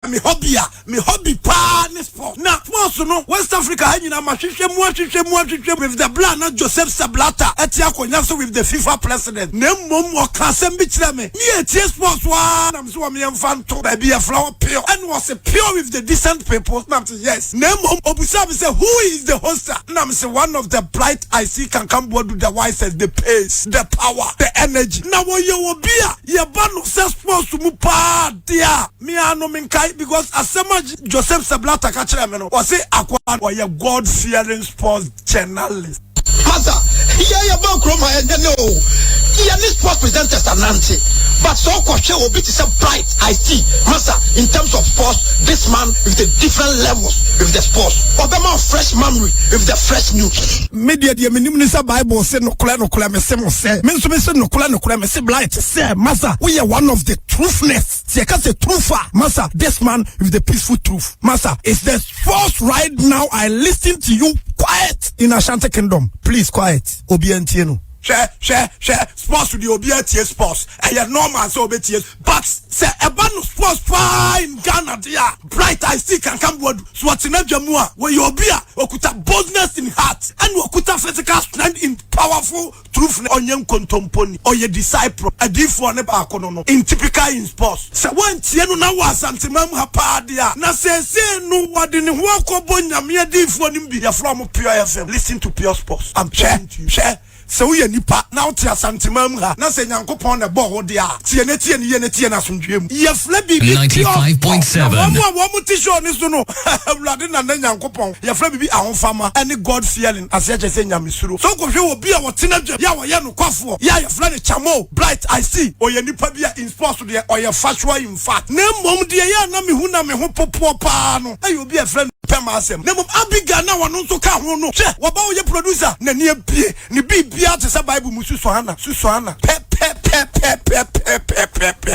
me hobby pa ne sport. Now sports no West Africa hanyina mahwehwe mu with the blood na Joseph Sablata etia konya so with the FIFA president. Na mmom o ka sem bi kire me. Me etie sports wa na me so me mfa nto ba bi a flower pure and was a pure with the decent people. Na me yes. Na mmom obusa me say who is the host? Na me say one of the bright I see Kankam Boadu the wisest, the pace, the power, the energy. Na wo ye wo bia ye ba no say sports mu pa dia. Me ano minkai because asema Joseph Sablata ka kire me no. O say akwa o ye God fearing sports journalist. Master, yeah, about Chroma and no. Yeah, this sports presenters are Nancy. But so question will be to say bright. I see, Master, in terms of sports, this man with the different levels with the sports. Or the more fresh memory with the fresh news. Media, the minister Bible say no kula me say mo say. Me say no kula me say blight say. Master, we are one of the truthness. See, I can say truther. Master, this man with the peaceful truth. Master, it's the sports right now. I listen to you quiet in Ashanti Kingdom. Please quiet. Obientieno. Share sports with the OBT sports. And you're normal so OBT. But say a band of sports in Ghana dear. Bright I see Kankam Boadu. Swatina Jamua. Where you be okuta boldness in heart. And okuta physical strength in powerful truth on young contomponi. Or your disciple. A deep for never akono. In typical in sports. So one tienu na was antimam hapadia. Na say no what in wako bonya me deep for nimbi. You're from Pure FM. Listen to Pure Sports. I'm trying to share. So we nipa now tia santimam ha na se nyankopon na bo de a tie na asundwem ye fla bibi 95.7 wo mu tisho ni so no awurade na nyankopon ye fla bibi ahofama any God fearing ase che se nyamesuro so ko hwe obi a wotena dwa ya wo ye no kwafo ya ye fla ne chamo bright I see o ye nipa bia in sports de o ye factual in fact na mom de ya na me hu na me ho popo pa no ayi obi a fla pema asem na mom abiga na wono nso ka ho no hwe wo ba wo ye producer na ne abie ne bibi to say Bible musu sohana pe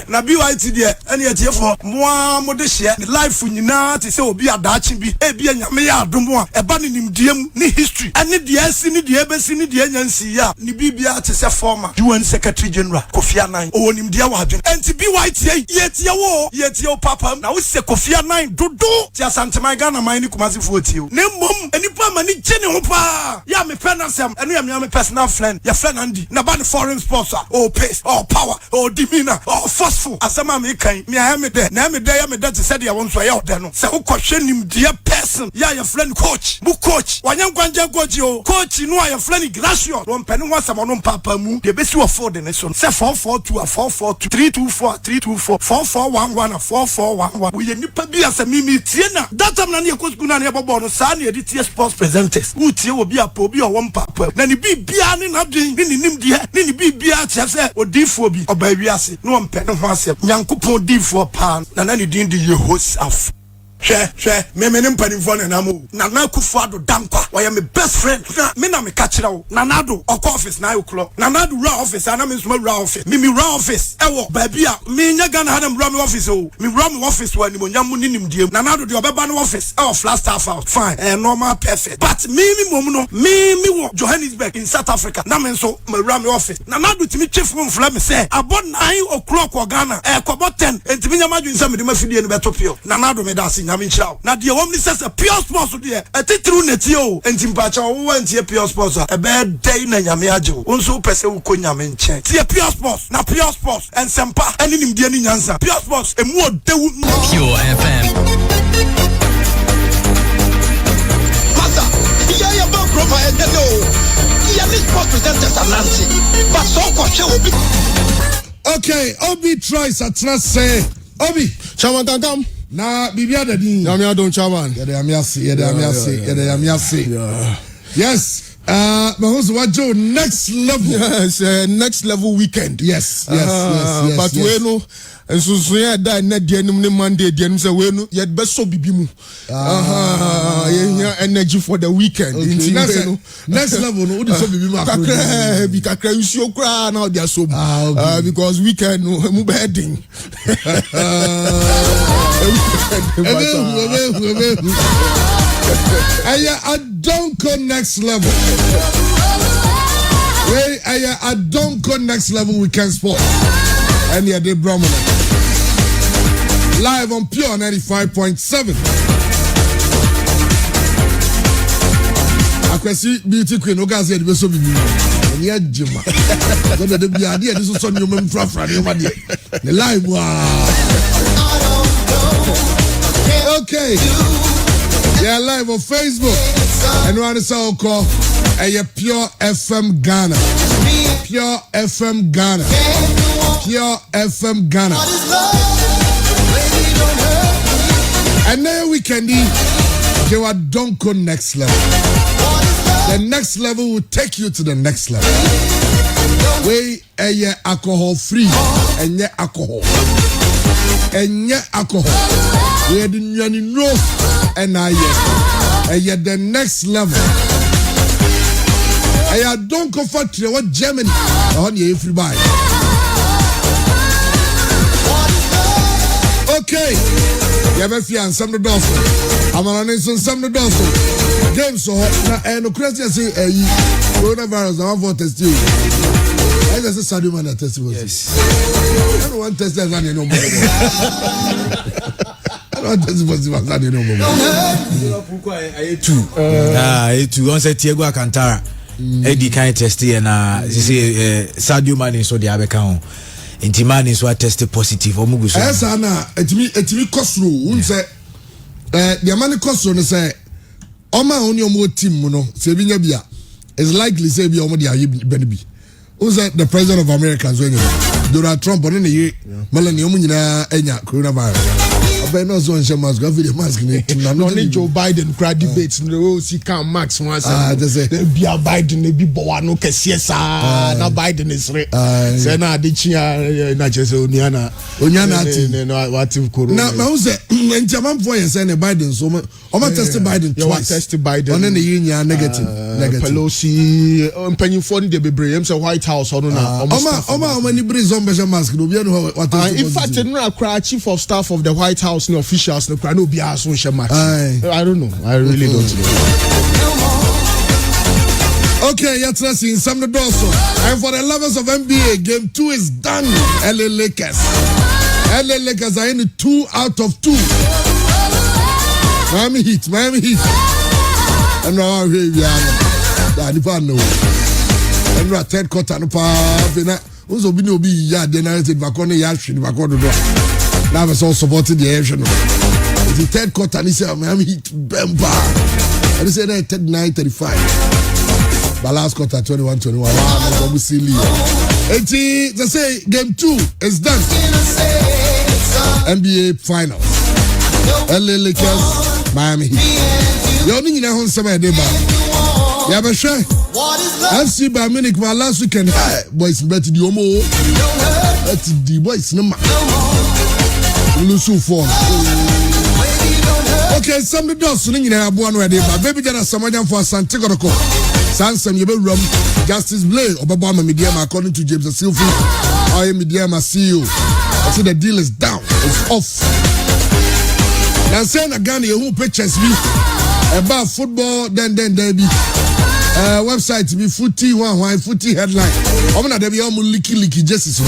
na bi wa ti de ene ye tiefo mo mo de hye life nyina te say obi adachi bi e bi anyame ya adomo a eba ne nimdiem ne history ene de asi ne de ebesi ne de anyansi ya ne bibia te say former UN Secretary General Kofi Annan o nimdia wa adwen enti bi wa tie ye tie o papa na wo se Kofi Annan dodo ti asantema Ghana man ni kumasi fu otie ne mom enipa ma ni gene ho pa ya me penasem enu ya me personal friend your friend Andy na ban foreign sponsor oh pace oh power oh demeanor oh forceful asema me kan me I me there na me there ya me there to say they want so ya there no say ukwohwe nim dear person ya your friend coach bu coach wanya nkwanje coach no your friend gracious won pene ho asema no papa mu de besi wo for the nation say 442 a 442 324 324 4411 4411 we nipa bi asemi mi tie na that time na ne ekosku na ne bobo no sa na edit sports presenters who tie obi apo obi o won papa na ne bibia ne na dwen ne nim de ne bibia tie se odifo bi oba wiase no mpe ne ho asem nyankopon difo pa na ne din de Yehosaf me mpanimfo na namu na Kufuado dankwa wa me best friend me na me ka kire wo nanado office na ayoklo nanado ra office ana me nsoma ra office me ra office ewo ba bia me nya Ghana ha na me ra me office o me ra me office wa ni mo nyam ni nimdiem nanado de obeba no office flat staff out fine normal perfect but me mom no me wo Johannesburg in South Africa na me so me ra me office nanado timi chief mfla me say about 9 o'clock o Ghana kobo 10 entimi nya madwin say me de mafidie no betopio nanado me da na the omni says a pure sponsor there a titru netio and timpacha wo antie pure sponsor e be day na nyame agye wo nso pese wo ko nyame nche tie pure sports na pure sports and sempa ani nimde ani nyansa pure sports emu odewu Pure FM Master, yeah about Chroma and no. Yeah, this sports presenters are Nancy. But so question will be okay, Obi tries at say Obi Chairman Kankam na bibia da din ya me adon chairman ya da amiase yes Mahomes wajo next level yes next level weekend yes but we no ensusu ya da na de anim ne Monday de anim say we no ye be so bibi mu ye energy for the weekend next level no so bibi mu akra bi kakra usi okra na dia so because weekend no mu bedding I don't go next level. I don't go next level weekend sport. And yeah, they Brahman. live on Pure 95.7. Akwesi beauty queen oga say the so be me. Eni ajima. So the be ade this so nyom mfrafra ne ma de. The live Okay. Yeah, live on Facebook. And one is all called Pure FM Ghana. Pure FM Ghana. Pure FM Ghana. And then we can do don't go next level. The next level will take you to the next level. We alcohol free and yet alcohol. And yet alcohol. We had no and I yet the next level. I don't go for what Germany on you everybody. Okay. You have a fian, some the dozen. I'm on some the dozen. James so and the Christian say coronavirus. I want for test you. I just said Sadio Mane test you. Yes. I don't want test that no more. I don't want test positive as Sadio no more. I two. Once Thiago Alcantara. Eddie kind test and say Sadio Mane so the abeka Inti man is what tested positive or mugu. Yes, Anna, it me cost through. One say, the man cost through say, Oma on your more team, no, Sabinia Bia is likely say be already a baby. Who's that the president of America? Donald Trump on any Melania Enya coronavirus. I know so and must go video mask. No need Joe Biden crowd debates. No, see, come Max once. Be a Biden, maybe Boano Kesiesa. Now Biden is right. Sena Dichia, not just Oniana. Oniana, what you could. Now, who's that? And Jaman for you saying Biden so much. I'm tested Biden twice. Tested Biden on any union negative. Pelosi, penny phone, they be brave. So White House or no. Oma, many breeze on Beja mask. In fact, a chief of staff of the White House. No officials, no crano be asked on Shamak. I don't know. I really don't know. Okay, you're trusting some of the doors. And for the lovers of NBA, game 2 is done. LA Lakers. LA Lakers are in 2 out of 2. Miami Heat. And now here we are. And we're third quarter. Who's been be ya generated Vacone Yashin Vacodo. Now it's all supporting the action. It's the third quarter and he said Miami Heat Bemba. And he said 9:35. But last quarter 21-21. Wow, we see Leo. And they say game 2 is done. NBA Finals. LA Lakers, Miami Heat. You're only in a home summer day, man. You have a share. FC by Munich, my last weekend. Boys, better the Omo. That's the boys, no man. Lusu form. Okay, some of the doors swinging in a one way, but baby, there are some for Santiago. Sansam, you rum, Justice Blade, Obama Media, according to James Silfi. I am Media, my CEO. I see the deal is down, it's off. Now, saying again, you who pictures me about football, then there be website be footy headline. I'm not there be almost licky justice.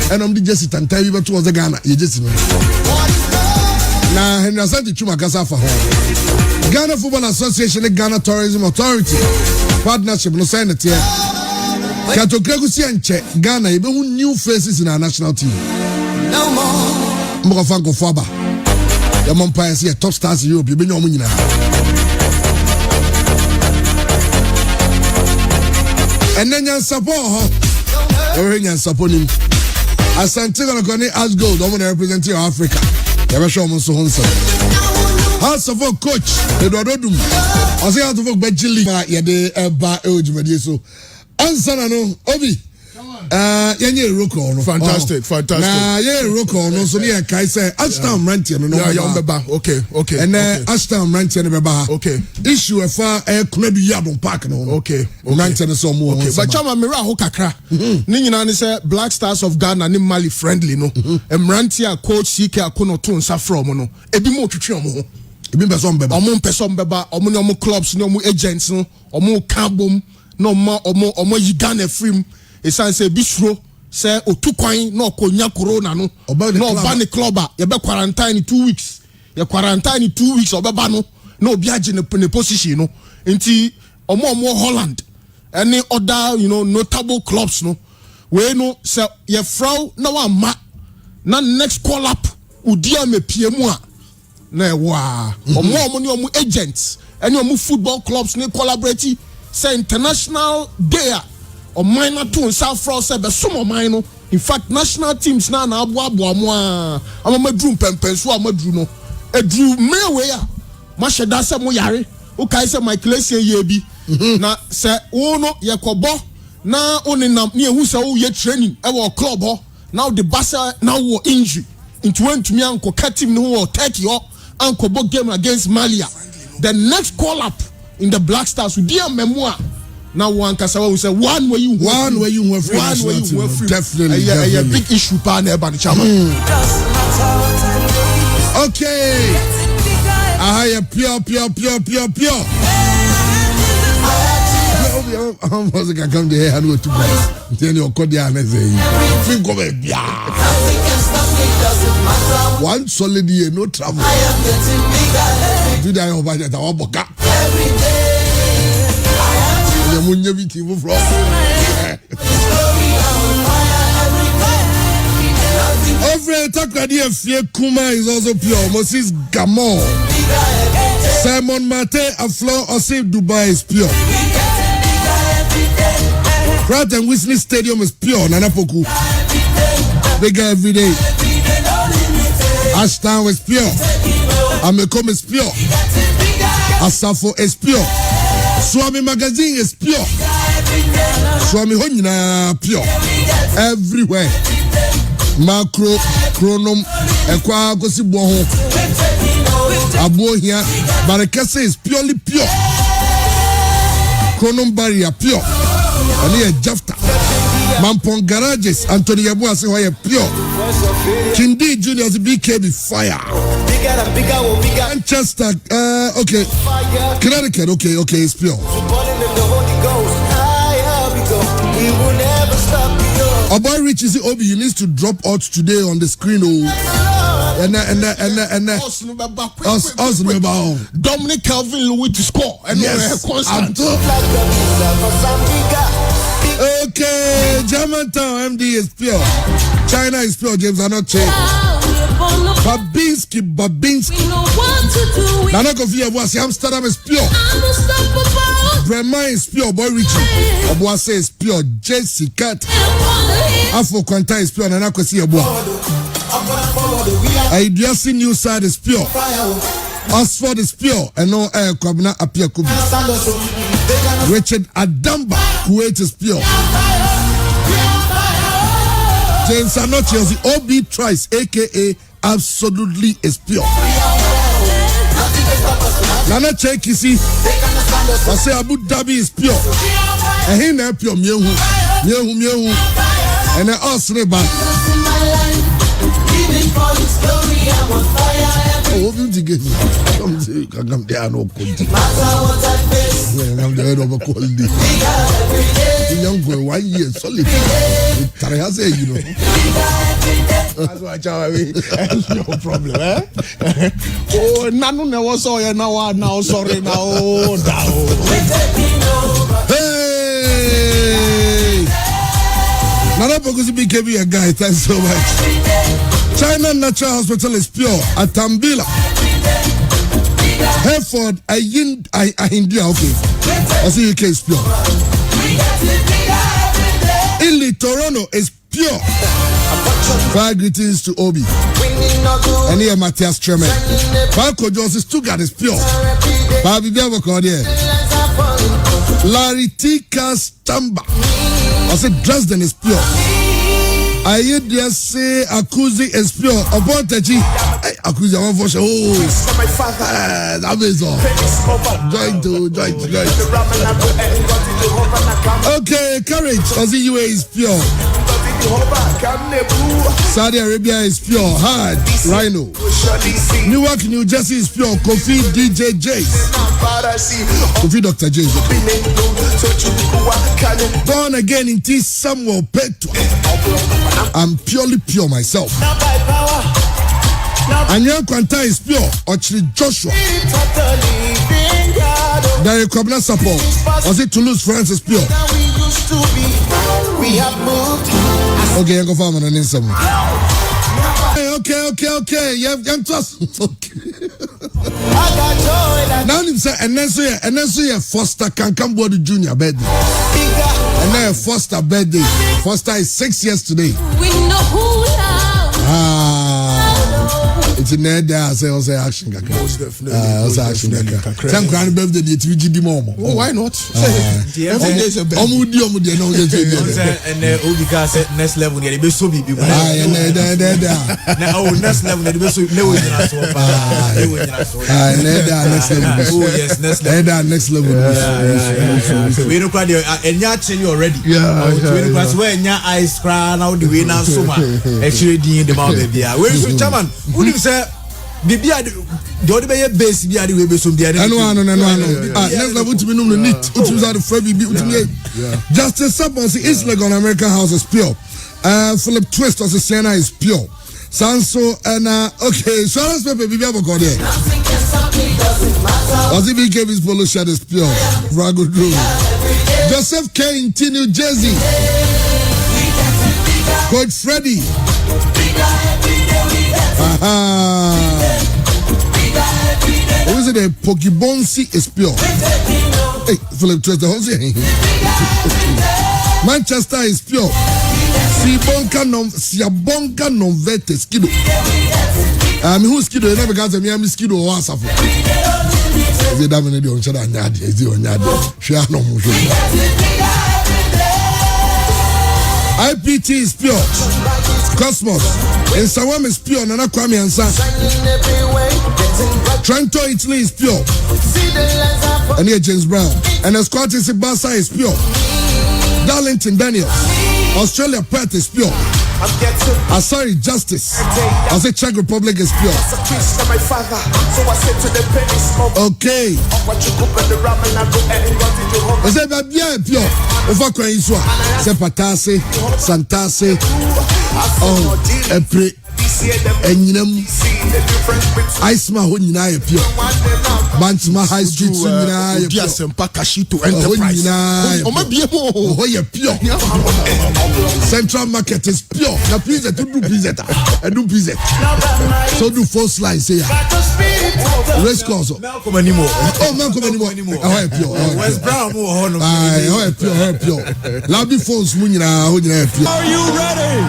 And I'm the justice and tell you what was the Ghana. You just know. Now, Henry Asante Chuma Kasa for home. Ghana Football Association and Ghana Tourism Authority partnership no sign it here. Kato Gregusi and Che Ghana, you know new faces in our national team. No more. Mokofanko Faba. The Mumpires here, top stars in Europe. You've been your money now. And then you support her. You support him. Asante Ghana as gold. I'm going to represent Africa. You have shown so handsome. House of Folk coach Eduardo Dum. I say House of Folk Bejili. Yeah, they ba ejumadi so. Answer no Obi. Yenye roko no. Fantastic. Na ye roko no so ne kai say Ashton Rantier no. Yeah, beba. Okay. And Ashton Rantier no beba. Okay. Issue efa Kunadu Yabon Park no. Okay. Rantier no so mo. Okay. But chama mira ho kakra. Ni nyina ne say Black Stars of Ghana ni Mali friendly no. Rantier coach CK Akono to nsa from no. Ebi mo twetwe omo. Ebi person beba. Omo person beba. Omo ni omo clubs ni omo agents no. Omo kabom no omo Ghana film. Esan say bisro say otu kwan na okonya corona no no ba ne club a ye be quarantine 2 weeks ye quarantine 2 weeks obeba no na obi age ne position no nti omo Holland any other notable clubs no we no say ye frau na wa ma na next call up udia me piemu a na wa omo ni omo agents any omo football clubs ni collaborate say international day or minor to South France say be some minor in fact national teams na abo mo a amadru pempenso amadru no edru mewe a ma sheda say mo yare o kai say Michael Essien ye bi na say wo no ye kobo na oninam ne ehu say wo ye training e wo club ho now the basa now wo injury into went to me anko team no Turkey or anko bo game against Malia the next call up in the Black Stars with dear memoir now one kasawa will say one way you free definitely a big issue pa na eba the chairman okay I pure I'm supposed to come there and go to guys. Then you call the answer. Think of it. One solid year, no trouble. Do that over there. Our boka. Every day, the moon you be from. Over Takadi Fie Kuma is also pure. Moses Gamon, Simon Mate, Aflo, Osif Dubai is pure. Pratt and Whitney Stadium is pure. Nana Poku. Bigger every day. Ashtown is pure. Amekom is pure. Asafo is pure. Swami Magazine is pure. Swami Honina pure. Everywhere. Macro, Chronom, Ekwa Gosi Boho. Abo here. Barakese is purely pure. Chronom Barrier pure. And here Jafta. Mampong Garages, Anthony Yabu say why pure. Kindi Junior's BKB fire. Manchester, okay. Connecticut, okay, it's pure. Our boy Rich is Obi, you need to drop out today on the screen. Us remember Dominic Calvin Louis to score and yes, constant. Okay, Germantown MD is pure. China is pure. James are not changed. Babinski. Nana Kofi Abuasi Amsterdam is pure. Brema is pure. Boy Richie Abuasi is pure. JC Cat Afro Quanta is pure. Nana Kofi Abuasi Idiasi New Side is pure. Oxford is pure. And no air Kwabna Apia Kubi. Richard Adamba Kuwait is pure. James Anochi is the OB Trice aka absolutely is pure. Nana Chekisi I say Abu Dhabi is pure. And he na pure Miehu and then us Reba. Oh, come say Kankam there no Kondi. I'm the head of a Kondi. Young boy 1 year solid. I say that's why no problem, eh? Oh, Nanu never saw you now sorry now. Hey! Nana Pokusi BKB a guy, thanks so much. China Natural Hospital is pure at Tambila. Hereford, India, okay. I see UK is pure. Italy, Toronto is pure. Fire greetings to Obi. And here Matthias Tremen. Falco Jones Stuttgart is pure. Babi Biavoko there. Larry T. Castamba. I said Dresden is pure. I hear they say Akuzi is pure. Upon Techi, Akuzi, I want for sure. Oh, that is all. Join. Okay, courage. Ozzy UA is pure. Saudi Arabia is pure. Hard. Rhino. Newark, New Jersey is pure. Kofi DJ Jace. Kofi Dr. Jace. Born again in T. Samuel Petro. I'm purely pure myself. Anya Kwanta is pure. Ochri Joshua. Derek Kobna support. Was it Toulouse, France is pure? Okay, I go farm on an instant. Okay. You have trust. Okay. Now him say, and then so Foster Kankam Boadu Junior birthday. And then Foster birthday. Foster is 6 years today. We know who we are. It's in there. I say action kaka. Most definitely. Action kaka. Some grand birthday the TVG more. Oh, why not? Every day is a birthday. Omudi no And Obika said next level near the best so be. There. Now next level near the best no next level. We don't quite and ya tell you already. Yeah. We don't when ya ice crown out the way now so much. Actually the mouth baby. Where is the chairman? Who do you say? Bibia the other way base be the way be some the no. Next level to be no neat. Which is the free be Justice Suppose is like on American House is pure. Philip Twist of the Siena is pure. Sanso and okay, so let's paper Bibia go there. Was it BKB's polo shirt is pure. Rago Drew. Joseph K in T New Jersey. Coach Freddy. What is it? A Pokebonsi is pure. Hey, Philip Twist the whole thing. Manchester is pure. Siabonka non vete skido. Who skido? You never got me. I'm skido or wasafo. Is it damn on Chada Nyadi? Is it on Nyadi? She has no more. IPT is pure. Cosmos. And Sawam is pure. Nana Kwame and San. Trento Italy is pure. And here James Brown. And the Scottish Bassa is pure. Darlington Daniels. Australia Perth is pure. Sorry, Justice. I say Czech Republic is pure. Okay. I say bien pure. Over Kwaiswa. C'est Patase, Santase. Oh, Epre. Enyinam. Iceman ho nyina ye pure. Banchma High Street so nyina ye pure. Sempa Kashito Enterprise. Oma biemo. Oh, ye pure. Central Market is pure. Na please to do business. I do business. So do first line say ya. Race course. Malcolm anymore. Oh, Malcolm anymore. Oh, pure. West Brown mo hono. Ah, pure. Labi phones mu nyina ho nyina pure. Are you ready?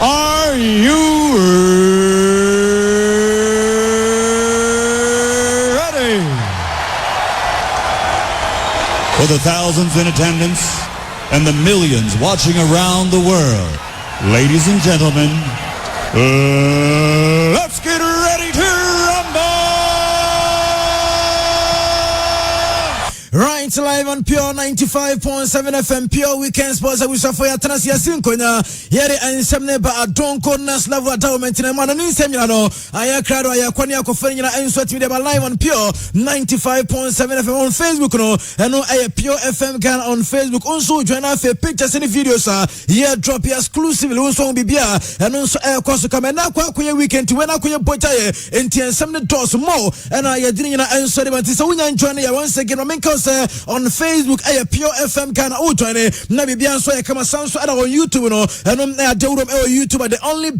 Are you ready? For the thousands in attendance and the millions watching around the world, ladies and gentlemen, let's get ready to rumble! Right, live on Pure 95.7 FM, Pure Weekend Sports. I wish for your Tanasia Sinkoina. Yere and Semneba, don't call us love what I meant in a man and in Semino. I cried, I Quania Kofenia and sweat with them live on Pure 95.7 FM on Facebook. No, and no, I Pure FM can on Facebook. Also, join us for pictures and videos. Here, drop your exclusively also Bibia and also air course to come and now Quack weekend to when I could put and Tian Semne Doors more. And I didn't answer them until so we enjoy once again. On Facebook, Pure FM can outline Nabibian so I come sound so on YouTube no and on YouTube the only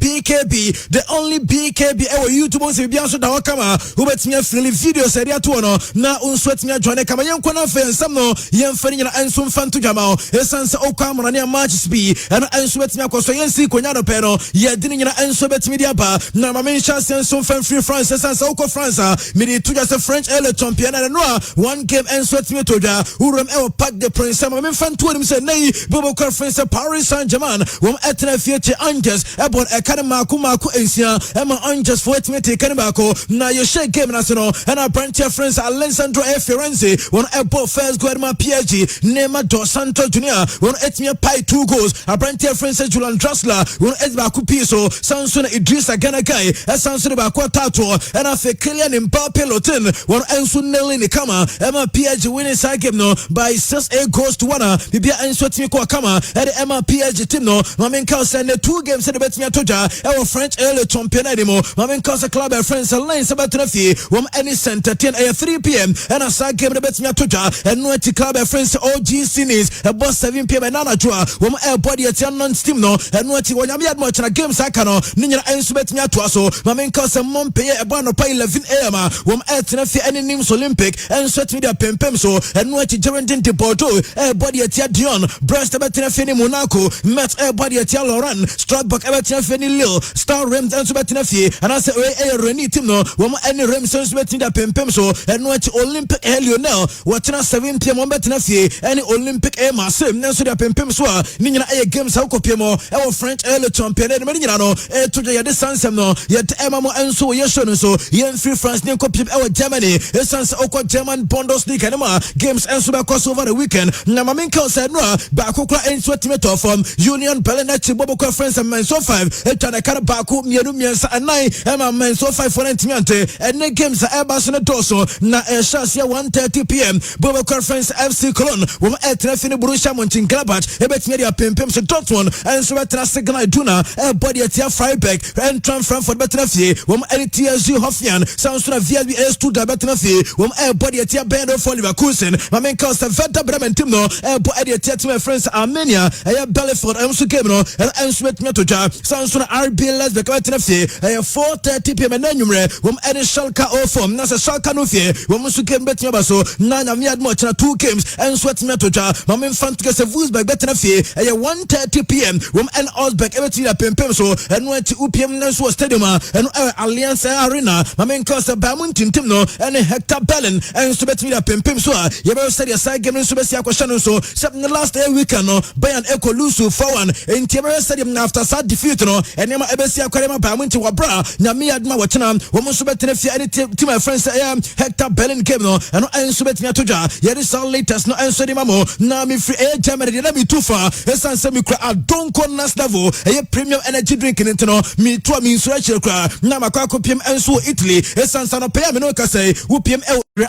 BKB our YouTube on Bian so da kama who bet me freely videos area to no na unsweat me join kama yen kwana fan some no yen fani na ansum fan to jama esanse okwamra na match speed and answeat me akoso yen si konya no pe no ye dini na anso bet me dia ba na ma men chance ansum fan free France esanse okọ France me di to just French ele champion and no one game answeat me to Canada uram ewo Parc des Princes ma me fan to him say nay Bobo conference Paris Saint-Germain wom etna fiete Angers ebon ekane maku ensia ema Angers for etme take kan baako na ye share game na so no and our branch friends Alessandro Firenze won ebo first goal ma PSG Neymar dos Santos Junior won etme pie 2 goals our branch friends Julian Draxler won etbaku piso Samson Idrissa Gana Guy Samson baako tato and afa Kylian Mbappe Lotin won enso Nelly Kama ema PSG winning side game no by 6 goals to 1 bibia enso timi ko kama e the ema PSG team no mamen ka send 2 games in the betimi atoja e French early champion anymore mamen ka club friends line sabatrafi wom any center 10 3 p.m. and a side game the betimi atoja and no club friends OG Sinis about 7 p.m. and anajua wom e body at non steam no and no ti wonyame admo chana game saka no ninyana enso betimi atoa so mamen ka se Montpellier e ba no pa 11 a.m. wom e tenafi any names Olympic and sweat media pempem so and no ti Geraldine de Bordeaux e body at Dion Brest betimi ni Monaco Met e body at Laurent Strasbourg e betimi ni Lille Star Reims enso betimi and I say Reni team no wom any Reims enso betimi pempem so and no ti Olympic Lionel watena 7 p.m. betimi any Olympic Marseille enso dia pempem so ni nyina e games ha kopiemo e French early champion ni nyina no e to ya de sansem no yet emamo enso ye show no so ye free France ni kopiem e Germany e sans okwa German Bundesliga ni ma games enso be cross over the weekend na maminka said no ba kokra enso team from Union Berlin Chibobo conference and Menso 5 e tana kara ba ko mienu miensa anai e ma Menso 5 for ntimiante and the games e ba so no doso na e shasia 1:30 p.m. Bobo conference FC Cologne wom e trafini Borussia Mönchengladbach e betimi dia pempem so Dortmund enso betra Signal Iduna e body at Freiburg and Frankfurt betrafi wom e TSG Hoffenheim Samsung VfB Stuttgart betrafi wom e body at Bayern for Leverkusen maminka sa Werder Bremen team no e bo e dia team friends Armenia e Belfort enso game no enso betimi toja Samsung RB Leipzig betrafi e 4:30 p.m. na numre wom e Schalke 04 na sa Schalke no fie wom so game betimi ba so na nyame admo chana 2 games enso betimi toja mamin fantika se Wolfsburg betrafi e 1:30 p.m. wom en Augsburg e betimi pempem so eno ati UPM nenso stadium eno Allianz Arena mamin kosa Bayern team no en Hector Bellerin enso betimi pempem so ye be study side game enso besi akwhya no so the last weekend no Bayern Eco lose 4-1 in Tiber Stadium after sad defeat no enema ebesi akware Bayern team wabra nyame adma wachena wom so betene fi any team my friends Hector Bellerin game no eno enso betimi atoja ye the latest no enso di mamo na me free Germany na me too far esanse me kra adonko nas level e premium energy drink into no me to me so actually kra na makwa kopiem enso Italy esanse no pay me no ka say upiem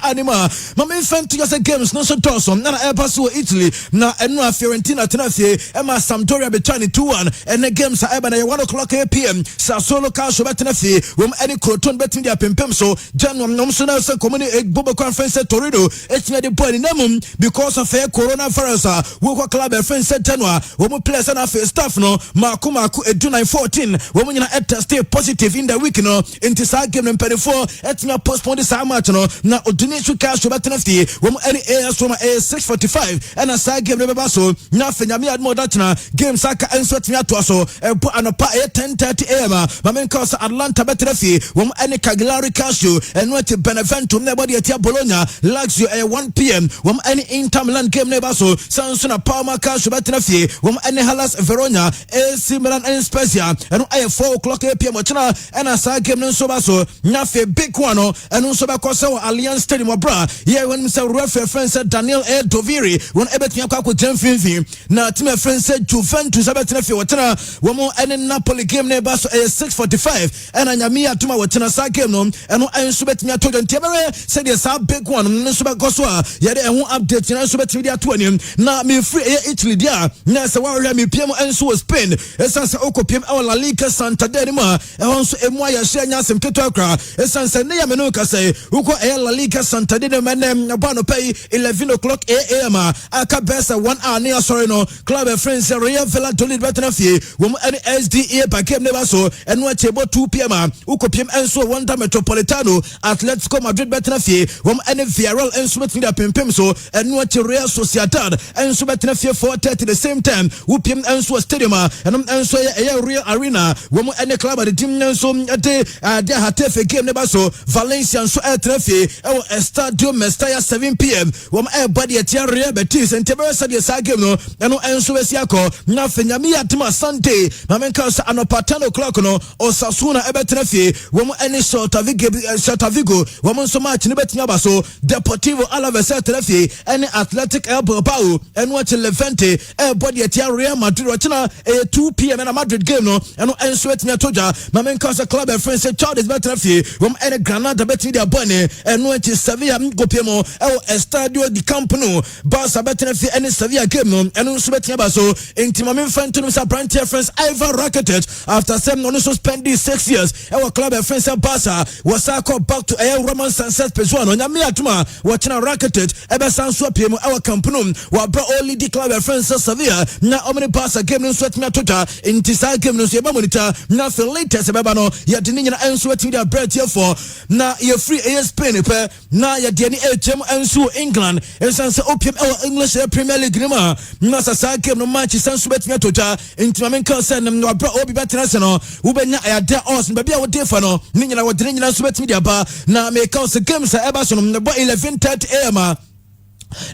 anima mama infant to just games no so tosom na e pass Italy na eno Fiorentina tenafie e ma Sampdoria between 2-1 and the games are by 1 o'clock p.m. Sassuolo Calcio betenafie wom any Croton betin dia pempem so January no so na se community Bobo conference Torino etimia de boy namum because of coronavirus we ko club friends January wom players na face staff no maku June 14 wom nyina test positive in the week no into sa game no 24 etimia postpone this match no na Odunisu Calcio betenafie wom any AS from 6:45 and a side game no so na fenyame admo datna game saka enso etimia to so ebo anopa 10:30 am mamen cause Atlanta betenafie wom any Cagliari Calcio and what Benevento na body etia Bologna Lazio 1 p.m. wom any Inter Milan game no so Sansuna Parma Calcio betenafie wom any Hellas Verona AC Milan and Spezia and 4 o'clock p.m. wachana and a side game no so baso na fe big one and so ba cause Allianz Stadium bra yeah when Mr. referee friend said Daniel Doviri when ebetia kwa Jamfinfi na team friend said Juventus abetenafie wachana womo any Napoli game no baso 6:45 and anyame atuma wachana sa game no and enso betimia to ntebere said yes a big one nso ba goso a ye de ho update na enso betimi dia to anim na me free Italy dia na se wa hwɛ me piem enso Spain esanse okopiem e La Liga Santander ma e honso emu aya hye anya asem keto akra esanse ne ya me no ka say uko La Liga Santander manem ba no pay 11 o'clock am aka besa 1 hour near sorry no club friends Real Valladolid betenafie wom any SDA ba game never so eno achebo 2 pm ukopiem enso Wanda Metropolitano Atletico Madrid betenafie wom any Villarreal enso betinda pempem so eno ache Real Sociedad enso betenafie 4:30 the same time upiem enso stadium eno enso Real Arena wom any club the team enso de Hatafe game never so Valencia enso etrafie Estadio Mestalla 7 p.m. Wom body at Real Betis and Tebera de Sagem no and Enso Esiako na Fenyami Atma Sunday Mamenka anopa 10 o'clock no Osasuna Ebetrefi wom any sort of Vigo woman so much in Betinabaso Deportivo Alaves Trefi any Athletic Bilbao and watch Levante body at Real Madrid Rochina 2 p.m. in a Madrid game no and Enso Etnia Toja Mamenka club and friends Charles Betrefi wom any Granada betting their bunny and watch Sevilla Gopemo Estadio di Camp Nou Barca Betrefi any Sevilla game no and also Betinabaso in Timamin Fantum Branch friends Ivan Rakitic after 7 on suspended 6 years our club and friends Barca was called back to a Roman Sunset Pezuano Nyami Atuma watching a Rakitic Ebesan Swapimo our Camp Nou wa brought only the club and friends Sevilla na omni Barca game no sweat me tota in Tisa game no Yeba monitor na for latest Ebano ya dinina and sweating their bread here for na ye free Spain pe na ya diani HM and so England esan se opium our English Premier League nima na sa game no match san sweat me tota in Timamen send them no brought obi better no ubenya ayade us baby a dey for no ni nyina wo dey nyina sweat me dia ba na make us games Eberson no 11:30 am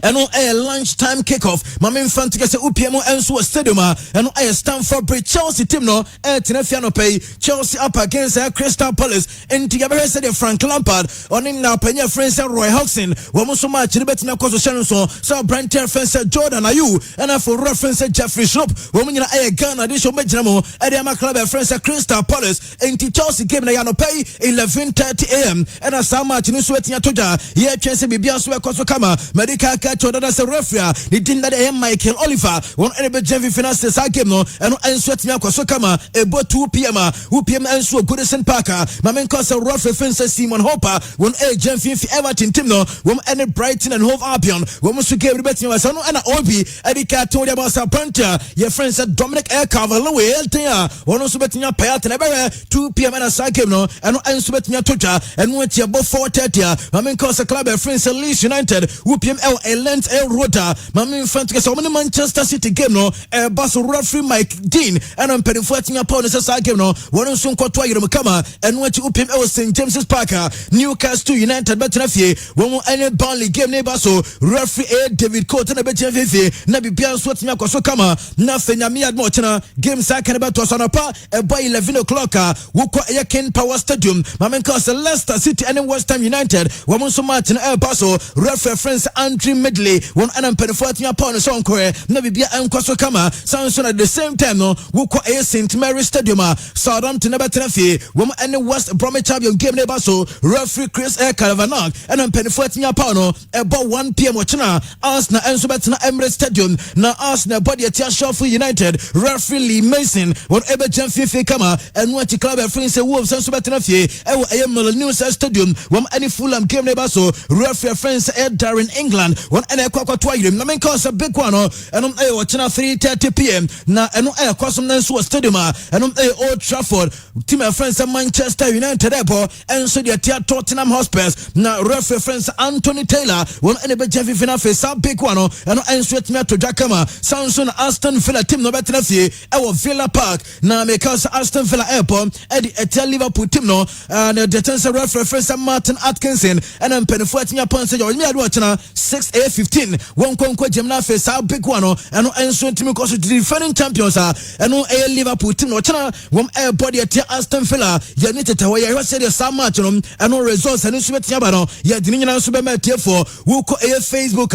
and on a lunchtime kickoff. My main fan to get a UPMO and so a stadium and on a Stamford Bridge Chelsea team no Tenefiano pay Chelsea up against Crystal Palace and together said Frank Lampard on in now Penya friends Roy Hodgson one so much in the betting of course Shannon so Brent friends Jordan Ayew and for reference Jeffrey Schlupp woman in a Ghana addition Benjamin at the club friends Crystal Palace and Chelsea game na yano pay 11:30 am and as how much in sweating atoja yeah chance be biaso koso kama medical catch on as a referee the thing that Michael Oliver one ebe Jeff finance sa game no and sweat me koso kama about 2 p.m. and so Goodison Parker mamen cause a referee fence Simon Hopper one Jeff Everton team no one any Brighton and Hove Albion one must give the betting was no and Obi Edika told about Sabranta your friends Dominic Aircover Louis Eltia one also betting your payat and 2 p.m. and a sa game no and so betting your toja and what you about 4:30 mamen cause a club of friends Leeds United UPML Lent El Rota mamen fan to so many Manchester City game no bus referee Mike Dean and I'm petting fighting upon the sa game no one soon kwatwa yirumkama and what UPML St James's Parker Newcastle United betnafie one any Burnley game neighbor so referee David Cote na betnafie na bibia so tia kwaso kama na fenyami admo chena game sa kan about to pa by 11 o'clock woko Ken Power Stadium mamen cause Leicester City and West Ham United one so much na baso referee friends Andrew Medley one and penfourth upon so onkoe na bibia kwaso kama Samson at the same time no woko St Mary Stadium Southampton na betnafie one and West Bromwich Albion game neighbor so referee Chris Calvanaugh and penfourth upon about 1 p.m. chena Arsenal and so betna Emirates Stadium na Arsenal body at Sheffield United referee Lee Mason one ebe Jeff kama and what club friends Wolves and so betnafie e News Stadium one any Fulham game neighbor so referee friends Darren England one and kwakwa yim na men cause a big one and watching 3:30 p.m. na and kwasum na so stadium and Old Trafford team friends Manchester United and so the Tottenham Hotspur na referee friends Anthony Taylor one and ebe Jeff face a big one and sweat me to Jakama Samson Aston Villa team no betnafie Villa Park na me cause Aston Villa Airport at the Liverpool team no and the tense referee friends Martin Atkinson and I'm penfourth upon say me adu watching 6:15 one konko Gemna face a big one and so team cause the defending champions and Liverpool team no chana one body at Aston Villa ya need to where you say the same match and results and so bet ya no ya di nyina so be metie for who ko Facebook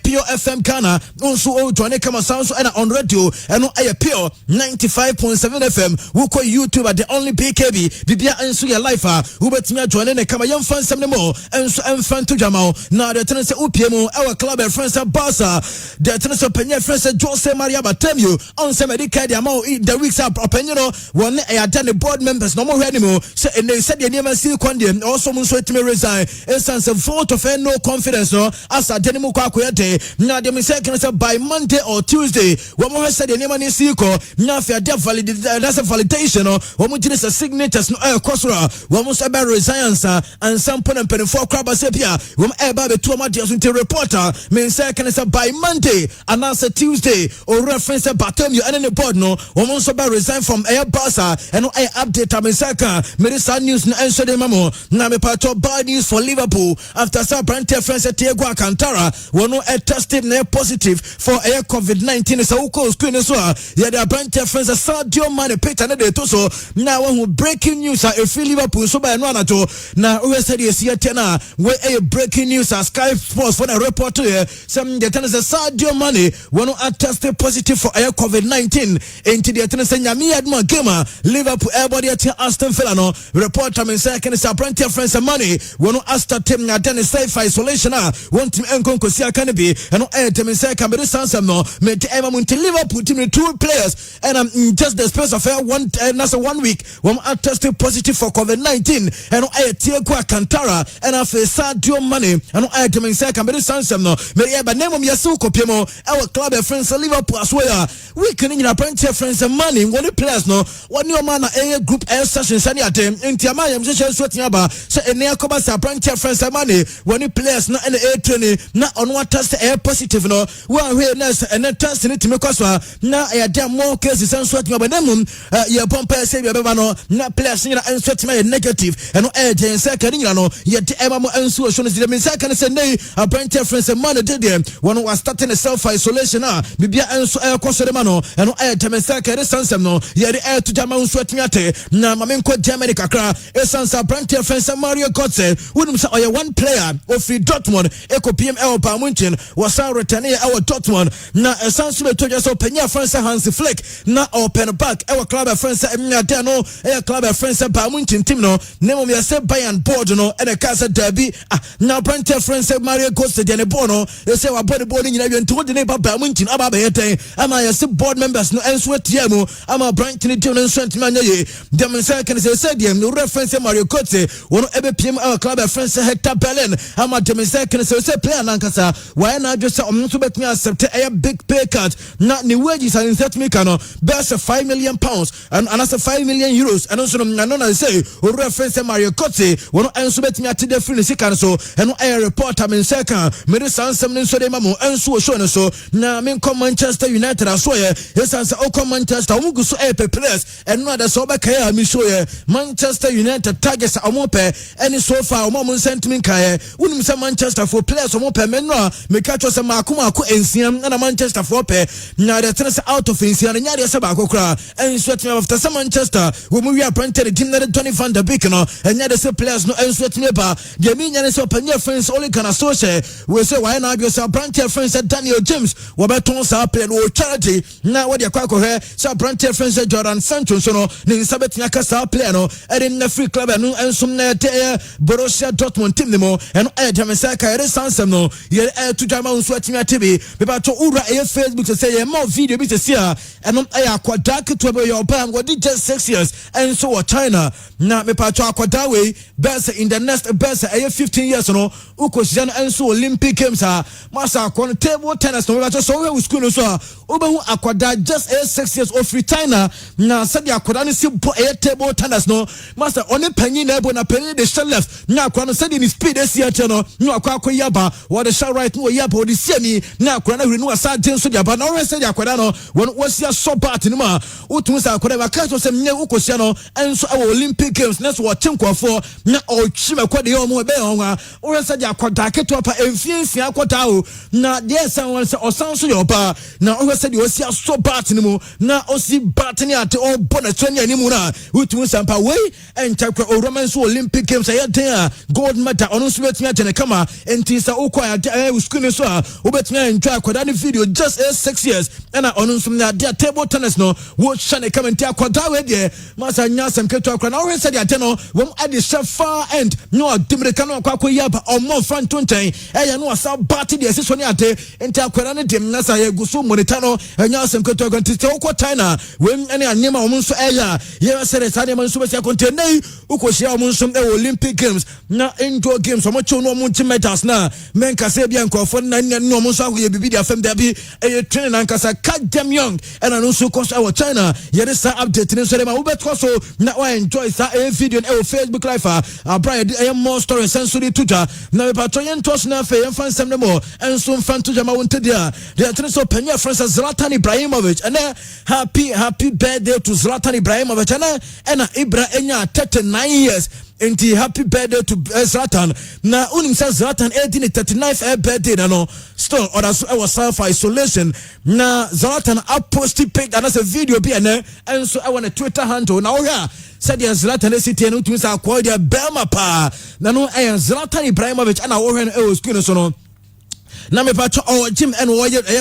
Pure FM Ghana also o join come sound so and on radio and Pure 95.7 FM who ko YouTube at the only BKB bibia enso ya life who bet me join ne kama yam fan some more enso enfan to jamal na the tense UPM our club friends Barca the tense opinion friends Jose Maria Bartomeu on some medical the amount the weeks up opinion one done the board members no more anymore so and they said the name still condemn also mun so to resign essence of vote of no confidence no as a denimu kwakoyete na dem say can say by Monday or Tuesday one more said the name ni siko na fa de validate that's a validation no one more just signatures no kosora one more say resign and some put and for crab sepia one eba be to ma de so reporter me say can say by Monday and also Tuesday or reference Bartholomew and the board no woman so ba resign from Air Barca and I update am say can me sad news na enso de mamo na me part bad news for Liverpool after sa brand reference Thiago Alcantara wono tested na positive for air COVID-19 so uko screen so ya the brand reference Sadio Mane picture na de to so na one breaking news if Liverpool so by no anato na we said yes here na we a breaking news as Sky Sports for the report here some the tennis Sadio Mane wono tested positive for air COVID-19 into the tennis nyami adma gamer Liverpool everybody at Aston Villa no report am say can say brand reference Mane wono asta team na den safe isolation one team enkonko sia can be and team say can be sansa no me te ema munti Liverpool team 2 players and in just the space of 1 week one tested positive for COVID-19 and Thiago Alcantara and afa Sadio Mane and team say can be sansa no me e ba name yesu kopiemo our club friends Liverpool as well we can in a brand reference Mane one players no one your man a group air session sani atem enti ama yam se sweating aba so ene akoba sa brand reference Mane one players no ene a training na on what test air positive no one we nurse and test ni timi kwaswa na ya dem more cases and sweating aba nemum ya pompa say be no na players ni na sweating ma negative and agent say kan ni no ya de ema mo ansu so no de me say kan say nei a brand reference Mane did them one was starting a self isolation bibia ansu kwasore ma no and agent say kan sansem no ya de air to jama sweating ate na mamenko Germany kakra esansa brand reference Mario Götze wouldn't say one player of Dortmund Eco PML pa Munchen was returning our Dortmund na esansu to just open your friends Hansi Flick na open back our club friends Dano our club friends pa Munchen team no name me say Bayern board no and a casa derby na brand reference Mario Götze de bono they say our body board in you to the neighbor pa Munchen aba be ama ya say board members no enso tiamo ama brand team no strength man ye dem say can say dem no reference Mario Götze one ebe PM our club friends Hector Berlin ama dem say can say player nankasa why na just so bet me accept a big pay cut na ni wages and set me can best £5 million and another €5 million and also no say reference Mario Götze one enso bet me at the free sikan so and a report am in second me sansem so de mamo enso show no so na me come Manchester United as well yes answer o come Manchester omugu so e players and no that so be kai me show Manchester United targets amope any so far omo sentiment kai unim say Manchester for players omope me no me catch us makuma ko ensiam na Manchester for pe na the tennis out of ensiam na nya say ba kokra en sweat me after some Manchester we we are printed team na Tony van der Beek no and nya the say players no en sweat me ba the me nya say open your friends only can associate we say why na be say brand friends Daniel James we beton sa play no charity na we dey kwako he say brand friends Jordan Sancho so no ni sabet nya ka sa play no e na free club no ensum na te Borussia Dortmund team mo and dem say ka re sansem no ye to jama unso atimi atebe be ba to ura e Facebook to say ye more video bi to see and akwada to be your bam we did just 6 years and so China na me pa to akwada we best in the next best 15 years no ukosian and so Olympic games masa kon table tennis no we to so we school no so obehu akwada just 6 years of China na said akwada no si table tennis no master only penny na ebo na penny the shot left na akwada no said in speed this year no akwada yaba what the shot right no yaba the semi na akwada no renew asa den so yaba na already said akwada no when was your so part ni ma utun sa akwada ba ka so say nye ukosia no enso our Olympic games next what chinkofo na o chima kwade yo mo be ho a already said akwada keto pa enfiensi akwada o na yes and one say osanso yoba na already said you see so part ni mo na o si bat ni ate o bona twanya ni mo na utun sa pa we entakwa o Roman so Olympic games aye den gold medal ono so betumi atene kama enti sa ukwa ya screen so a obetumi enjoy akwada ni video just 6 years and ono so na dia table tennis no wo shane kama enti akwada we de masa nya sem keto akwada na already said ate no wom ade far end no adimreka no akwa yaba omo fan tonten eya no asa bat de so ni ate enti akwada ne dem na sa ye guso monitor no nya sem keto akwada enti ukwa China we ene anyema omo so eya ye sere sa de man so be se kontenei ukoshia omo so e Olympic games na indoor games omo cho no omo medals na men kase bia nkofo na no omo so akoye bibi dia fam da bi e train na nkasa catch them young and no so cause our China ye dey sa update ni so dem we bet so na we enjoy sa e video e Facebook live Brian e more story sensory tutor na we patron yen toss na afa yɛn fan sem no mo enso fan to jama wonte dia de atene so panya Francis Zlatan Ibrahimovic and happy birthday to Zlatan Ibrahimovic and Ibra enya 39 years. Inti happy birthday to Zlatan. Na unim sa Zlatan 39th birthday na no. Still or as I was self isolation. Na Zlatan up posted pic and as a video be and so I want a Twitter handle now here. Said the Zlatan city and to sa kwa dia Belma pa. Na no Zlatan Ibrahimovic and our screen so no. Na me patcho gym and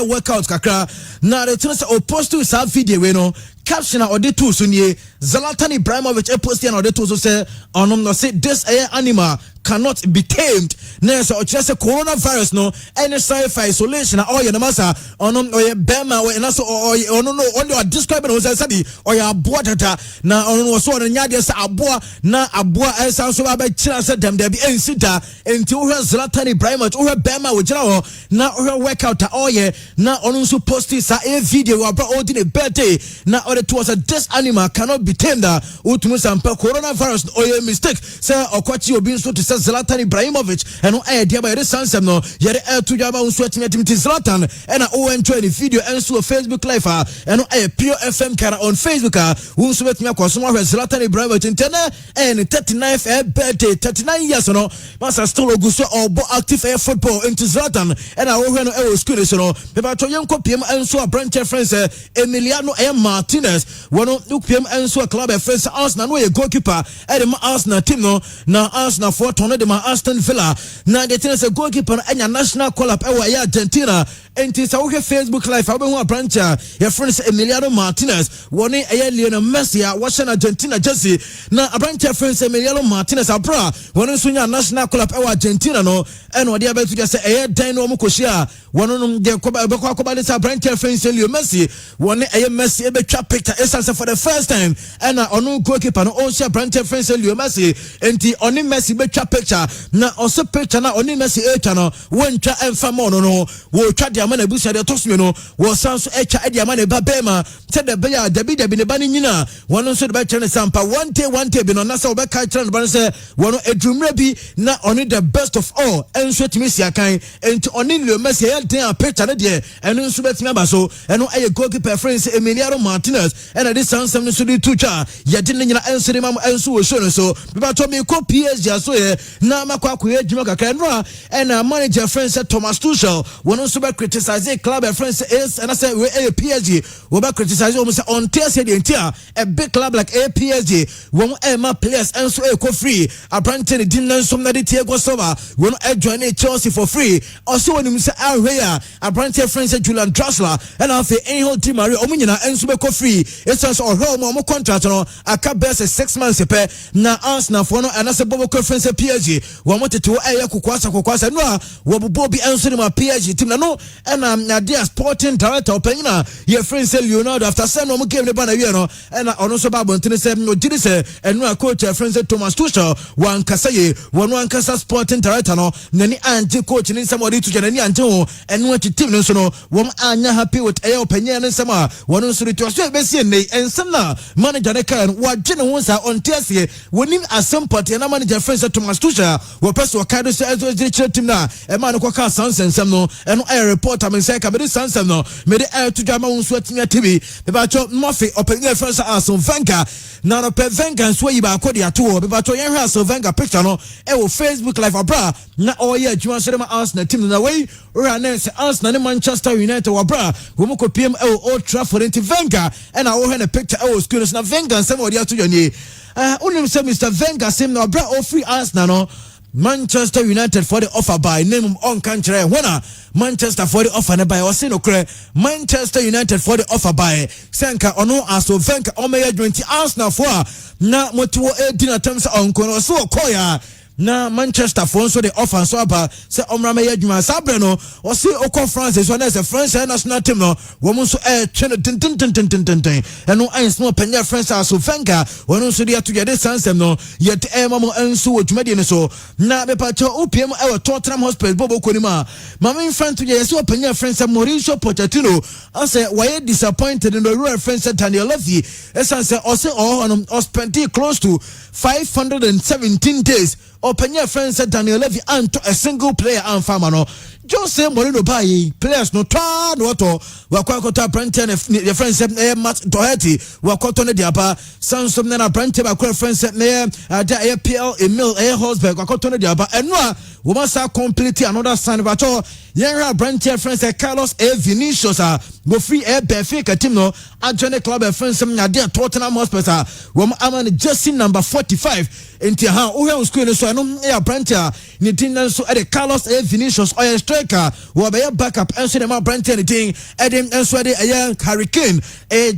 workout kakra. Na the thing say post to sa video we no. Caption or the two so nie Zlatan Ibrahimovic post and or the two so say no say this animal cannot be tamed. Nurse or just a coronavirus no any self isolation or your massa or bema or and also or no only describing was said or your water na on so on yadia aboa na aboa esa so ba chira said them there be ensita until Zlatan Ibrahimovic or bema with na or workout or na on so post this a video about all the birthday na or it was a this animal cannot be tamed utumu sampa coronavirus or mistake say or kwachi obi so to say Zlatan Ibrahimovic and idea by the Sansem no yere to jaba unso team Zlatan and enjoy the video and so Facebook live and Pure FM cara on Facebook unso betimi akoso Zlatan Ibrahimovic and 39th birthday 39 years no masa still oguso obo active football into Zlatan and no school so no be to yen kopiem enso a branch friends Emiliano Martinez wono ukpiem enso club friends Arsenal no goalkeeper and the Arsenal team no na Arsenal for de ma Aston Villa na de tennis goalkeeper anya national call up ya Argentina enti sa wo Facebook live abo hu branch your friends Emiliano Martinez woni Lionel Messi a wo Argentina jersey na branch friends Emiliano Martinez abra woni so nya national call up Argentina no eno de abetu de say dan no mo koshia wono no de koba de sa branch friends Lionel Messi woni Messi betwa picture essence for the first time and ono goalkeeper no also branch friends Lionel Messi enti oni Messi betwa picture na also picture na oni Messi no woncha emfa mo no wo twa de ama na busa de tosme no wo sanso echa de ama na ba bema te de be ya dabi ne ba ni nyina wono so de ba kyerɛ sampa one day bi no na sa wo be ka kyerɛ no ba sɛ wono edrumre bi na oni the best of all enso timi sia kan enti oni Leo Messi ya den a picture ne de eno nso betimi aba so eno goalkeeper friends Emiliano Martinez and this sansem no so di tucha ya de ne nyina enso de mam enso wo show no so bi ba to me ko PSG aso ye na makwa koye djuma kakra no and manager friends Thomas Tuchel wono so be criticize club friends is and I say we PSG we be criticize almost on test the entire a big club like PSG won ma players and so e ko free apparently didn't some na de tie go so ba won join Chelsea for free also when you say away apparently friends Julian Draxler and after any whole team Mario omunyina and so be ko free it's also mo contract no aka best 6 months pe na Arsenal for no and I say Bobo conference PSG we wanted to kokwasa no we bobo bi answer my PSG team no and na dia sporting director opanyina your friend say Leonardo after say no game ne ba na wie no and ono so ba bontene say no didi say and no coach your friend say Thomas Tuchel wan kasaye wono ankasa sporting director no nani anje coach ni somebody to nani anje ho and no team no so no wom anya happy with opanyina ne sama wono so to so be see nei ensem na manager ne kan wa gene ho sa on tiesie wonim asempati na manager friend say Thomas Tuchel wo person ka do say ezo team na e ma no kwa ka sansensem no e no air reporter me say ka be sansem no me de air to jama unso atinya tv be ba cho Murphy opinion friends Arsene Wenger na no pe Wenger so yi ba akodi ato be ba cho yen hwe Arsene Wenger picture no e wo Facebook live abra na oye adwuma so dem Arsenal team na wey announce Arsenal ne Manchester United wa bra wo mo kopiem e wo Old Trafford into Wenger and I wo hwe na picture e wo screen na Wenger sem odi ato yoni unim say Mr. Wenger sem na bra o free Arsenal no Manchester United for the offer by name on country winner Manchester for the offer by Osino Kre Manchester United for the offer by Senka ono aso Venka omeya 20 Arsenal for na motuo 18 attempts on kono so koya na Manchester for so the offer so aba se omra meya dwuma sabre no o se okọ France so na se France national team no wo mo so twene tin eno ansmo panya France aso Venka wono so dia to get sansem no yet mamo enso wo dwuma de ne so na be pa cho opiem e Tottenham Hotspur bobo konima mama in front to yes panya France Mauricio Pochettino I say why disappointed in the real France Daniel Levy esanse o se o spent close to 517 days openya friend said Daniel Levy anto a single player and farmer no Jose Moreno Baye players no twa no to wakwakoto Brentford the friend said Matt Doherty wakoto ne diaba Samson na Brentford akwa friend said na APL Emil Hosberg wakoto ne diaba enwa we must complete another sign of ato yenra Brentford friend said Carlos A Vinicius go free Benfica team no adjoin club friend said na there Tottenham Hotspur we am jersey number 45 enti ha wo screen so no ya Brentford ni tin so e Carlos A Vinicius oil striker wo be backup enso dem Brentford ni tin edem enso de Hurricane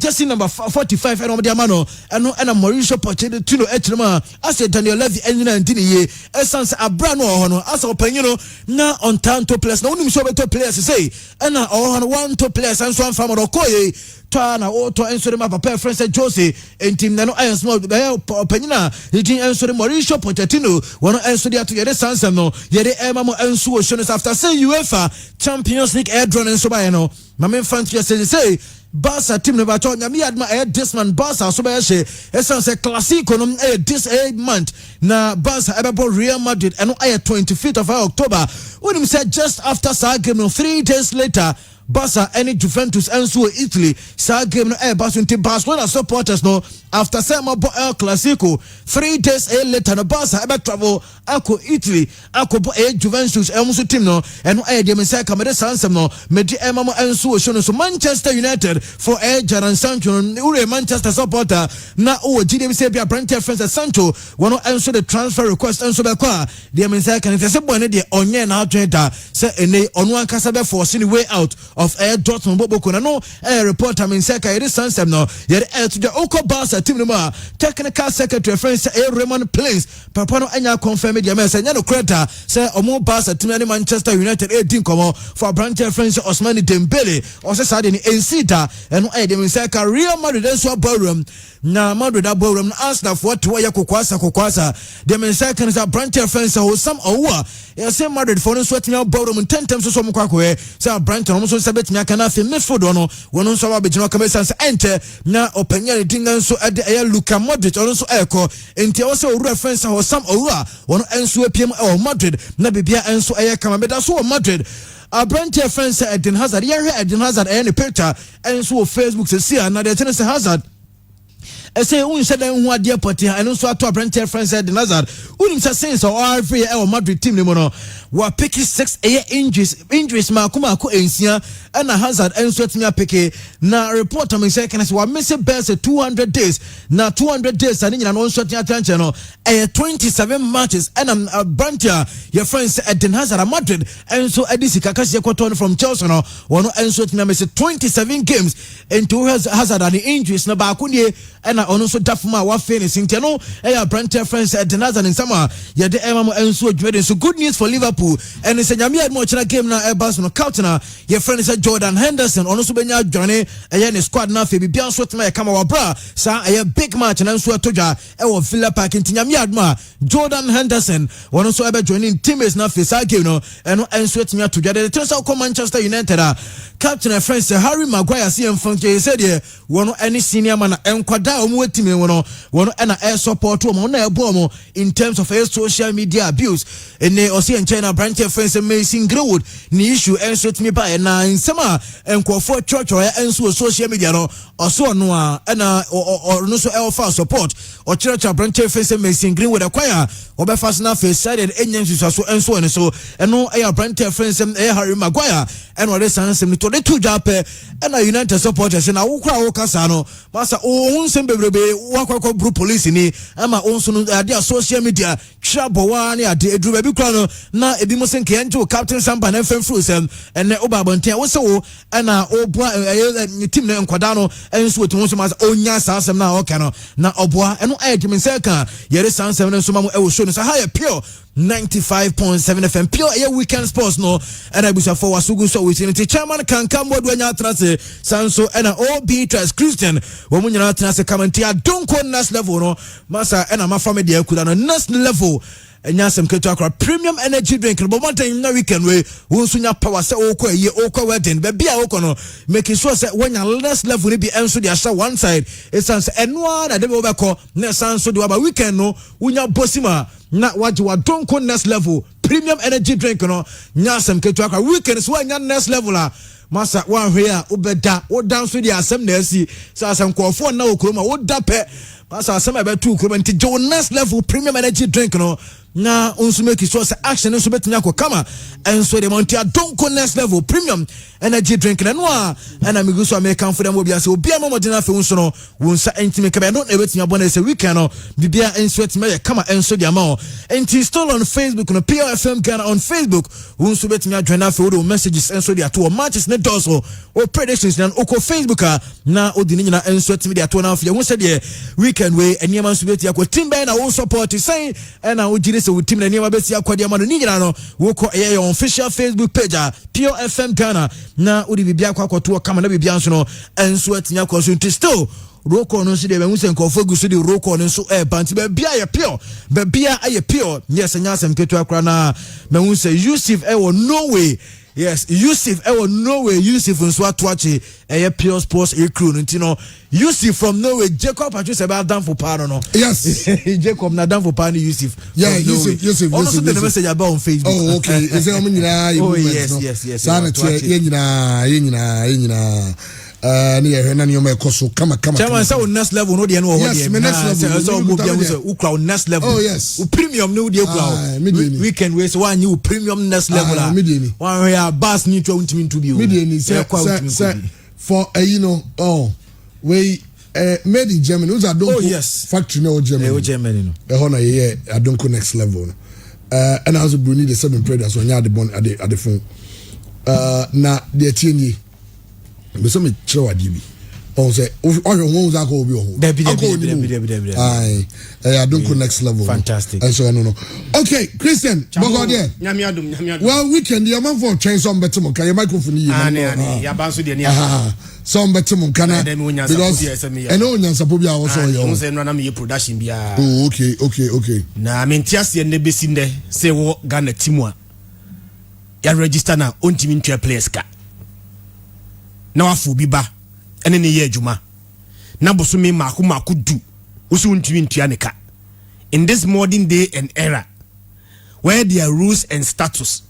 jersey number 45 and de amano eno na Mauricio Pochettino etrema as Daniel Levy enyina ntini ye essence abra no ho no as opanyino na on tanto players na unim so beto players say na one to players and so am fam do koye to na o to enso de papa friend say Jose entim na no iron small be opanyina etin enso de Mauricio Pochettino wono enso de ato ye de sansa no ye de emamo enso wo show after say UEFA Champions League air drone enso ba ye no mama infantry say Barca team never told me adma this man Barca so be she esan say classico no this month na Barca ebe Real Madrid and 25th of October when him said just after that game no 3 days later Barca any Juventus and so Italy sa game no Barcelona supporters no after some El Clasico 3 days later no Barca ebe travel ako Italy ako Juventus and team no and dem say kamede sansem no medi emamo enso show no so Manchester United for Jadon Sancho ure Manchester supporter na o GDM say bia Brentford friends Sancho wono enso the transfer request enso be kwa dem say kan say bone de onye na atweta say ene onu ankasa be force the way out of Dortmund Boboko na no reporter min say ka ire sansem no ye to the Oko Barca team no ma technical secretary friends Raymond Plains papa no anya confirm the man say no credit say omo Barca team and Manchester United din komo for Brentford friends Ousmane Dembele o say sade ni ensita eno dem say ka Real Madrid so ballroom na Madrid ballroom Arsenal for to ya kokwasa dem say kan say Brentford friends so some owa ya say Madrid for no so team ballroom 10 times so mkwakwe say Brentford no so say betimi aka na fe midfield no wono so ba begino kamesa say ente na openya dinga so ade Luka Modric ono so eko enti o say owura friends so some owa wono enso apiem Madrid na bibia enso kama beda so Madrid Brentford friends Eden Hazard Eden Hazard any picture enso Facebook say na the ten say Hazard say un said hu ade poti eno so ato Brentford friends Eden Hazard unim say since or every Madrid team no no wa pick 6 injuries ma kuma ko ensia na Hazard enso timi apeke na report am say kan say wa miss best 200 days na 200 days ani nyina no so tia attention no 27 matches and Brentford your friends Eden Hazard Madrid enso edisi kakase kwato from Chelsea no wono enso timi miss 27 games into Hazard and injuries na ba ko nie na ono so dafuma wa finish ntia no Brentford friends Eden Hazard in summer ye de emamo enso dwede so good news for Liverpool and it's a nyame mo chira game na Barcelona captain your friend is Jordan Henderson ono so benya journey ne squad na fe bibia so tema kama wa bra sa big match na so atoja Villa Park nyame adma Jordan Henderson ono so ebe joining teammates na fe sa game no eno enso etimi atoja the things how Manchester United captain friends Harry Maguire see mfonke said ye wono any senior man enkwada omo etimi wono na support omo na ebo omo in terms of social media abuse ene o see in China Brentford friends Mason Greenwood ni issue enso etimi ba na insema enkofo church or enso social media no oso no na no so elfa support o church Brentford friends Mason Greenwood acquire obefa na face side enyen so enso ne so eno Brentford friends Harry Maguire eno re sansem to the two jape ena United supporters na wo kra wo kasa no masa o nsem bebrebe wakwa bru police ni ama onso no ade social media trouble wa ne ade edru ba bi kra no na ebi mo senke ento captain Samba na fem frusem ene oba bonten wo se wo ena oboa team na nkwada no enso wetu nso masa onya sansem na okay no na oboa eno ayedimi seka yere sansem no nso mamu e wo show no sa ha pure 95.7 FM pure weekend sports no and I wish for wasugu so with the chairman Kankam Boadu anya trase sanso and OB Trust Christian wo munyana trase commentator don't call next level no masa and ma family dey kuda no next level enya sem keto akra premium energy drink no but na weekend we won so nya power say okọ ye okọ wedding be bia okọ no make sure say when your next level ni bi enso dey share one side essence eno na dey be obekọ na sanso dey aba weekend no wonya bosima na waje wa donko next level premium energy drink no nya sem keto akra weekend so nya next level a masa one hwe a obeda o dance dey asem na asi sa asem kwofo na okroma o da pe masa asem ebe tu okroma nti jo next level premium energy drink no na unsu make sure say action nso betnya ko kama enso de montia donko next level premium energy drink na no a na me go so American for them obi ase obi amodena fe unso no wonsa entime kebe no na betnya bona say weekend no bibia enso etime ye kama enso de ama enti still on Facebook no PFM Ghana on Facebook unsu betnya join na fe o messages enso de ato matches ne doso o predictions na oko Facebook na odi ni nyina enso etime de ato na fe won say de weekend we eniema nso betia ko timbe na wo support say na o jire so team na niema besi akwade ama no ni nyina no wo ko your official Facebook page PFM Ghana na odi bibia kwakoto kama na bibia nso no enso atinya ko so nti still roko no so de be husen ko fogu so de roko no so banti be bia ye pure be bia aye pure yes nya sem ketu akra na me hu say Yusuf wo Norway. Yes, Yusuf Norway, Yusuf nso atoache pure sports crew no Yusuf from Norway, Jacob Patrice about down for pardon no. Yes. Jacob na down for pardon Yusuf. Yeah, Yusuf. Also the message about on Facebook. Oh, okay. Is there nyina oh, yes. Sana tie nyina ni ye na ni o mekoso kama Chairman say on next level no dey no ho dey. Yes, next level. So mo bia say ukra next level. Oh yes. Premium no dey ukra. Weekend we say one you premium next level. One we are bass ni to untimi to bi o. Say for we made in Germany. Those are don't factory no Germany. Germany no. The honor here I don't go next level. And also Bruni the seven traders when you the bon at the phone. Na the TNE me so me chero adibi on say ohwe won za ko obi ohun Debi I don't go next level fantastic and so no okay Christian bogo there nyame adom well weekend your man for train some better mon kan your microphone yi ya ban so de ne some better mon kana because and no nyansa po bia wo so yo say no na me production bia oh okay na me ntiase ne besi nde say wo Ghana team a ya register na ontimi ntwa players ka na wafu bi ba ene ne ye adwuma na bosome maako du usu ntwi ntua ne ka in this modern day and era where there are rules and status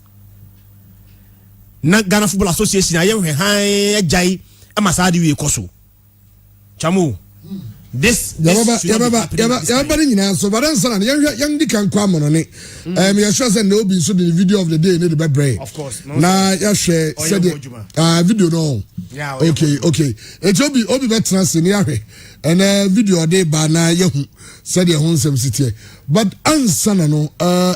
na Ghana Football Association aye hwe han ajai amasade we koso chamo this ya nyina so badan sana yang di kan kwa mono ne me sure say no be so the video of the day ne the bebre of course na ya share said video no yeah okay it obi be trans ne ya hwe and video dey ba na ye hu said ye hu nsem sitie but ansana no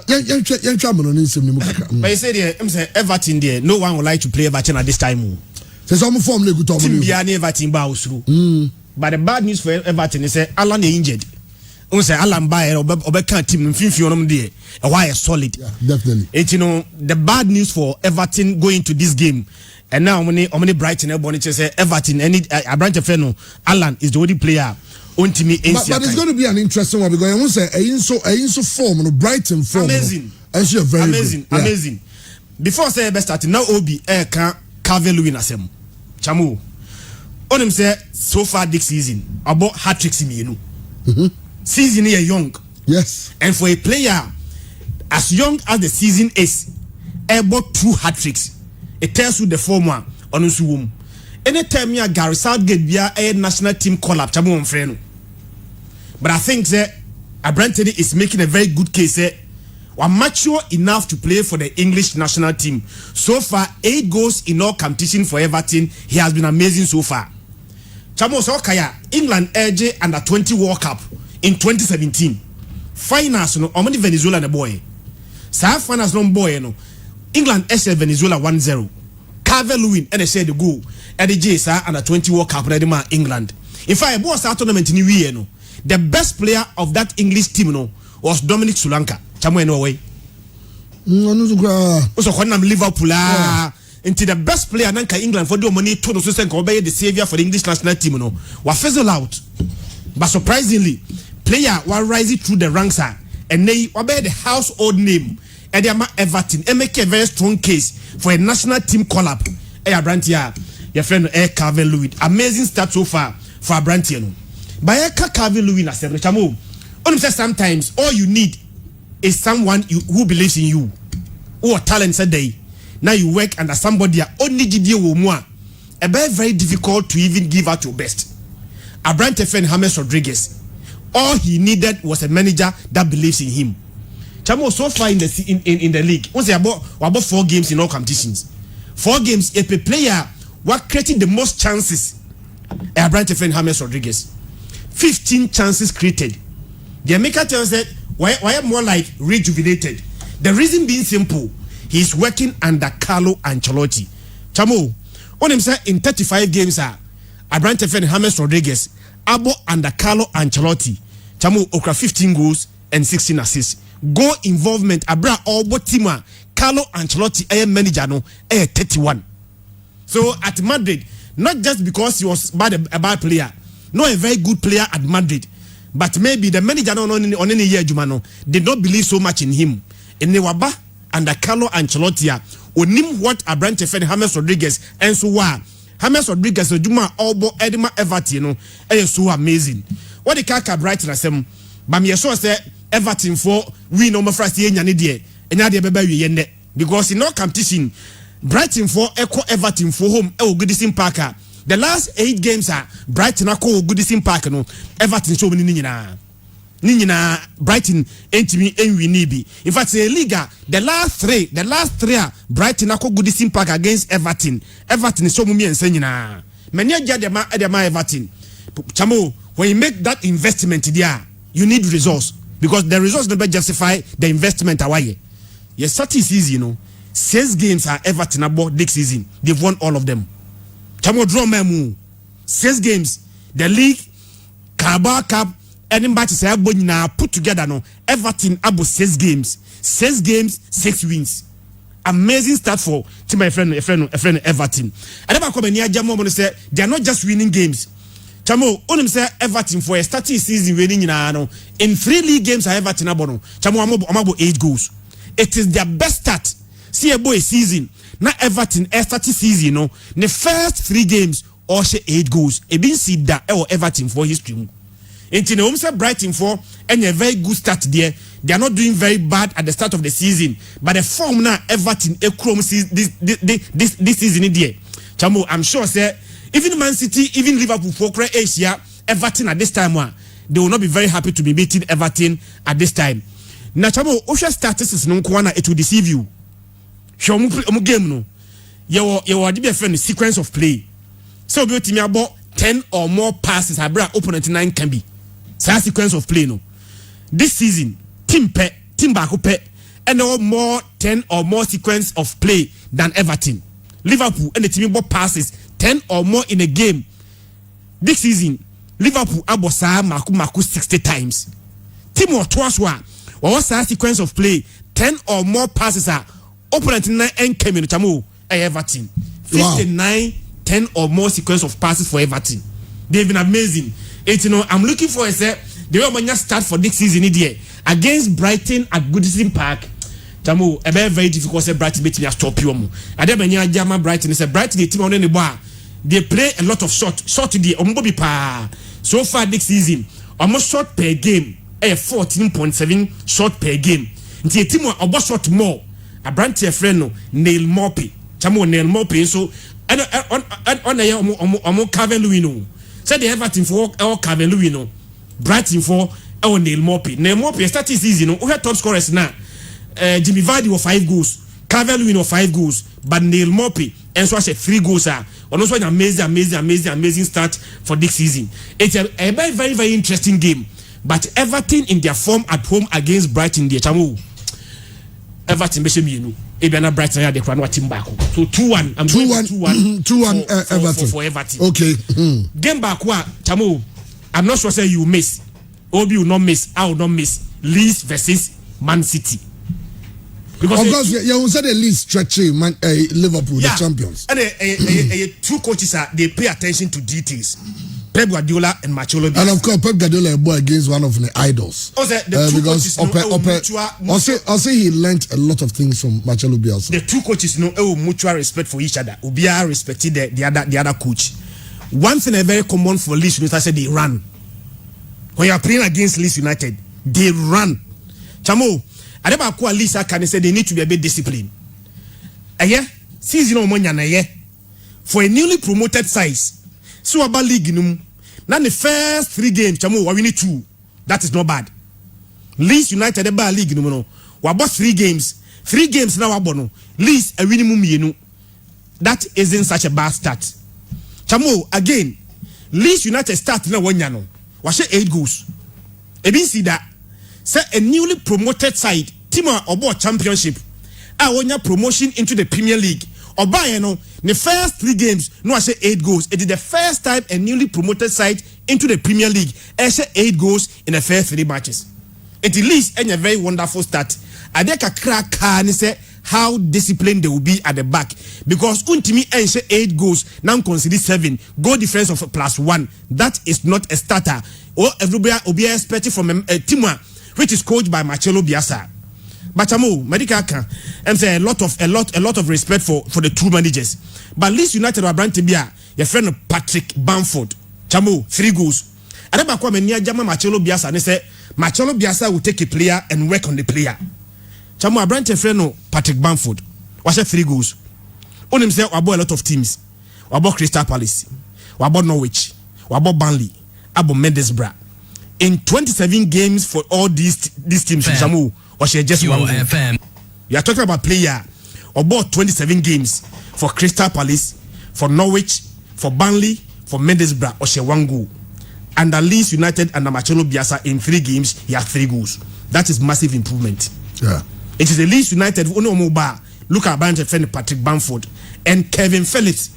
yan twa mono ne nsem ne mu kaka but you say there say Everton there no one would like to play Everton at this time say some form le guto mo team bia ne Everton ba osuru but the bad news for Everton is Alan is injured. We say Alan Bayer or can't team on there. Why is solid? Yeah, definitely. It the bad news for Everton going to this game. And now many Brighton everybody say Everton any a branch of Feno Alan is the only player on team but it's going to be an interesting one because I won't say so form no Brighton form. Amazing. And she very amazing. Good. Yeah. Amazing. Before say best starting now Obi can Calvin Lewin asem. Chamu. On him say so far this season about hat-tricks in season is young. Yes. And for a player as young as the season is, about 2 hat-tricks. It tells you the former on his womb. Anytime you Gary Southgate be a national team call up, Chamu friend. But I think that Abrantony is making a very good case. We're mature enough to play for the English national team. So far, 8 goals in all competition for Everton. He has been amazing so far. Chamo Sokaya, England edge under 20 World Cup in 2017. Finals no omani Venezuela na boy. Sa finals no boy no. England edge Venezuela 1-0. Calvin Lewin and share the goal. Eddie J sa under 20 World Cup ready man England. In fact, boy sa tournament ni we no. The best player of that English team no was Dominic Solanka. Chamo no way. Also when Liverpool into the best player nanka England for the money to no so say obey the savior for the English national team no wa fizzle out. But surprisingly player wa rising through the ranks and they obey the household name. And they are Everton. And make a very strong case for a national team call-up. Abrantia, your friend Calvin Lewin. Amazing start so far for Abrantia. But Calvin Lewin as a chamo. Sometimes all you need is someone who believes in you. Who are talents a day. Now you work under somebody only GDO more. A very difficult to even give out your best. Abrantia friend James Rodriguez. All he needed was a manager that believes in him. Chamo so far in the league, once about 4 games in all competitions. 4 games, a player what creating the most chances. Abrantia friend James Rodriguez. 15 chances created. The American tells that why more like rejuvenated. The reason being simple, he's working under Carlo Ancelotti. Chamo, on him say in 35 games Abrantia friend James Rodriguez abo under Carlo Ancelotti. Chamo okra 15 goals and 16 assists. Goal involvement abra obo tima Carlo Ancelotti manager no 31. So at Madrid, not just because he was a bad player, not a very good player at Madrid, but maybe the manager on any year Jumano did not believe so much in him. In Newaba under Carlo Ancelotti, onim what Abrantia friend James Rodriguez and so wa James Rodriguez Juma Obo Edema Everton so amazing. What the Kaka Brighton asem, but me sure say Everton for we no more first year nyane de enya de beba wie yende because in no competition Brighton for echo Everton for home Goodison Park. The last 8 games Brighton ako Goodison Park no Everton show ni nyina Brighton entimi enwi ni bi. In fact the Liga the last three Brighton ako Goodison Park against Everton show mu ense nyina many agya de ma Everton chamo when you make that investment there you need results because the results never justify the investment away. Yes, 30 season 6 games are Everton about this season. They've won all of them. Chamo draw memu 6 games. The league, Carabao Cup, any match say now put together no Everton about 6 games. 6 games, 6 wins. Amazing start for to my friend Everton. I never come near Jamo say they are not just winning games. Chamo, onim say Everton for a starting season winning in 3 league games Everton abono. Chamo amabo 8 goals. It is their best start. See a boy season. Na Everton starting season no. The first 3 games or she 8 goals. E been see that Everton for history. Into the home say Brighton for and a very good start there. They are not doing very bad at the start of the season, but the form now Everton this season in there. Chamo, I'm sure say even Man City, even Liverpool for Asia, Everton at this time they will not be very happy to be beating Everton at this time. Na chamo osha statistics no kwana it will deceive you. Show mu game no. Your be friend sequence of play. So be timi about 10 or more passes abra opponent 9 can be. Sa sequence of play no. This season team baako pe and no more 10 or more sequence of play than Everton. Liverpool and the team ball passes 10 or more in a game. This season Liverpool abosa maku 60 times. Team or twice or sequence of play 10 or more passes opponent 9 and came in Chamu Everton 59 10 or more sequence of passes for Everton. They've been amazing. I'm looking for a set the way start for this season here against Brighton at Goodison Park. Chamu a very difficult say Brighton beat me a stop you. Ademanya Jama Brighton is a Brighton the team on the bar. They play a lot of short today pa. So far this season almost shot per game 14.7 shot per game. Nti team about shot more. A branch friend no Neil Mopey. Chamo Neil Mopey so on Calvin Lewin no. Said the Everton for our Calvin Lewin no. Brighton for our Neil Mopey. Neil Mopey started season no. We had top scorers now. Jimmy Vardy was 5 goals. Calvin Lewin was 5 goals. But Neil Mopey and so I said 3 goals and also an amazing start for this season. It's a very very interesting game. But Everton in their form at home against Brighton the Chamu. Everton Besheminu. Ebiana Brighton had the crown team back. So 2-1. I'm 2-1 Everton. For Everton. Okay. Game back Chamu. I'm not sure say you miss. Obi will not miss. I will not miss. Leeds versus Man City. Because of course, you said the Leeds stretching Liverpool, the champions. And 2 coaches they pay attention to details. Pep Guardiola and Marcelo Bielsa. And of course, Pep Guardiola boy against one of the idols. The two coaches also he learned a lot of things from Marcelo Bielsa. The two coaches mutual respect for each other. Ubia respected the other coach. One thing very common for Leeds United, I said they run. When you are playing against Leeds United, they run. Chamo, I never call Leeds can say they need to be a bit disciplined. Season for a newly promoted size. So about league now the first 3 games chamo we need 2. That is not bad. Leeds United about league we about 3 games. 3 games now abono. Leeds a minimum yenu. That isn't such a bad start. Chamo again. Leeds United start na wanyano. Was 8 goals. Ebin see that. Say a newly promoted side team about championship. Wonya promotion into the Premier League. Oba the first 3 games no I say 8 goals. It is the first time a newly promoted side into the Premier League I say 8 goals in the first 3 matches. It leads a very wonderful start. Adeka crack can say how disciplined they will be at the back because untimi say 8 goals now consider 7 goal difference of +1. That is not a starter. Or everybody will be expected from a team which is coached by Marcelo Bielsa. But medical can say a lot of respect for the 2 managers. But Leeds United were brand to be your friend Patrick Bamford. 3 goals. I never come near Jama Marcelo Bielsa and say Marcelo Bielsa will take a player and work on the player. A brand to friend Patrick Bamford was 3 goals. On himself about a lot of teams. About Crystal Palace, about Norwich, about Burnley, about Middlesbrough. In 27 games for all these teams, Chamu was just one goal. You are talking about player about 27 games for Crystal Palace, for Norwich, for Burnley, for Middlesbrough, or she 1 goal. And the Leeds United and the Marcelo Bielsa in 3 games, he had 3 goals. That is massive improvement. Yeah. It is the Leeds United look at Bayern friend Patrick Bamford and Kevin Phillips.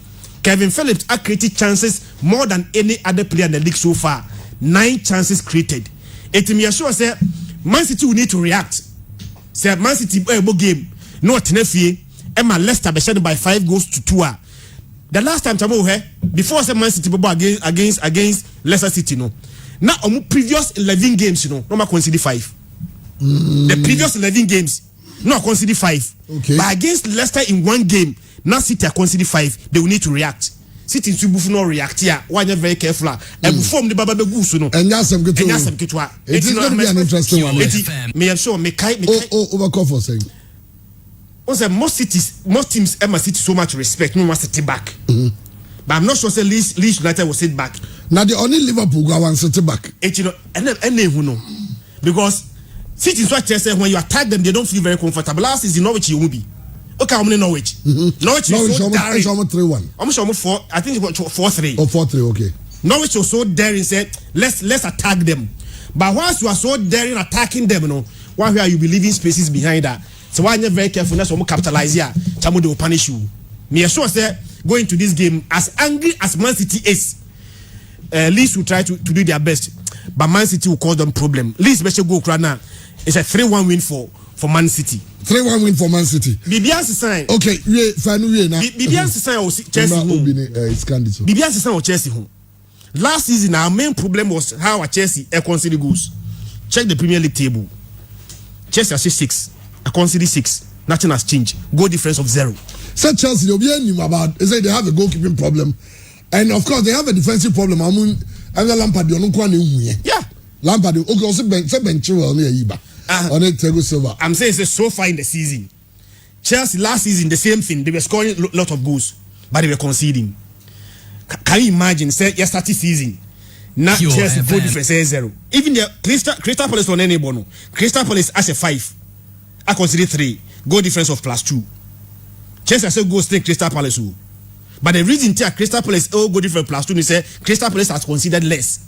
Kevin Phillips has created chances more than any other player in the league so far. 9 chances created. It me assure say Man City will need to react. Say Man City game no tenefie Emma Leicester be shed by 5 goals to 2. The last time before say Man City against Leicester City no. Now previous 11 games no consider 5. The previous 11 games no consider 5. Okay. But against Leicester in 1 game, now City consider 5. They will need to react. City to buff no react here. Why you very careful? And perform the baba begusu no. And that's some good. It is going to be an interesting one. Me I'm sure me kai. Overcall for saying. Also, most teams Emma City so much respect. No one City back. But I'm not sure say Leeds United will sit back. Now the only Liverpool go and sit back. And who know because City is what say when you attack them they don't feel very comfortable. Last season Norwich you will be. Okay, how many Norwich? Norwich was so daring. Almost 3-1. Almost 4. I think it was 4-3. Oh, 4-3. Okay. Norwich was so daring. Said let's attack them. But once you are so daring attacking them, why are you be leaving spaces behind that? So why are you very careful? That's what capitalize here. Chamo they will punish you. Me sure say going to this game as angry as Man City is. Leeds will try to do their best, but Man City will cause them problem. Leeds special go right now. It's a 3-1 win for Man City. 3-1 win for Man City. Bibian sign. Okay, Bibian sign or Chelsea home. Bibian sign or Chelsea home. Last season our main problem was how our Chelsea conceded goals. Check the Premier League table. Chelsea has 6. I conceded 6. Nothing has changed. Goal difference of 0. So Chelsea, they'll be about. They say they have a goalkeeping problem, and of course they have a defensive problem. Lampard, yeah. Lampard, okay, also bench well near Iba. On it, Tego Silva. I'm saying it's so far in the season. Chelsea last season the same thing. They were scoring a lot of goals, but they were conceding. Can you imagine? Say yesterday season, now Chelsea goal difference 0. Even the Crystal Palace on any bono. Crystal Palace as a 5. I consider 3. Goal difference of +2. Chelsea say go stay Crystal Palace. But the reason that Crystal Palace goal difference +2 is say Crystal Palace has considered less.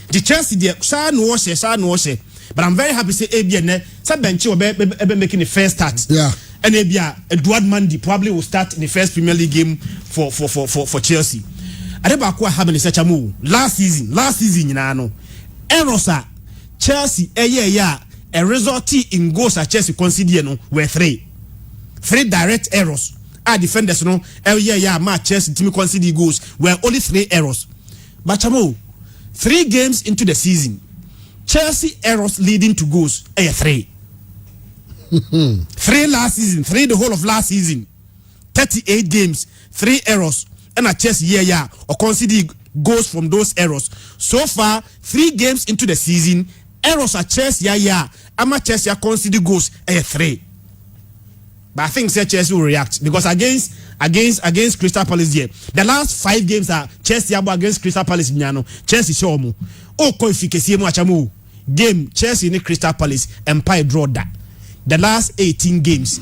The Chelsea there, no share. But I'm very happy to say ABN bench will be making the first start. Yeah. And Edouard Mendy probably will start in the first Premier League game for Chelsea. Adebakwa having such a move last season errors Chelsea a result in goals at Chelsea consider were 3 direct errors. Our defenders ma Chelsea team consider goals were only 3 errors. Bachamo, 3 games into the season, Chelsea errors leading to goals, 3. 3 last season, 3 the whole of last season, 38 games, 3 errors, and a Chelsea or consider goals from those errors. So far, 3 games into the season, errors at Chelsea ama Chelsea consider goals 3. But I think Chelsea will react because against Crystal Palace here, the last 5 games are Chelsea against Crystal Palace nyano. Chelsea show mu. O ko efficacy mu achamu. Game Chelsea ni Crystal Palace empire draw that. The last 18 games,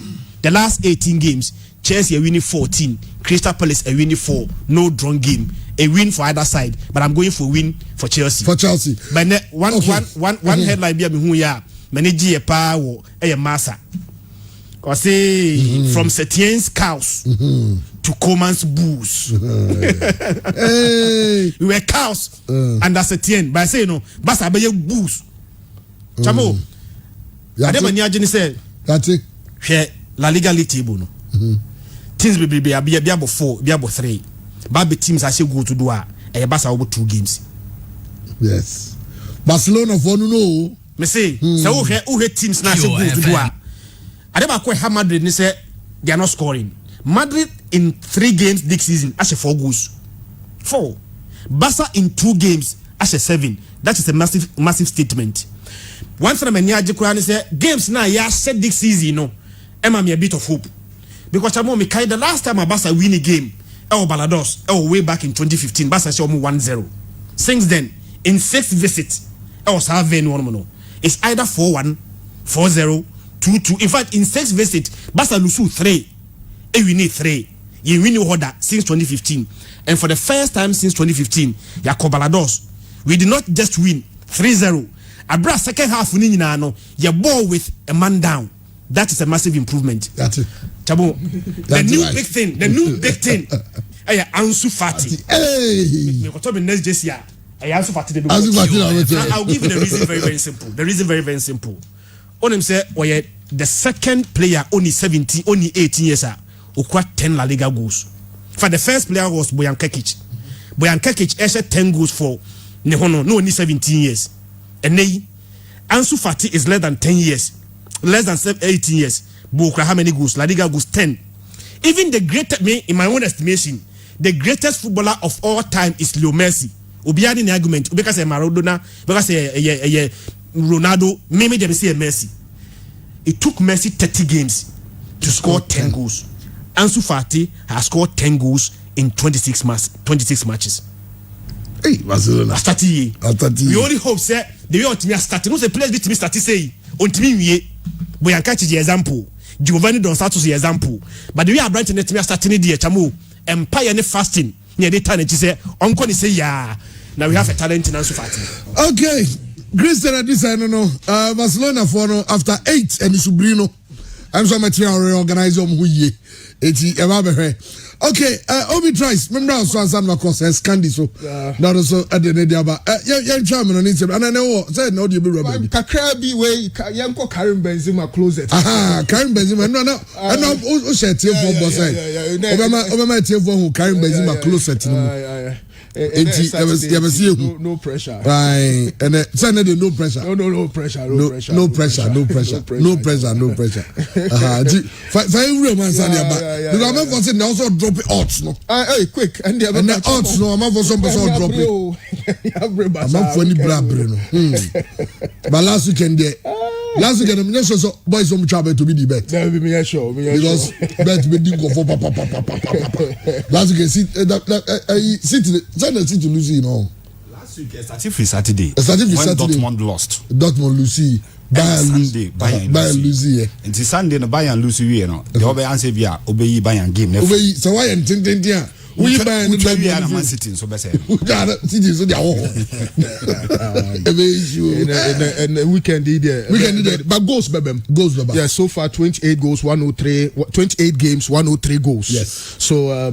Chelsea are winning 14, Crystal Palace are winning 4. No drawn game. A win for either side, but I'm going for win for Chelsea. For Chelsea. But one headline be who ya manage a power a massa. Cause from Setien's cows to Coman's bulls. We were cows under Setien. But I say no, but I be bulls. Chamo. I never knew Jenny said. That's it. Share La Liga League table no. Teams will be about 4, be about 3. But teams I say go to do a Barca over 2 games. Yes. Barcelona for no. Me say, so who teams now say go to do a. I never quite have Madrid and say they are not scoring. Madrid in 3 games this season as a 4 goals. 4. Barca in 2 games as a 7. That is a massive statement. One from a near Japan say games now said this season no. Emma me a bit of hope. Because I me the last time a Barca win a game, Balados, way back in 2015, Barca show me 1-0. Since then, in 6 visits, it's either 4-1, 4-0, 2-2. In fact, in 6 visits, Barca lose 3. We need 3. You win order since 2015. And for the first time since 2015, Balados, we did not just win 3-0. Abra second half winning you ball with a man down. That is a massive improvement. That's it. Chabo, the new big thing. Ansu Fati. Hey. Ansu Fati. I'll give you the reason very simple. The reason very simple. On him say, the second player only 17, only 18 years who got 10 La Liga goals. For the first player was Bojan Kekic. Bojan Kekic had 10 goals for only 17 years. And Ansu Fati is less than 10 years. Less than 18 years. Bukra, how many goals? La Liga goals 10. Even the greatest, in my own estimation, the greatest footballer of all time is Leo Messi. Obiadi the argument. Because Maradona, because Ronaldo, maybe they say Messi. It took Messi 30 games to score 10 goals. Ansu Fati has scored 10 goals in 26 matches. Hey, Barcelona. We only hope say the way Otimi starting. No say players be start say Otimi wie. Boyan catch the example. Giovanni Dos Santos the example. But the way Abraham Otimi starting the chamo empire ne fasting. Near the time say uncle ni say yeah. Now we have a talent in Ansu Fati. Okay. Christian this I don't know. Barcelona for no after 8 and Subrino. I'm so much reorganize who ye. Okay, Obi tries. Remember how Swanson was Scandi so. Not also at the Nadia. Yeah, German on Instagram. And I know said no, you be rubbing. Kakrabi way, Yanko Karim Benzema closet. Aha, Karim Benzema. No. I know who said TV boss. Obama TV who Karim Benzema closet. No pressure. Right, and no pressure. No pressure. No pressure. Very real man, Sanya. Because I'm for saying also drop it odds, no. Hey, quick, and the odds, no. I'm for some person drop it. I'm not for any blah, no. But last weekend, I'm just so boys from travel to be the bet. That will be me sure. Because bet we didn't go for papa. Last weekend, sit to Lucy, you know. Last week, Saturday. When Dortmund lost. Dortmund Lucy. Bayern Lucy. And Sunday, the Bayern Lucy, you know. The other answer via obey Bayern game. Obey. So why and think we Bayern the Man City so better. City so they are all. And the weekend did but goals bebem. Yeah, so far 28 goals, 103, 28 games, 103 goals. Yes. So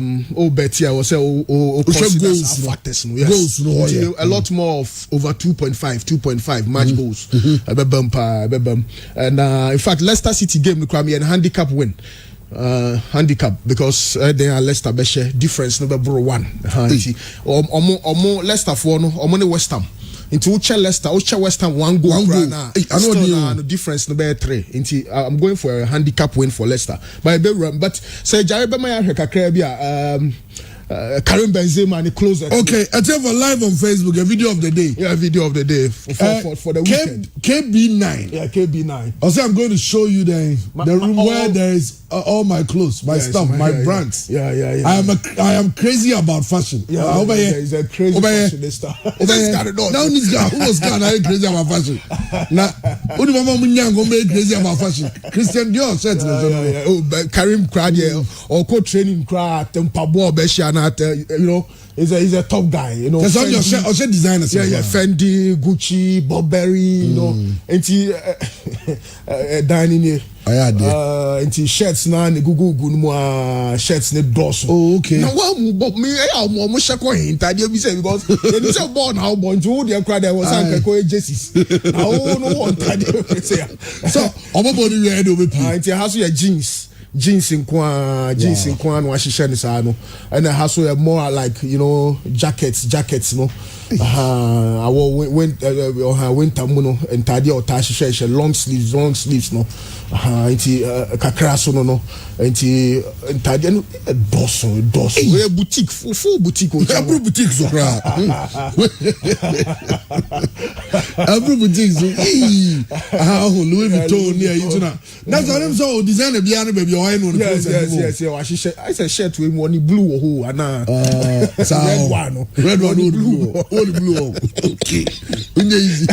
Betty I was say goals factors. Yes. Goals a lot more of over 2.5 match goals. Bebem. And in fact Leicester City game and handicap win. handicap because they are Leicester be share difference no be bro 1 omo Leicester for no omo ne West Ham into uche Leicester uche West Ham one goal na I know the difference no be 3 into I'm going for a handicap win for Leicester but say Jare be my kakra bia Karim Benzema and he closed it. Okay, I tell you for live on Facebook a video of the day. Yeah, video of the day for the weekend. KB9. Yeah, KB9. Also, I'm going to show you the room where there is all my clothes, my stuff, my brands. Yeah. I am crazy about fashion. Yeah, over here. He's a crazy fashionista. Now this guy who was kind of crazy about fashion. Now, who the mama munyango make crazy about fashion? Christian Dior said. Oh, Karim Crad or co-training Crad and Pabo Beshan. You know, he's a top guy. You know, there's all your designers. Yeah, Fendi, Gucci, Burberry. You know, and he dining here. And he shirts now. The Google shirts ne doors. Oh, okay. Now, what me? I'm almost shakking. I didn't say because they say born how born to the crowd. There was some jerseys. Now, no one. So, everybody we had over. And he has your jeans in kwa no ashisha ni sa no and I has more like you know jackets no I went winter mu no entade o ta ashisha long sleeves no enti kakra so no enti entade no doso we boutique full boutique o every boutique so kra every boutique so Louis Vuitton near you na that's what I'm so design e bia no baby o I know the yes I said shirt we money blue ho ana red one blue okay easy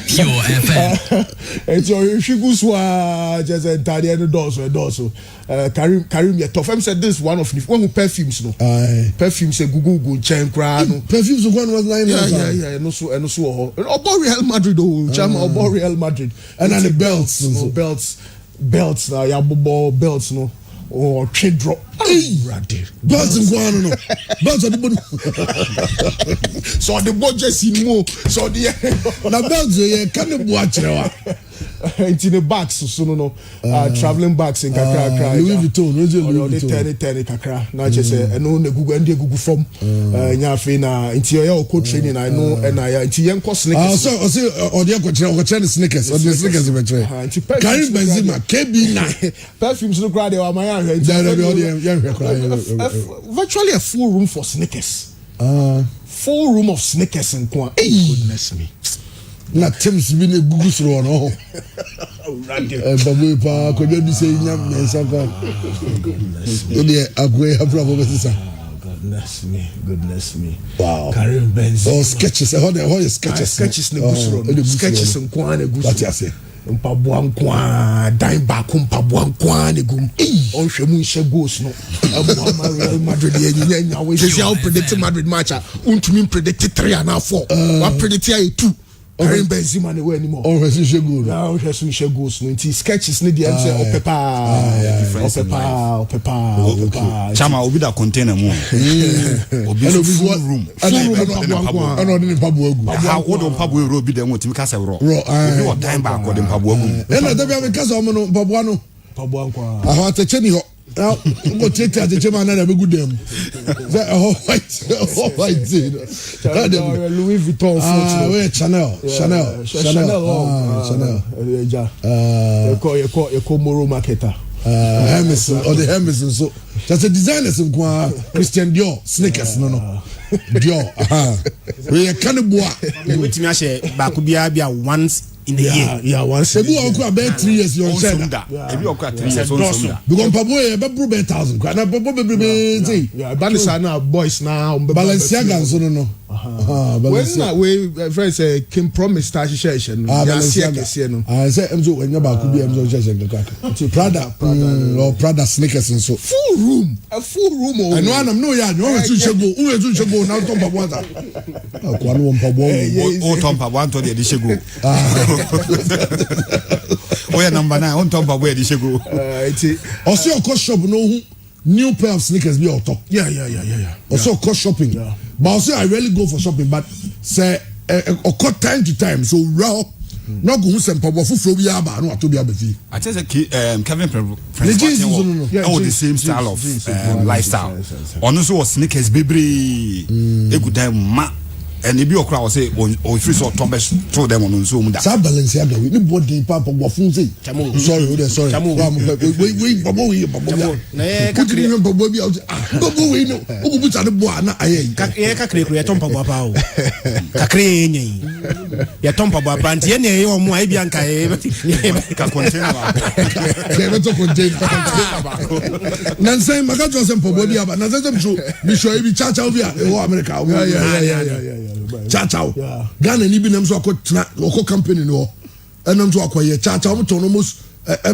Pure FM. It's your shiguswa just entire and doso Karim your tough said this one of the one who perfumes no perfumes say Google chain crown perfumes one was line yeah no so about Real Madrid about Real Madrid and then the belts belts na ya belts no or trade drop belts in guano no belts on the body so the budget in more so the na belts ye can the watch into the bags so no traveling bags in kakra Louis Vuitton ten kakra na just say no na Google from nyafe na into your coach training I know and I into yen cost sneakers so or the sneakers or the sneakers be try Karim Benzema KB9 perfumes no grade o my virtually a full room for sneakers full room of sneakers in Kwan goodness me na Thames bi na Google throw no babu pa ko dey say nyam me saka ode agwe abrabo besisa goodness me wow Karim Benzema sketches how sketches na Gusro sketches in Kwan na Gusro what you say mpaboa nkwa dan baako mpaboa nkwa ne gum onhwɛ mu nhye goals no aboa Real Madrid nya we say how predict Madrid match untumi predict 3 and 4 what predict 2 Karim Benzema ne we anymore on hwɛ so goal na on hwɛ so nhye goals no nti sketches ne dey say opepa chama obi da container mu obi full room and on the mpaboa agu ha wo do mpaboa ero obi da mu timi ka se ro obi o time back ko de mpaboa agu and da bia me ka so no mpaboa nkwa aha ta cheni ho go take man na be good dem say white Louis Vuitton we Chanel eko Moro marketer Hermes or the Hermes so that's a designer some Christian Dior sneakers no Dior we can boa wetimi ahye ba ko bia once in a year once ebi o about 3 years you said ebi o 3 years on because pabo e be bro 1,000 na pabo be say Banisa na boys na Balenciaga so no when na we friends came promise ta hyehyehye no ya sia kese no I say emzo wenya ba ko bia emzo hyehyehye Prada sneakers and so full room I know am no ya no we tun shego na to pabo ata kwa no pabo o to pabo anto de shego oya number 9 on top boy shego also your cost shop no new pair of sneakers be on top yeah also cost shopping but also I rarely go for shopping but say occur time to time so raw no go hu sempa bo foforo bi aba no ato bi abafi I tell you Kevin Jesus, Prince no. all the same style of lifestyle on so was sneakers bebre ekudan ma and if you crowd say on free so Thomas told them on so much that balance ya do ni body papa bo fun say sorry we babo na kakre no babo bi babo we no o bu ta de bo na ayi kakre kro ya tompa bo apa o kakre nyi ya tompa bo apa ntie ne ye o mu ai bi anka e ka container ba ke no to container nan say maka jo sem babo bi aba nan say sem so bi show bi cha bi o America Cha Ghana ni bi nam so akotena oko company no enam so akoye cha mo to no most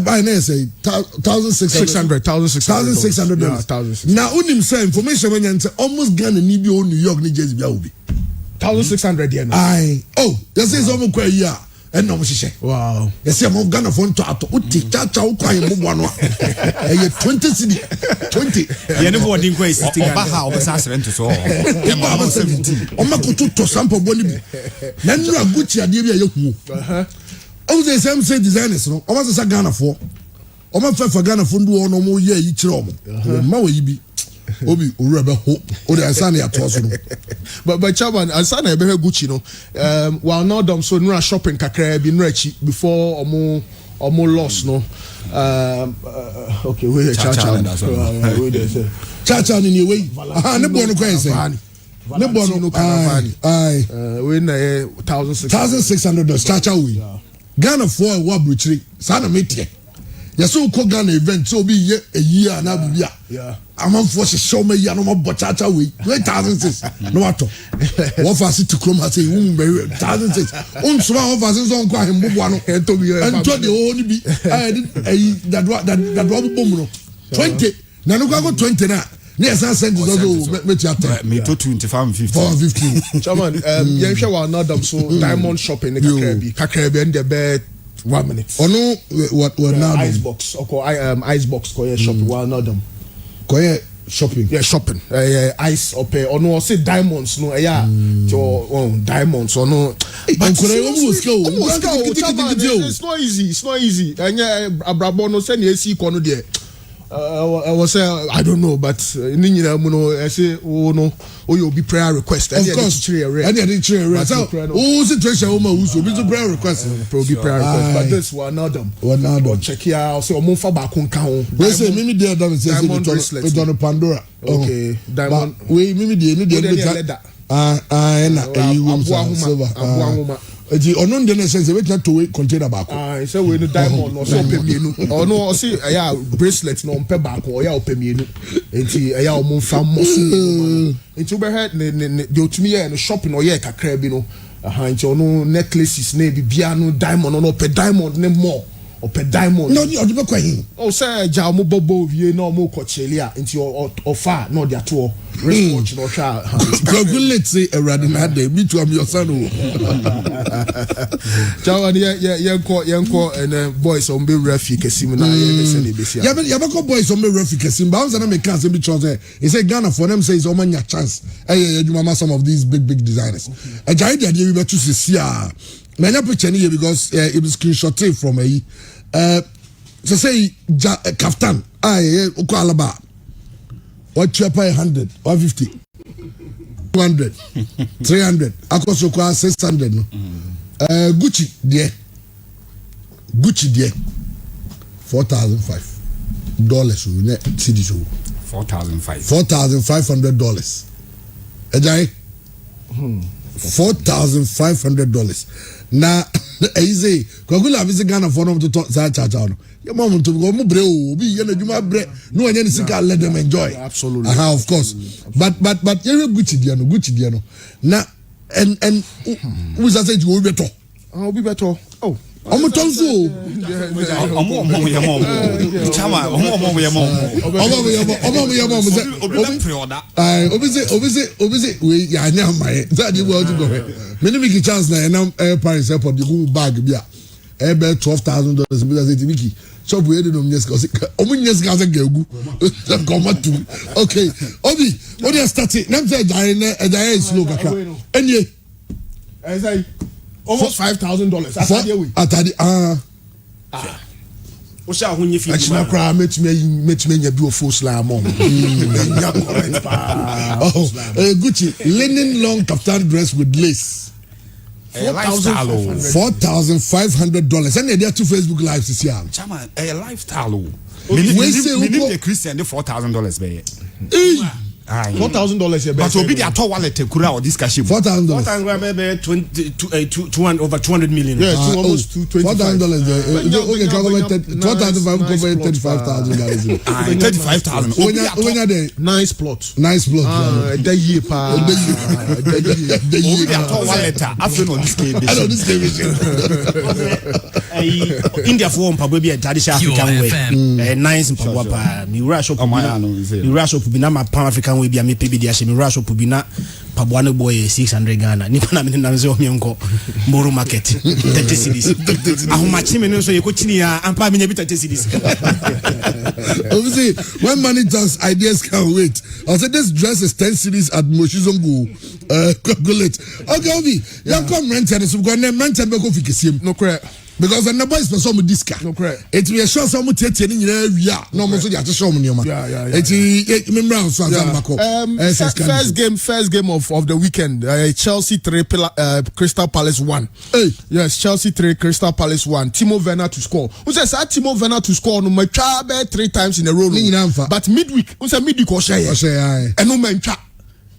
buy na say $1,600 now unim say information when you almost Ghana ni bi o New York ni Jersey bi a obi $1,600 yen ai oh you say so mo kwa yi a enam hihye wow you say mo Ghana phone to ato uti cha o kwa yi mo no e 20 cedi 20 yen bo din kwa is oba ha oba sa rent so e ma 70 o ma kutu to sample boni bi na nru aguchi ade bi a yehu o say same say designers no o ma say Ghana for o ma fa Ghana for ndu no mo ye yi kire o mo ma we yi bi obi owura be ho o de ansana ya to so no but chairman ansana e be Gucci no while not them so nura shopping kakra bi nura chi before omo loss no okay we cha ni we ne bo no kwa say ne bo no ai we na $1,600 cha we Ghana for wa bruchiri sana metie yeso ko Ghana event so bi ye eyi na bibia amanfo show me ya no mo bochacha we 2006 no ato wo fa city chrome say we 2006 on so wo fa so nko ahembobo ano ento bi ento de o ni bi that wo bom no 20 na no go 20 na yes I send you me theater me to 25 450 chairman yen hwe wa na dam so diamond shopping kakra bi and the bed 1 minute ono what now ice box ice box ko shopping wa na dam shopping shopping ice up ono say diamonds no diamonds ono but it's not easy anya abrabo no say na esi ko no de I was I don't know but ninyina mu no say no you be prayer request of course and the prayer so who situation o ma who be prayer request be prayer request but this one them check here say o mo fa ba ko nka ho we say mimi dey adam say we don Pandora okay diamond we mimi dey leather na you silver eji ono ndे na sense we to we container back say we no diamond no so pemienu ono o say ya bracelet no mpe back o ya opemienu enti ya o mo fa mosu enti we head ne de otumi ya no shopping o ya kakra bi no enti ono necklaces na bibia no diamond no pe diamond ne more o pe diamond no o de be kwa hin o say ja mo bobo wie na o mo kochelia enti o fa no de ato wristwatch no sha calculate say erade na dey me to am your son o chawan yenko and boys on be refi kesim na ye say dey besia ya be ko boys on be refi kesim ba on na me can say be choose he say Ghana for them say is o manya chance adwuma some of these big designers ajai dey we be to see many picture here because it was screenshotted from so say kaftan uko alaba what you pay 100 150 200 300 akoso kwa 600 no Gucci there $4,500 so ne cedi so $4,500 ajai $4,500 na easy kwagula visi Ghana for no to za cha no your mom to go mo bre o bi ye na djuma bre no anya ni sika let them enjoy absolutely of course but you Gucci dia no na and who say you will better be better oh omo tonso omo ye mom chama omo ye mom obi pre-order obi say we ya nya mai za di wo to go me ni ki chance na na Paris airport di go bag bia e be $12,000 me say tibiki shop we dey no nyeska omo nyeska za gagu come to okay obi what you start na say jare na jare slow kaka enie say almost $5,000. Atade o sha ho nyefi achina kra metumi nya bi ofo slam mom nya correct pa Gucci linen long kaftan dress with lace $4,500 and they are two Facebook lives this year chama a lifestyle we say the Christian the $4,000 be $4,000 but obi dey atọ wallet kura or this cash $4,000 200 over 200 million yes almost $4,000 okay $4,500 cover $35,000 $35,000 when the nice plot that year pa the year atọ wallet after no this game I know this game India for mpabo bi traditional African way nice mpabo pa mi rush up bi na ma pan African way bi a me pay bi dia she mi rush up bi na pabo na boy 600 Ghana ni na me na nzo mienko Moro market 30 cedis ahomachi me no so ye ko chini ya ampa me nya bi 30 cedis obviously when money talks ideas can't wait I said this dress is 10 cedis at Moshizongo calculate okay Obi you come rent and so go na rent and go fikesiem no correct because the boys person with this car no correct it we show some tete ni nyina wia no mo so dia to show mo nioma it remember so azambako first game of the weekend Chelsea 3 Crystal Palace 1 yes Chelsea 3 Crystal Palace 1 Timo Werner to score who says Timo Werner to score no matwa be 3 times in a row but midweek who say midweek o share and no matwa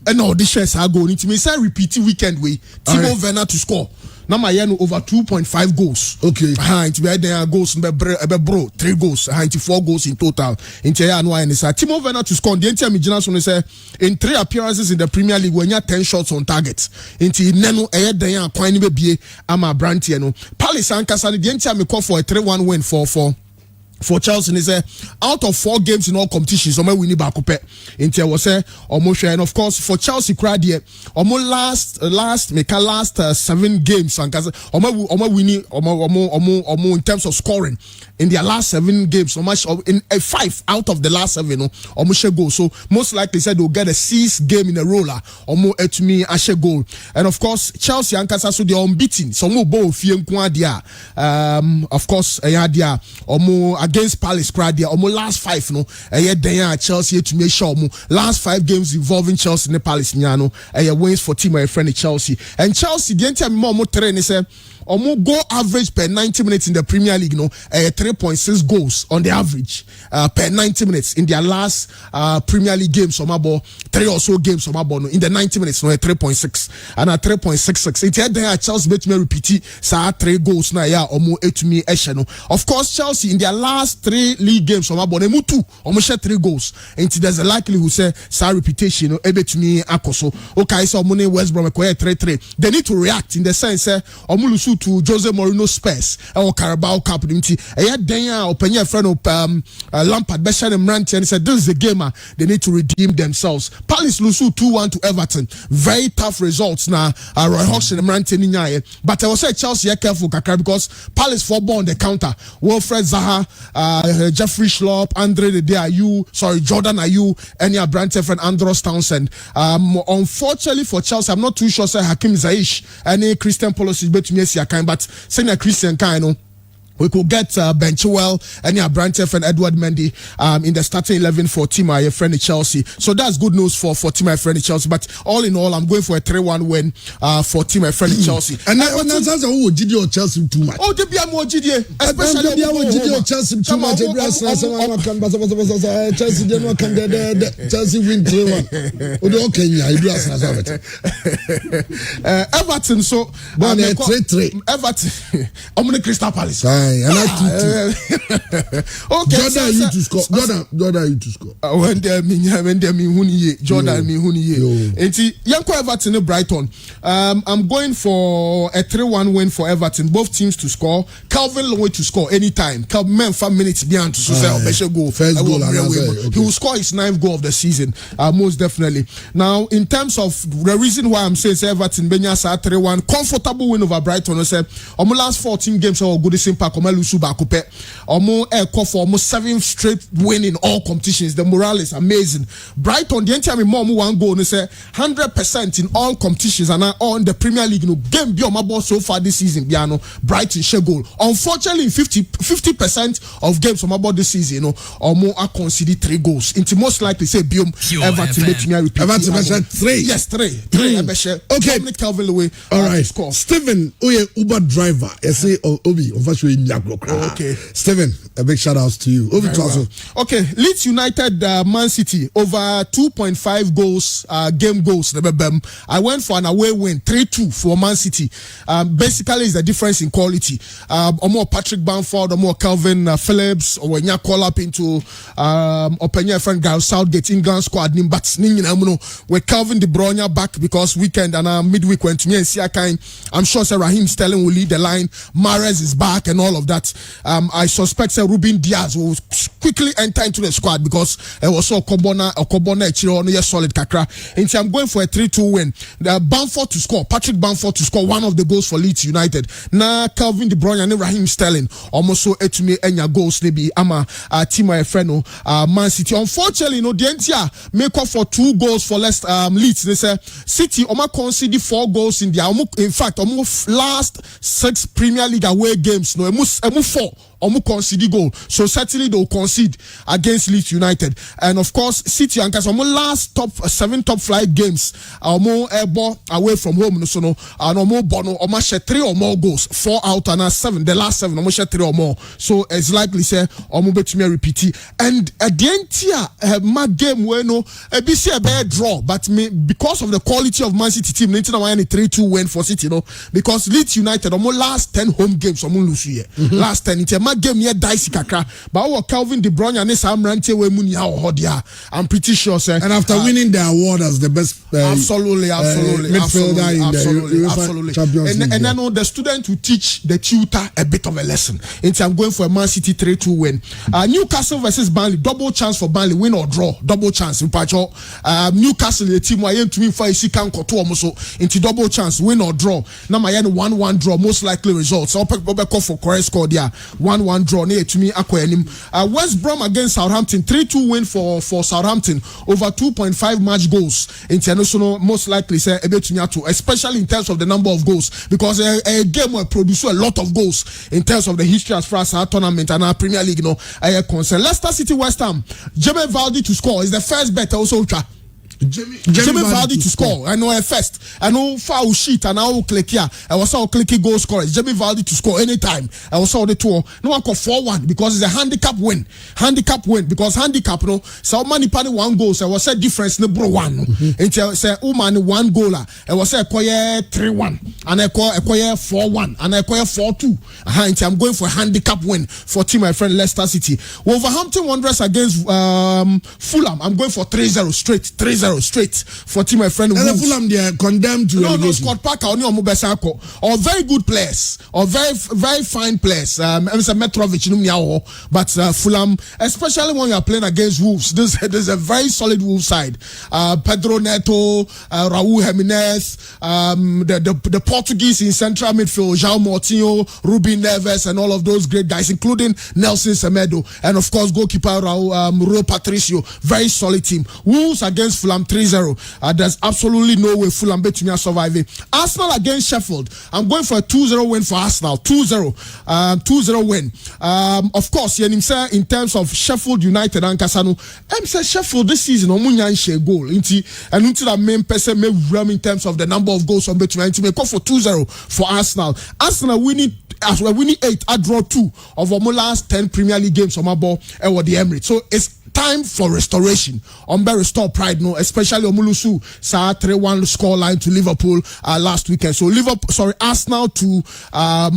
and all the shares are going to me say repeat weekend way Timo Werner to score na my no over 2.5 goals okay it be there goals be bro 3 goals 4 goals in total into ya no and say Timo Werner to score the entire Mijina so say in 3 appearances in the Premier League when you 10 shots on target into neno e there kwan ni be bie ama brantie no Palace ankasa the entire me call for a 3-1 win for Chelsea and say out of 4 games in all competitions we win back up into was say almost and of course for Chelsea crowd here almost last 7 games and winning in terms of scoring in their last 7 games so much in 5 out of the last 7 almost goal so most likely said they'll get a 6th game in a roller almost to me a goal and of course Chelsea and Kasa so they're unbeaten so more ball of course dia against Palace crowd there last 5 no Chelsea to make sure last 5 games involving Chelsea and Palace nyano wins for team my friend Chelsea and Chelsea the entire more train say goal average per 90 minutes in the Premier League 3.6 goals on the average per 90 minutes in their last Premier League games so mabo 3 or so games so mabo in the 90 minutes 3.6 and 3.66 it had there Chelsea bet me repeat 3 goals na ya etumi ehye of course Chelsea in their last 3 league games so mabo nemu 2 share 3 goals and there's a likelihood say repetition ebetumi akoso okay so ne West Brom 3-3 they need to react in the sense lose to Jose Mourinho Spurs or Carabao Cup nimti openya friend of Lampard Beshan Mranti and said this is a game they need to redeem themselves. Palace lose 2-1 to Everton, very tough results now Roy Hodgson and Mranti ninyaye but I will say Chelsea careful kakra because Palace 4 ball on the counter Wilfred Zaha Jeffrey Schlupp Andre Jordan Ayew and your brand friend Andros Townsend unfortunately for Chelsea I'm not too sure say Hakim Ziyech any Christian policy between but senior Christian kind we could get Ben Chilwell and your branch friend Edward Mendy in the starting 11 for team my friend Chelsea. So that's good news for team my friend Chelsea. But all in all, I'm going for a 3-1 win for team my friend Chelsea. And that's who GD or Chelsea too much. Oh, they be more GD, especially GD or Chelsea too much. Chelsea didn't come there. Chelsea win 3-1. Okay, yeah, I do as Everton. So 3-3. Everton. I'm going to Crystal Palace. And I okay, Jordan you to score. Jordan you to score. When they mean huni Jordan mean huni. Enti Yanko Everton Brighton. I'm going for a 3-1 win for Everton. Both teams to score. Calvin Lewin to score anytime. Calvin 5 minutes behind to say goal. First goal. He will score his 9th goal of the season. Most definitely. Now in terms of the reason why I'm saying Everton Benya 3-1 comfortable win over Brighton. I say last 14 games are good impact koma lusu ba kope omo call for almost 7 straight win in all competitions. The morale is amazing. Brighton the entire mom one goal no say 100% in all competitions and all in the Premier League no game be on my ball so far this season biano Brighton share goal. Unfortunately 50% of games on my ball this season omo are conceded 3 goals. Into most likely say biom Everton let me repeat. Everton 3. Yes, 3. Okay. Dominic Calvin-Lewin. All right. Score. Stephen, Uber driver. I say Obi. Okay. Stephen, a big shout out to you. Obi also. Okay. Leeds United, Man City over 2.5 goals, game goals. I went for an away win, 3-2 for Man City. Basically, it's the difference in quality. Or more Patrick Bamford, or more Calvin Phillips, or when you call up into open your friend Gareth Southgate England squad. But with Calvin De Bruyne back because weekend and midweek went to me and see I'm sure Sir Raheem Sterling will lead the line. Mahrez is back and all of that. I suspect Sir Ruben Diaz will quickly enter into the squad because it was so Kobona Chiro solid kakra. And I'm going for a 3-2 win. Bamford to score, Patrick Bamford to score one of the goals for Leeds United. Now Calvin De Bruyne and Raheem Sterling almost so to me enya goals maybe ama team my friend Man City. Unfortunately, the NTR make up for 2 goals for Leeds. They say City conceded 4 goals in their in fact almost last 6 Premier League away games. No, almost 4. Concede goal, so certainly they will concede against Leeds United, and of course City and last 7 top flight games airborne away from home so no and bono share 3 or more goals, 4 out and 7 the last 7 share 3 or more, so it's likely say betumi repeat and at the end my game where no be a bad draw but because of the quality of Man City team 3-2 win for City because Leeds United last 10 home games lose here last 10 game near dicey kakra but our Calvin De Bruyne and Sam Rante we muni I'm pretty sure sir and after winning the award as the best absolutely midfielder in the Champions League and then the student will teach the tutor a bit of a lesson and I'm going for a Man City 3-2 win. Newcastle versus Burnley, double chance for Burnley, win or draw, double chance in Pacho. Newcastle the team why to me for a can koto almost into double chance, win or draw. Now my 1-1 draw, most likely results. I'll call for correct score there. 1-1 draw near to me akwanim. West Brom against Southampton, 3-2 win for Southampton over 2.5 match goals. International most likely say a bit to especially in terms of the number of goals because a game will produce a lot of goals in terms of the history as far as our tournament and our Premier League concern. Leicester City West Ham, Jamie Vardy to score is the first bet also. Jamie Vardy to score. I know first. I know foul sheet and I will click here. I was all clicking goal scorer. Jamie Vardy to score anytime. I was all the tour. No one call 4-1 because it's a handicap win. Handicap win because handicap so many party 1 goal. So I was a difference no bro 1. And say man 1 goal. I was a 3-1 and I call 4-1 and I call 4-2. I'm going for a handicap win for team my friend Leicester City. Wolverhampton Wanderers against Fulham. I'm going for 3-0 straight. 3-0 straight for team my friend. And Fulham they are condemned to no Scott Parker or or very good players or very fine players. Mitrovic but Fulham, especially when you are playing against Wolves, there's a very solid Wolves side. Pedro Neto, Raul Jimenez, the Portuguese in central midfield, João Moutinho, Ruben Neves, and all of those great guys, including Nelson Semedo, and of course goalkeeper Rui Patricio. Very solid team. Wolves against Fulham 3-0. There's absolutely no way Fulham bet me surviving. Arsenal against Sheffield. I'm going for a 2-0 win for Arsenal. 2-0. 2-0 win. Of course, in terms of Sheffield United and Kasano, I'm saying Sheffield this season omunya share goal. And until that main person may run in terms of the number of goals on bet me call for 2-0 for Arsenal. Arsenal winning 8, I draw 2 of our last 10 Premier League games on my ball and the Emirates. So it's time for restoration. Restore pride, especially Omulusu sa 3-1 score line to Liverpool last weekend. So Arsenal to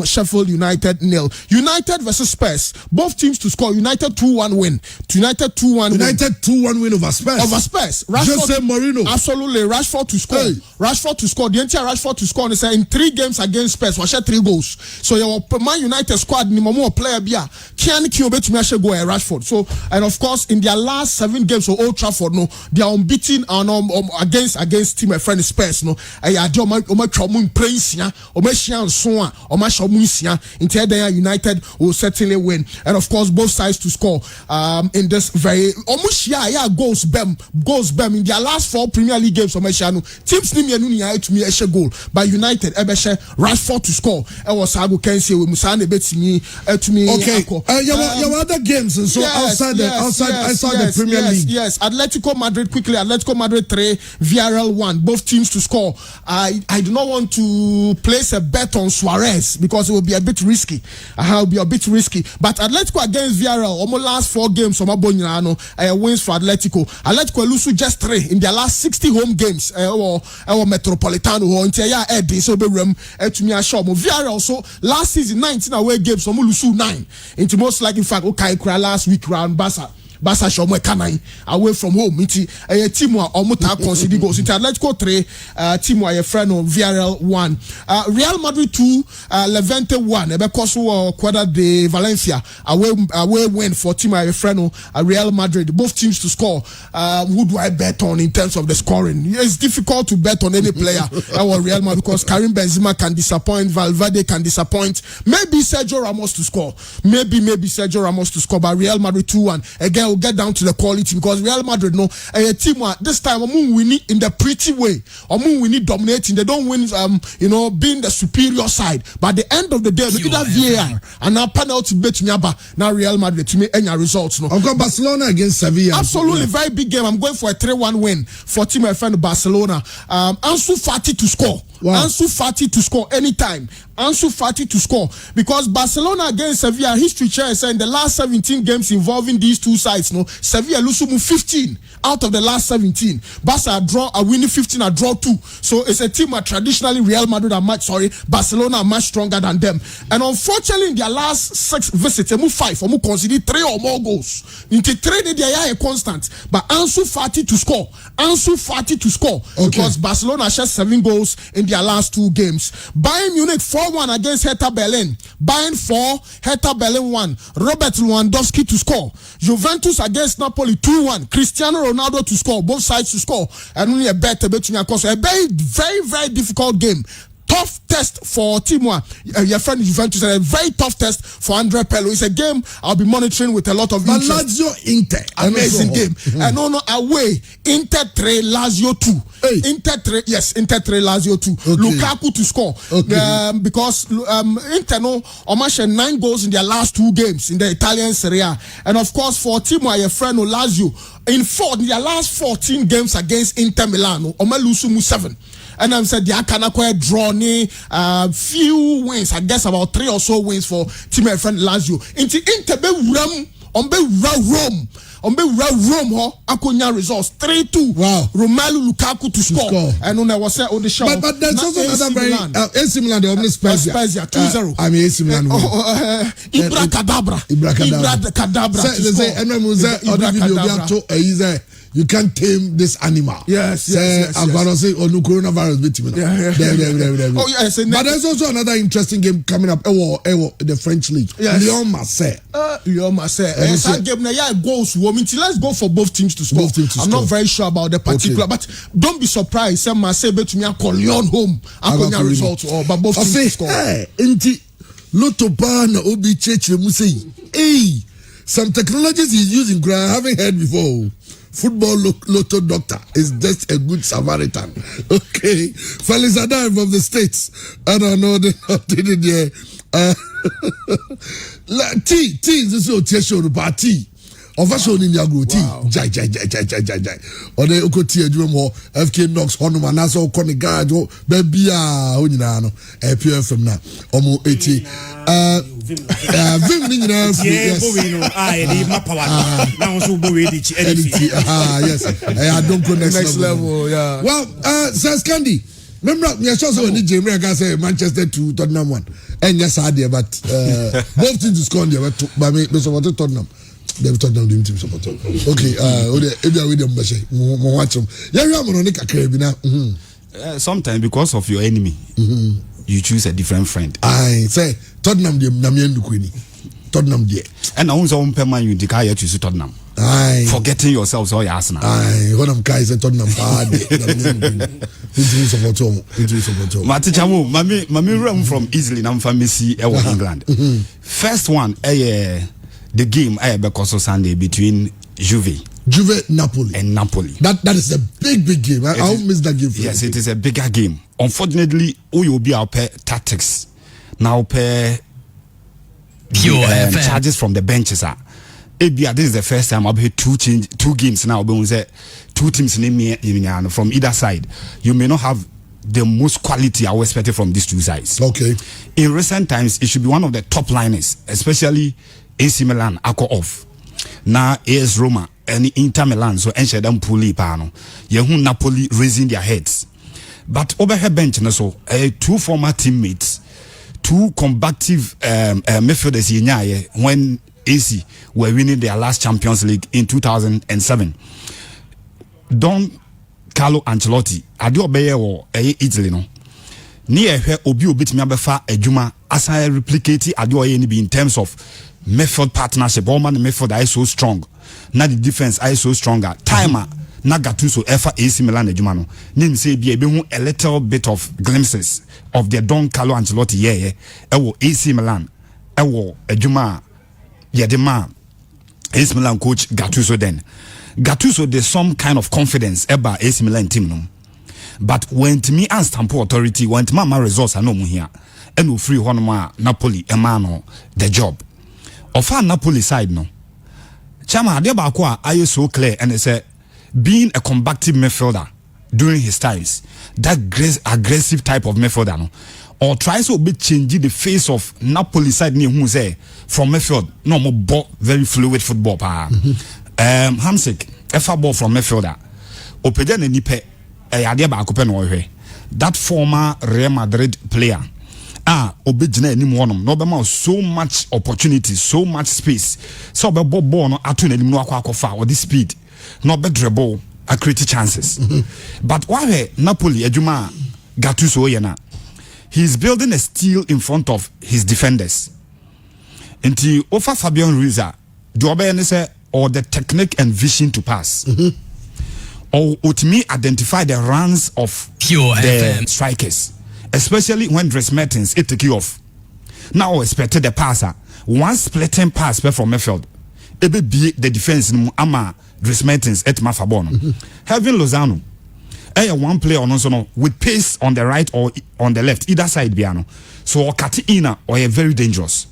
Sheffield United 0. United versus Spurs. Both teams to score. United 2-1 win. United 2-1 win over Spurs. Jose Mourinho. Absolutely. Rashford to score. Hey. Rashford to score. The entire Rashford to score. They say in 3 games against Spurs, we share 3 goals. So your Man United squad ni more player bia. Can Kyobe to me go Rashford. So and of course in their last 7 games for Old Trafford, no, they are unbeaten against team my friend Spurs, no. I do my trouble praise ya, Omeshian Soa, Omashamusia, Inter United will certainly win, and of course both sides to score in this very goals bem in their last 4 Premier League games. Omeshanu teams Nimianu to me a goal by United Ebeshe Rashford to score. I was Abu Kensi with Musane Betsimi to me. Okay, your other games and so outside the Premier League. Yes, Atletico Madrid quickly. Atletico Madrid 3, Villarreal 1. Both teams to score. I do not want to place a bet on Suarez because it will be a bit risky. But Atletico against Villarreal, almost last 4 games. Wins for Atletico. Atletico lose just 3 in their last 60 home games. Metropolitano or Inter Eddie so be room to me a show. Villarreal also last season 19 away games. So lose 9. Into most like in fact okay last week round Basa Shomwe Kanai away from home. Iti a team wa omuta concede goals. Iti Atletico 3, team wa friend of Villarreal 1. Real Madrid 2, Levante 1. Ebe koso Quadra de Valencia away win for team wa friend of Real Madrid. Both teams to score. Who do I bet on in terms of the scoring? It's difficult to bet on any player or Real Madrid because Karim Benzema can disappoint, Valverde can disappoint. Maybe Sergio Ramos to score. Maybe Sergio Ramos to score. But Real Madrid 2-1. Again, we'll get down to the quality because Real Madrid no a team this time we need in the pretty way we need dominating. They don't win being the superior side, but at the end of the day look at that VAR and now penalty bet now Real Madrid to me any results no. I've got Barcelona against Sevilla. Absolutely very big game. I'm going for a 3-1 win for team my friend Barcelona. Ansu Fati to score. Wow. Ansu Fati to score anytime. Ansu Fati to score because Barcelona against Sevilla history chair saying the last 17 games involving these two sides no Sevilla lose 15 out of the last 17. Barca are winning 15 and draw 2. So it's a team that traditionally Real Madrid Barcelona are much stronger than them. And unfortunately in their last 6 visits they move 5 or move concede 3 or more goals. Into 3 they are a constant. But Ansu Fati to score. Okay. Because Barcelona shares 7 goals in their last 2 games. Bayern Munich 4-1 against Hertha Berlin. Bayern 4, Hertha Berlin 1. Robert Lewandowski to score. Juventus against Napoli 2-1. Cristiano Ronaldo to score. Both sides to score. And only a bet between a very, very, very difficult game. Tough test for Timwa, your friend Juventus, and a very tough test for Andre Pirlo. It's a game I'll be monitoring with a lot of interest. Lazio Inter, amazing game. And on away, Inter 3, Lazio 2. Hey. Inter 3, Lazio 2. Okay. Lukaku to score. Okay. Because Inter no almost 9 goals in their last 2 games in the Italian Serie A. And of course for Timwa, your friend Lazio, in their last 14 games against Inter Milan, Omelusumu 7. And I'm said the Akanakwe draw few wins, I guess about 3 or so wins for team my friend Lazio. Into Inter Rome. Rome Akonya results 3-2. Wow. Romelu Lukaku to score. And when I was on the show. But there's also another very AC Milan they almost Spezia 2-0. I mean AC Milan. Ibra Kadabra. Say you can't tame this animal. Yes. I'm gonna say on coronavirus victim. Oh yes. But there's also another interesting game coming up. The French league. Yes. Lyon Marseille. That game now goals. Let's go for both teams to score. I'm not very sure about the particular, but don't be surprised. Say Marseille bet me call Lyon home. Akonya results but both teams to score. Inti Lotto Ban Obi Cheche Musei. Hey, some technologies he's using I haven't heard before. Football lotto doctor is just a good Samaritan. Okay. Felix Adam from the States. I don't know the T is this your about T. Of us in Yago T. Jai. Or the Okoti Adjumo, FK Knox, Honoma, Naso, Conigajo, Babia, Unano, a pure from now. Omo 80. Yes, I don't go next level. Yeah. Well, Sir Scandi, remember, me sure so need Jamie. I can say Manchester to Tottenham 1, and yes, I did, but both teams to score there. But me, so what Tottenham. They've Tottenham team support. Okay, if you with them, more watch them. Yeah, you are on the sometimes because of your enemy. You choose a different friend. I say Tottenham de Namian Queenie. Tottenham de. And I also permanent you declare to Tottenham. Aye. Forgetting yourselves all your Arsenal. Aye, when I'm guys and Tottenham bad. Into support. Matichamu, mami run from Italy na mfamisi England. First one, the game because Sunday between Juve Napoli and Napoli. That is a big game. I won't miss that game. Yes, it is a bigger game. Unfortunately, we will be our tactics now per charges from the benches are. This is the first time I've had two games now. Two teams from either side. You may not have the most quality I was expecting from these two sides. Okay. In recent times, it should be one of the top liners, especially AC Milan, Ako off. Now AS Roma and Inter Milan, so Enshedam Puli Pano. Yehu Napoli raising their heads. But over her bench, so two former teammates, two combative midfielders when AC were winning their last Champions League in 2007. Don Carlo Ancelotti, adi obeye wo Italy no. Ni ehwe obi obetimi abefa adwuma asa replicate adi oye ni be in terms of midfield partnership. All man midfield is so strong. Now the defense is so stronger. Timer na Gattuso efa AC Milan adwuma no. Nim say bi ebe hu a little bit of glimpses of the Don Carlo Ancelotti ewo AC Milan ewo adwuma Yedema AC Milan coach Gattuso then. Gattuso there's some kind of confidence about AC Milan team no. But when to me and stamp authority when to my results are no more here. And we free one more Napoli emano the job. Of our Napoli side no. Chama Adebakwa are so clear and they say being a combative midfielder during his times, that aggressive type of midfielder no. Or tries to be changing the face of Napoli side near who say from midfield no more very fluid football Hamsik efa ball from midfielder Opeja ne nipe ade ba akope no hwe that former Real Madrid player obejina anim wonom no be ma so much opportunity so much space so be ball no ato na anim no akwa with the speed no be dribble a create chances but why Napoli adwuma Gattuso ye na he's building a steel in front of his defenders. Until over Fabian Ruiz, do obey say or the technique and vision to pass, or to me identify the runs of the strikers, especially when Dries Mertens it took you off. Now expected the passer one splitting pass from midfield. Ebe be the defense ama Dries Mertens et Mafabon. Having Lozano. One player on also with pace on the right or on the left, either side piano. So or Katina or a very dangerous.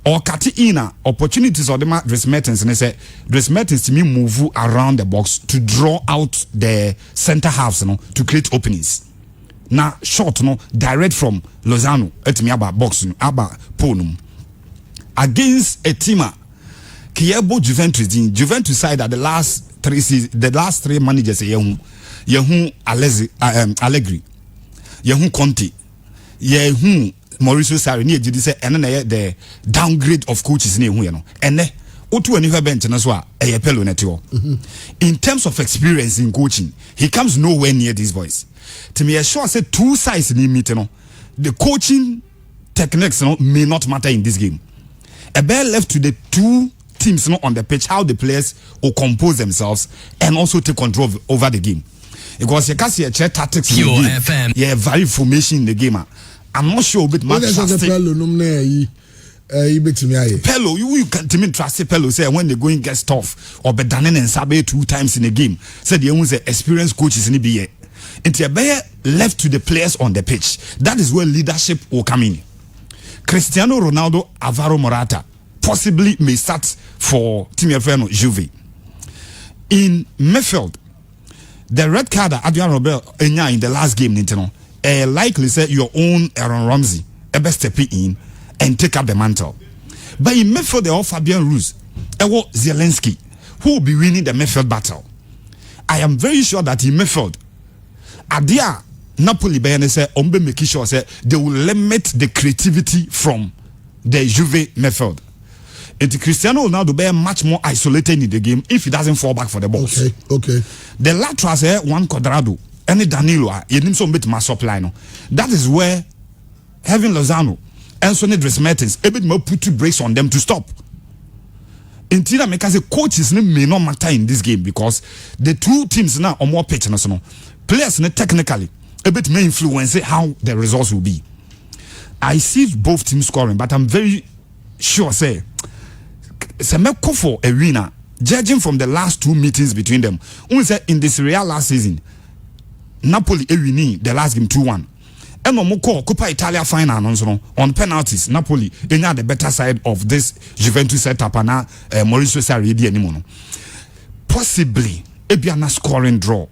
Or Katina opportunities or the Dries Mertens and they say Dries Mertens to me move around the box to draw out the center halves to create openings. Now short direct from Lozano at me about box about ponum against a teamer. Kiebo Juventus side at the last three managers Yehu Allegri, Yehu Conte, Yehu Mauricio Sarri, ni ejidi say ene na the downgrade of coaches ni ehu ye no. Ene otu ani hwe bench na so a pelo na te. In terms of experience in coaching, he comes nowhere near these boys. To me sure say two sides ni meet no. The coaching techniques may not matter in this game. A ball left to the two teams on the pitch how the players will compose themselves and also take control over the game. Because you can see a check tactics in the game. Yeah, very formation in the game. I'm not sure but much Pello, you can to me trust Pello say when the going gets tough or Bedanen and Sabe 2 times in a game. Said the ones experienced coaches in the BA. Into a bear left to the players on the pitch. That is where leadership will come in. Cristiano Ronaldo, Alvaro Morata possibly may start for Team Efreno Juve. In midfield, the red card that Adrian Robert Enya in the last game, Nintendo, likely say your own Aaron Ramsey, best step in and take up the mantle. But in midfield, they all Fabian Ruiz, Ewo Zielinski, who will be winning the midfield battle. I am very sure that in midfield, Adia Napoli Bayern say Ombe making sure say they will limit the creativity from the Juve midfield. And Cristiano Ronaldo be much more isolated in the game if he doesn't fall back for the ball. Okay. The laterals one Quadrado, any Danilo, you need some bit more supply. No, that is where having Lozano and Sonny Dries Mertens a bit more put two brakes on them to stop. Intina make say coaches may not matter in this game because the two teams now are more pitch no players technically a bit may influence how the results will be. I see both teams scoring, but I'm very sure say Semeko for a winner. Judging from the last two meetings between them, we say in this Real last season, Napoli winning the last game 2-1. And Omoko Coppa Italia final on penalties. Napoli they are the better side of this Juventus setup and Mauricio Sarri anymore. Possibly a biana scoring draw.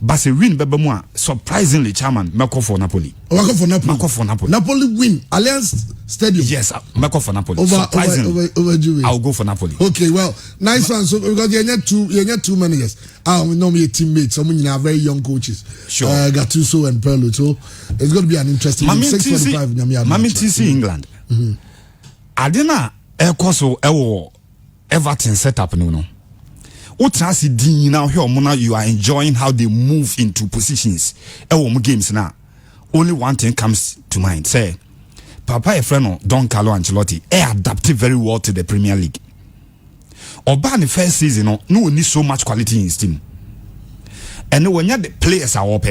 But a win bebemwa surprisingly chairman Meko for Napoli. Meko for Napoli. Napoli win Allianz Stadium. Yes, Meko for Napoli. Over Juve. I'll go for Napoli. Okay, well, nice one. So because you had two managers. We know me teammates. Some are very young coaches. Sure. Gattuso and Perlo. So it's going to be an interesting. Mami TC England. Adina Ekoso Ewo Everton setup no. Now here you are enjoying how they move into positions. Games now. Only one thing comes to mind. Say, Papa Efreno Don Carlo Ancelotti adapted very well to the Premier League. Oba the first season no need so much quality in his team. And when you the players are up,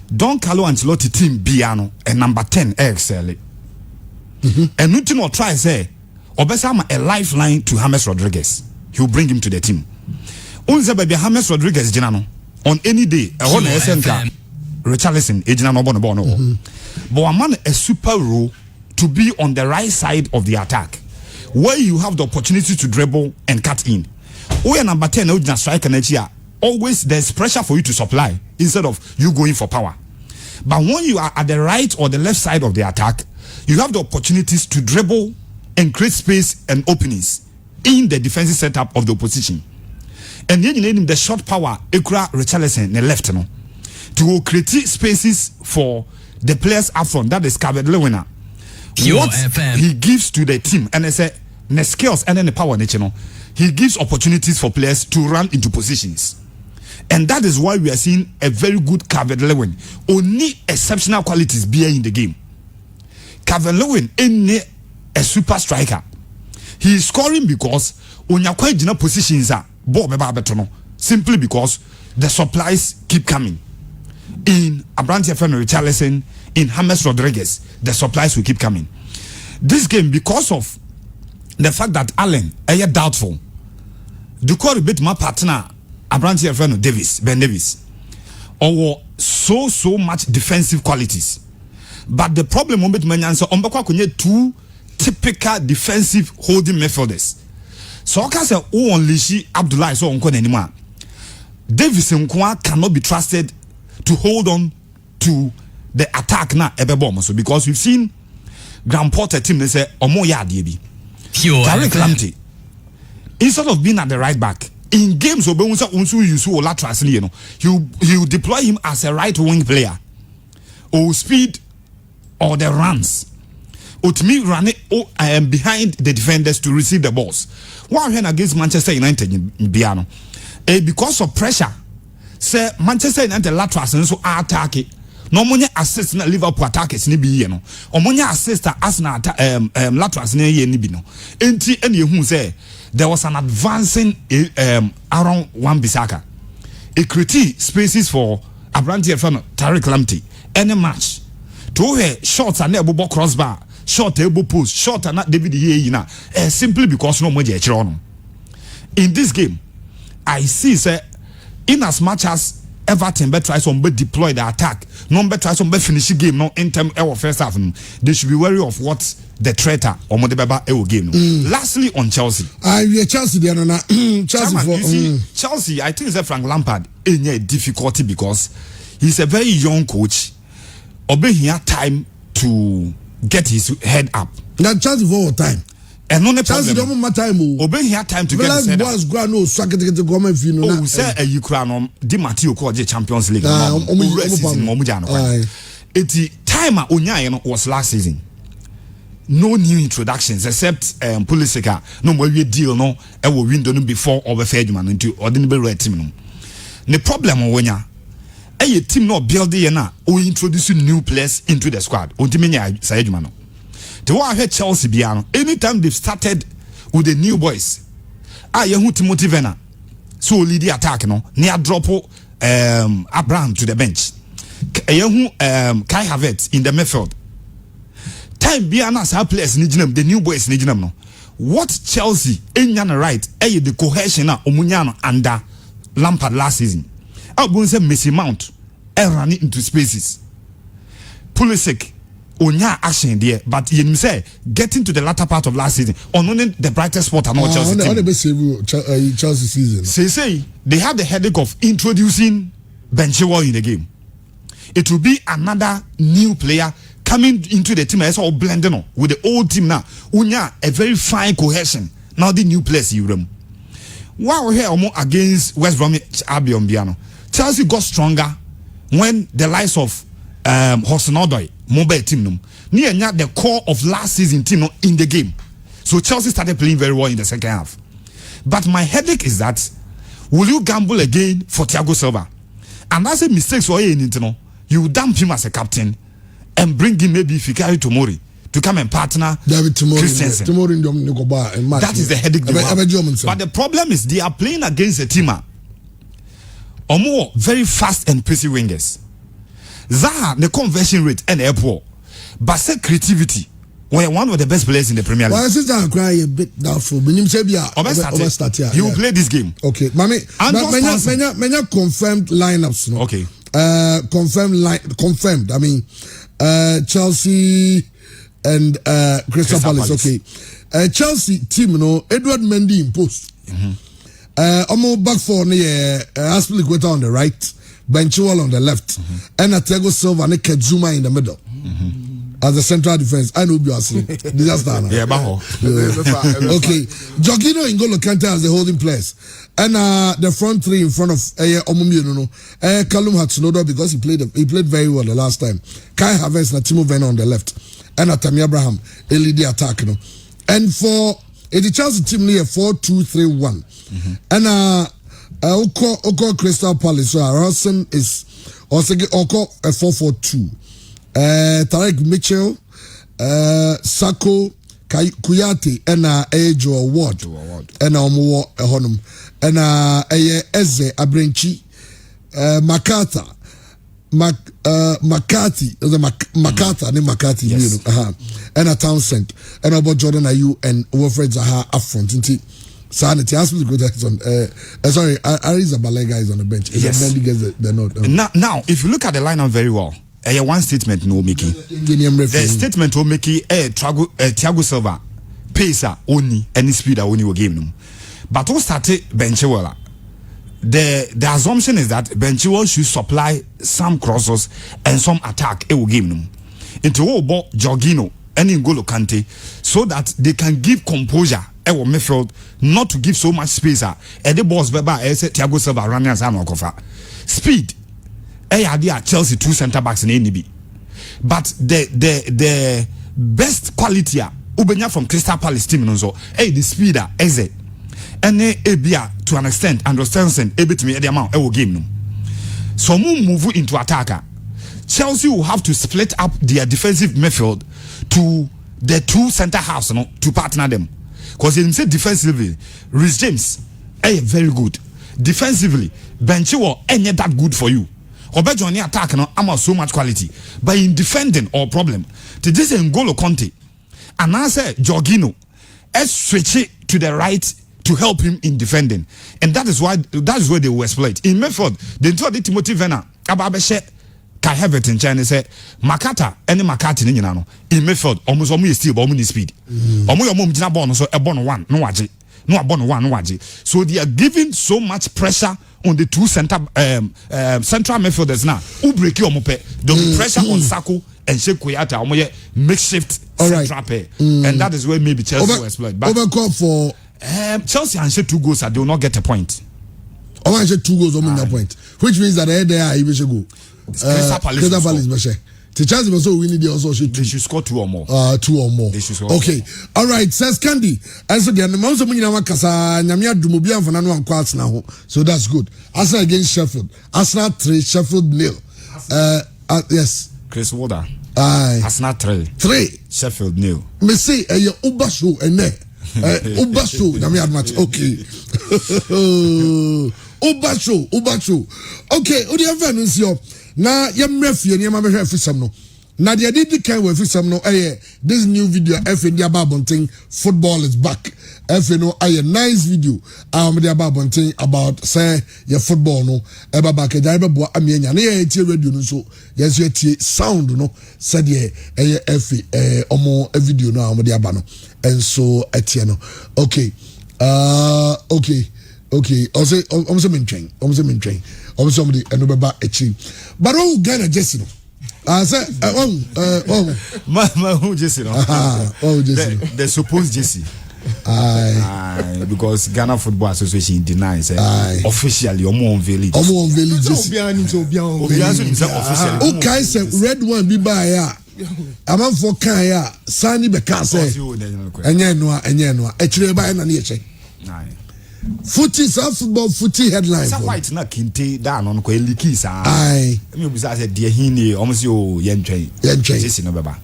Don Carlo Ancelotti team Biano and number 10 excel. And nothing or try say Obesama a lifeline to James Rodriguez. He'll bring him to the team. Unze baby James Rodriguez Jinano on any day. A one SNK Richarlison Ejinano Bono. But a man a super role to be on the right side of the attack, where you have the opportunity to dribble and cut in. Where number 10 Ojina striker Nechia, always there's pressure for you to supply instead of you going for power. But when you are at the right or the left side of the attack, you have the opportunities to dribble and create space and openings in the defensive setup of the opposition. And then you need the short power, Ekura Richarlison, the left, no, to create spaces for the players up front. That is Calvert Lewin. What he gives to the team, and I say, the skills and then the power, he gives opportunities for players to run into positions. And that is why we are seeing a very good Calvert Lewin. Only exceptional qualities be in the game. Calvert Lewin ain't a super striker. He is scoring because Onyakwa Jina positions are simply because the supplies keep coming. In Abrante Fernando Richarlison, in James Rodriguez, the supplies will keep coming. This game, because of the fact that Allen is doubtful, the core bit my partner Abrante Fernando Ben Davis, or so much defensive qualities. But the problem with Menyanso Ombakwa kunye two typical defensive holding midfielders. So I can say unleash Abdullah so onko anymore. Davis Nkwa cannot be trusted to hold on to the attack now so because we've seen Graham Potter team they say omo ya bi. Tarek Lamptey, instead of being at the right back in games Obewunsa unsu use lateral he'll deploy him as a right wing player or speed or the runs. Utmi run it behind the defenders to receive the balls. One when against Manchester United in Biano, because of pressure, say Manchester United laterals and so attack it. No money assist na Liverpool attackers ni bi no. Omonya assist Arsenal laterals ni bi no. Enti ene hu say there was an advancing around Wan-Bissaka. It created spaces for Abrante Fernando Tarek Lamptey any match. To her shots and elbow crossbar, short elbow post, short and not David Yina, simply because no more on. In this game, I see say in as much as Everton better try some deploy the attack, no better try some finish the game no in term of first half. They should be wary of what the traitor or Modebaba will game. Lastly on Chelsea. We are Chelsea Chelsea Chelsea, I think it's Frank Lampard in a difficulty because he's a very young coach. Obey he had time to get his head up. That Chelsea for time. And no Chelsea don't have time. Obey he had time to get his head up. Oh, say a Ukraine Di Matteo called the Champions League. It's time Onyaye was last season. No new introductions except Pulisic. No more deal no. I will win before over Ferdinand into ordinary red team. The problem when a team not building na or introducing new players into the squad. Ultimately, say Jumano. The one I heard Chelsea Biano. Anytime they've started with the new boys. Yehu Timothy Werner. So lead the attack no. Near drop Abraham to the bench. Yehu Kai Havertz in the midfield. Time be an as players the new boys no. What Chelsea Enyana right the cohesion Omunyano under Lampard last season. I won't say Messi Mount run into spaces. Pulisic onya action there, but you say getting to the latter part of last season on only the brightest spot and not Chelsea team. Chelsea season. Say they have the headache of introducing Ben Chilwell in the game. It will be another new player coming into the team as all blending with the old team now. Unya a very fine cohesion. Now the new players you room. Wow, here against West Bromwich Albion Biano. Chelsea got stronger when the likes of Hudson-Odoi mobile team near the core of last season team in the game. So Chelsea started playing very well in the second half. But my headache is that will you gamble again for Thiago Silva? And that's a mistake for you dump him as a captain and bring in maybe Fikayo Tomori to come and partner Christensen. That is the headache. But the problem is they are playing against a team or more very fast and pacey wingers. Zaha, the conversion rate and airport, but say creativity. We're one of the best players in the Premier League. Well, since I'm crying a bit doubtful, he will play this game. Okay, Mami, many confirmed lineups. No? Okay. Confirmed. I mean, Chelsea and Crystal Palace. Okay. Chelsea team, no, Edward Mendy in post. Omo back four near Aspilicueta on the right, Ben Chilwell on the left, and Thiago Silva and Kedzuma in the middle. As a central defense, I know you are saying disaster. Yeah, okay, Jorginho and N'Golo Kante as the holding players, and the front three in front of Omumio, Callum Hudson-Odoi because he played very well the last time. Kai Havertz and Timo Werner on the left, and Tammy Abraham lead the attack. And for the Chelsea team near 4-2-3-1, and Oko Crystal Palace, so Arsenal is also Oko 4-4-2. Tarek Mitchell, Sako, Kuyate, and Joe Ward, and Omo Honum, and Eze Abrenchi, McCarthy, yes. And a Townsend, and about Jordan Ayew and Wilfred Zaha up front. Sanity asked me to go to sorry, Ariza Balega is on the bench. Yes. The note. Now, if you look at the lineup very well, one statement no making. The statement will make Thiago Silva pace only any speed only will game. But who started Ben Chilwell? The assumption is that Ben Chilwell should supply some crosses and some attack. It will give them into Jorginho and N'Golo Kante so that they can give composure. Midfield not to give so much space. The boss Thiago Silva running as an speed. Chelsea 2 centre backs in NB. But the best quality Ubenya from Crystal Palace team the speeder Eze and Ebia to an extent understand able to me the amount game. So move into attacker. Chelsea will have to split up their defensive midfield to the 2 centre halves to partner them. Because they say defensively, Reece James very good. Defensively, Ben Chilwell ain't that good for you. Obejo on the attack I'm so much quality. But in defending or problem, to this N'Golo Kante, and I say Jorginho, switch it to the right to help him in defending. And that is where they will exploit. In Medford, they told the Timothy Werner, Ababeshe, Kai Havertz in China say, Makata, any Makati in Medford, almost still bomb speed. So a bon one, no waji. No abon one waji. So they are giving so much pressure on the 2 central midfielders now. Who break your mope? The pressure on Sako and Sheikh Kuyata makeshift central pair. And that is where maybe Chelsea will exploit. But for Chelsea and Sheikh 2 goals they will not get a point. I should 2 goals on that point. Which means that there he should go. Crystal Palace. The chance also winning the also should. They should score 2 or more. 2 or more. They should score. Okay. All right. Says Candy. And so the most of kasa nyamia dumobia mfanano wa kwats na ho. So that's good. Arsenal against Sheffield. Arsenal 3, Sheffield 0. Yes. Chris Water. Aye. Arsenal 3. Sheffield 0. Me say a uber show and Uber show na me admat okay. Uber show okay odi afa no nsi na yemra fie ne ma behwe afisam no na de did kan we afisam no this new video FND ababonten football is back FNO nice video de ababonten about say your football no eba back e be bo amianya na ye tie radio no so yes ye tie sound no said ye omo video no de aba no and so etie no okay okay also mentrain somebody and no ba echi but all Ghana Jesse no I say my who Jesse no Jesse the supposed Jesse because Ghana Football Association denies officially unveil Jesse okay say red one be by ya amam for kan ya sani be ka say enye no echire ba na na eche footy headline. Sa white na kinte da no ko eliki sa. Ai. Me obi sa say de hini o mo se o yentwen. Jesse no beba.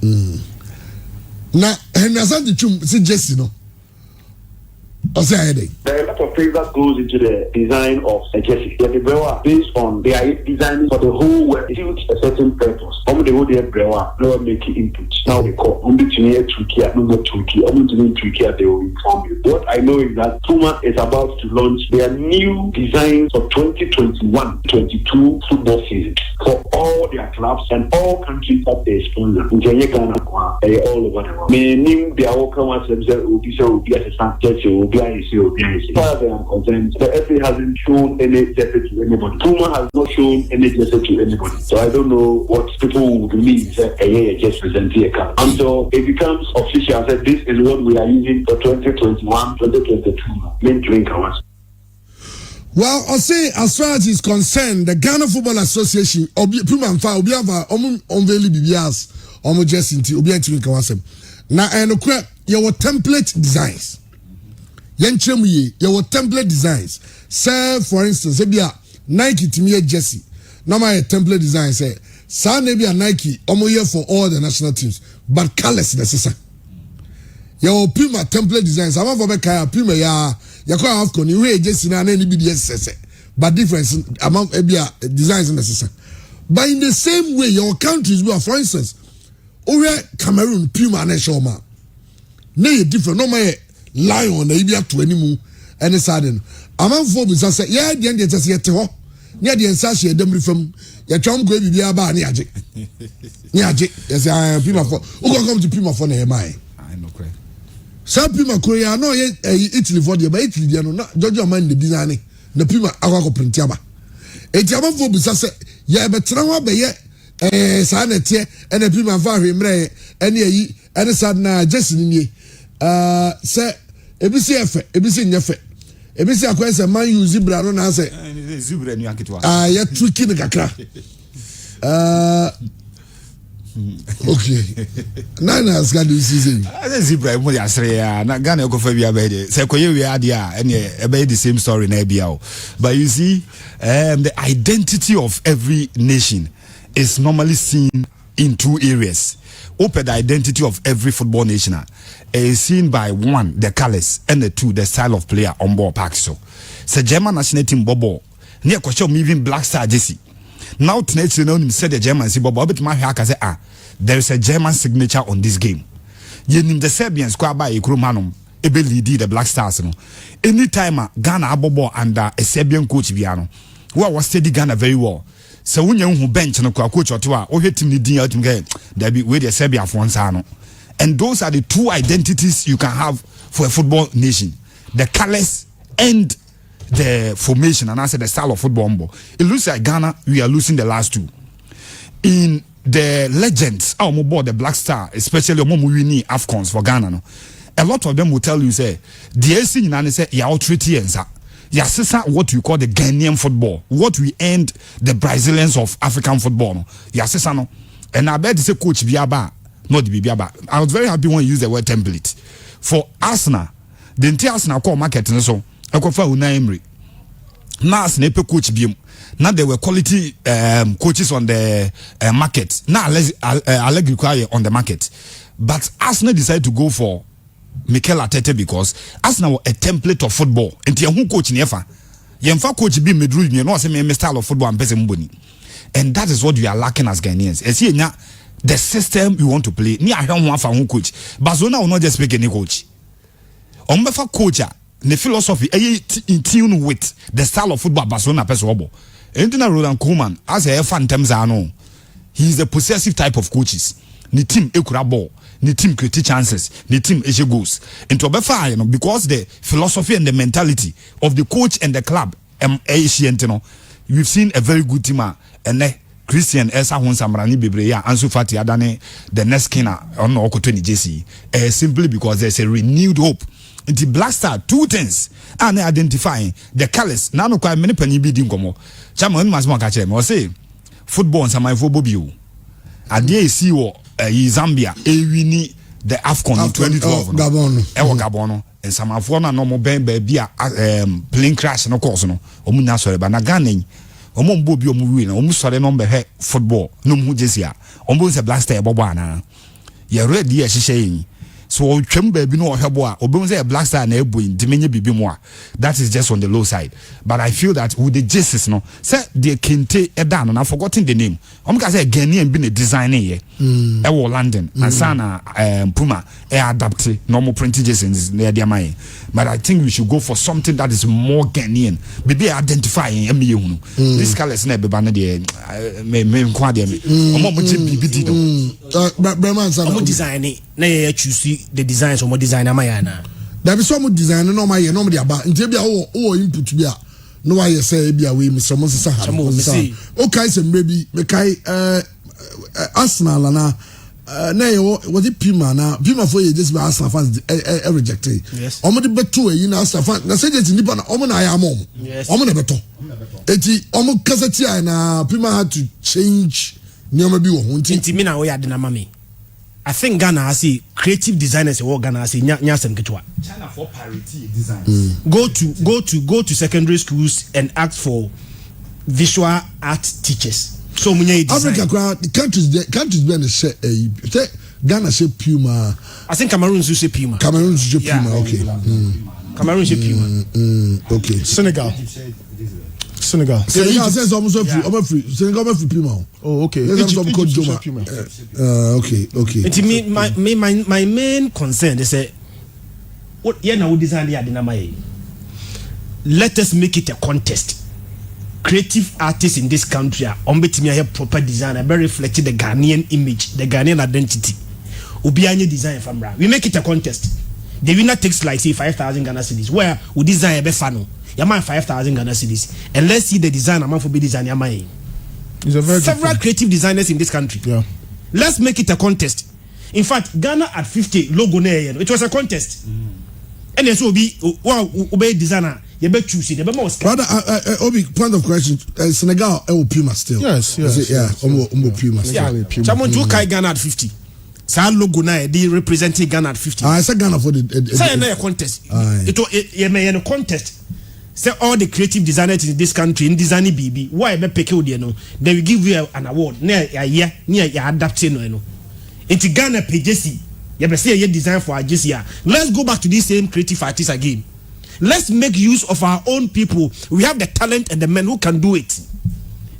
Na Henderson the chum si Jesse no. O say headache. There are a lot of things that goes into the design of a jersey. The brewer based on their design for the whole world suit a certain purpose. The whole day brewer make input. Now they call tricky, tricky, they will inform you. What I know is that Puma is about to launch their new designs for 2021-22 football season for all their clubs and all countries that they sponsor. All over the world. Meaning they are all coming as as far as I am concerned, the FA hasn't shown any jersey to anybody. Puma has not shown any jersey to anybody. So I don't know what people would mean just present here. Until it becomes official, that this is what we are using for 2021-2022. Mentoring hours. Well, I'll say as far as is concerned, the Ghana Football Association, Puma and Fa, Obiava, Onveli Bibias, Omo Jessinti, Obianti Kawasem. Now, and your template designs. Yenchemu your template designs. Say, for instance, Nike to me a jersey. Now my template design say, "Sa maybe a Nike omo here for all the national teams, but colors necessary." Your Puma template designs. I'm for Kaya Puma ya kwa have koni we jersey na any BDS but difference among designs necessary. But in the same way, your countries were, for instance, over Cameroon Puma na shoma. Nay different. No my lion na ibi ato animu ene sudden amanfo bi say yeah the end just yet ho nya the ensa hye dem rifam ya twam go bibia aba na yaje yes Puma for who come to Puma for na e mai I know correct some Puma Korea no ye Italy for there but Italy there no Georgia man the design na Puma akwa print aba eti amanfo bi say ya betra ho be ye sa na tie ene Puma fa hwemre ene yi ene sad na Jesse ni say ebisi efe ebisi nyefe ebisi akwese man use zebra no na say zebra ni aketwa ya tricky ne kakra okay nana aska do season zebra mo ya sere ya na Ghana ko fa bia be de say koye we ade a ene e be the same story na bia o but you see the identity of every nation is normally seen in two areas. Open the identity of every football nation is seen by one, the colors, and the two, the style of player on board park. So German national team bobo near question even Black Star Jesse. Now tonight you know him said the German see bobo but my hacker say there is a German signature on this game. You name the Serbian squad by a Krumanum, ebe lead the Black Stars no. Anytime Ghana bobo under a Serbian coach Viano, who was steady Ghana very well. So when you bench no coach or two or hit him the deal there be with the Serbia for one. And those are the two identities you can have for a football nation. The colors and the formation and I said the style of football. It looks like Ghana, we are losing the last two. In the legends, the Black Star, especially winning AFCONs for Ghana, no, a lot of them will tell you say the AC in say ya treaty and yes, what we call the Ghanaian football, what we end the Brazilians of African football. No? Yes, no. And I bet it's a coach Biaba, not the Biaba. I was very happy when you use the word template. For Arsenal, the entire Arsenal call market and so I call for Unai Emery. Now Arsenal coach Bium. Now there were quality coaches on the market. Now Allegri on the market. But Arsenal decided to go for Mikel Arteta because Arsenal a template of football. And who coach nefa. Yemfa coach be medru you know say me style of football and person mboni. And that is what we are lacking as Ghanaians. And see the system we want to play. Ni ahwe ho afa ho coach. Barcelona will not just pick any coach. Ombefa coach the philosophy in tune with the style of football Barcelona person obo. Entina Roland Koeman as a fan terms are no. He is a possessive type of coaches. Ni team ekura ball. The team create chances, the team issue goals. Into Obefa, you know, because the philosophy and the mentality of the coach and the club, we've seen a very good team, and Christian Esa Honsamrani Bibreya, Ansu Fati Adane, the next kinner on Okotoni JC, simply because there's a renewed hope. Into Black Star, two things, and identifying the colors. Now, no quite many penny bidding como. Chairman Masma Kachem, or say, football and some football. A day see what. Zambia wini the AFCON in 2012 Gabon and some afona no mo ben baby plane crash no course no omu na sore ba na Ghana omo mbo bi omu wi na omu sore no be football no mu jesia omu se Black Star bobo ana ye ready ye hihye yin so twem baby no ohwebo a obi say Black Star na ebo ntimenye bibi mu a that is just on the low side but I feel that with the Jesus no say the kente eda no na forgotten the name omka say Ghanaian bi na designing ye e London and sana Puma adapt normal printed jerseys na dia mai but I think we should go for something that is more Ghanaian bibi identifying eme hunu this colors na beba na de me nkwa de me omo mo je bibi di do Breman sa omo designing na ye choose the designs omo designer mayana there be some design no ma ye no me de aba ntie bia wo input bia no wa ye say bia we Mr. Moses ha okay say maybe me kai Arsenal na na was it Pima na Pima for you just by Arsenal fans rejected yes omo de beto e na Arsenal fans na say just nipa na omo na ya mom omo na beto eti omo kasati na Pima had to change nyoma bi wo nti mi na wo ya de na mami I think Ghana has creative designers in Ghana has nyasem ketwa China for parity design go to secondary schools and ask for visual art teachers so munye design Africa the countries been say Ghana say Puma I think Cameroon say Puma okay Cameroon say Puma okay Senegal says almost free Senegal free Puma oh okay Puma okay it me my main concern is say what yeah now design the adinama let us make it a contest creative artists in this country are betimi have proper design and very reflecting the Ghanaian image the Ghanaian identity obi anye design from we make it a contest the winner takes like say 5,000 Ghana cedis where we design a befano Yaman 5,000 Ghana cedis and let's see the design amount for be design Yaman several creative designers in this country let's make it a contest in fact Ghana at 50 logo na it was a contest and then so be obey designer you better choose it brother Obi point of question Senegal Puma still yes Puma still someone to kai Ghana at 50 sa logo na they representing Ghana at 50 I said Ghana for the say na contest it may a contest say all the creative designers in this country in designing BB why be pick you no they will give you an award na ya adapt no into Ghana PJC you be say design for Ajesia let's go back to these same creative artists again let's make use of our own people we have the talent and the men who can do it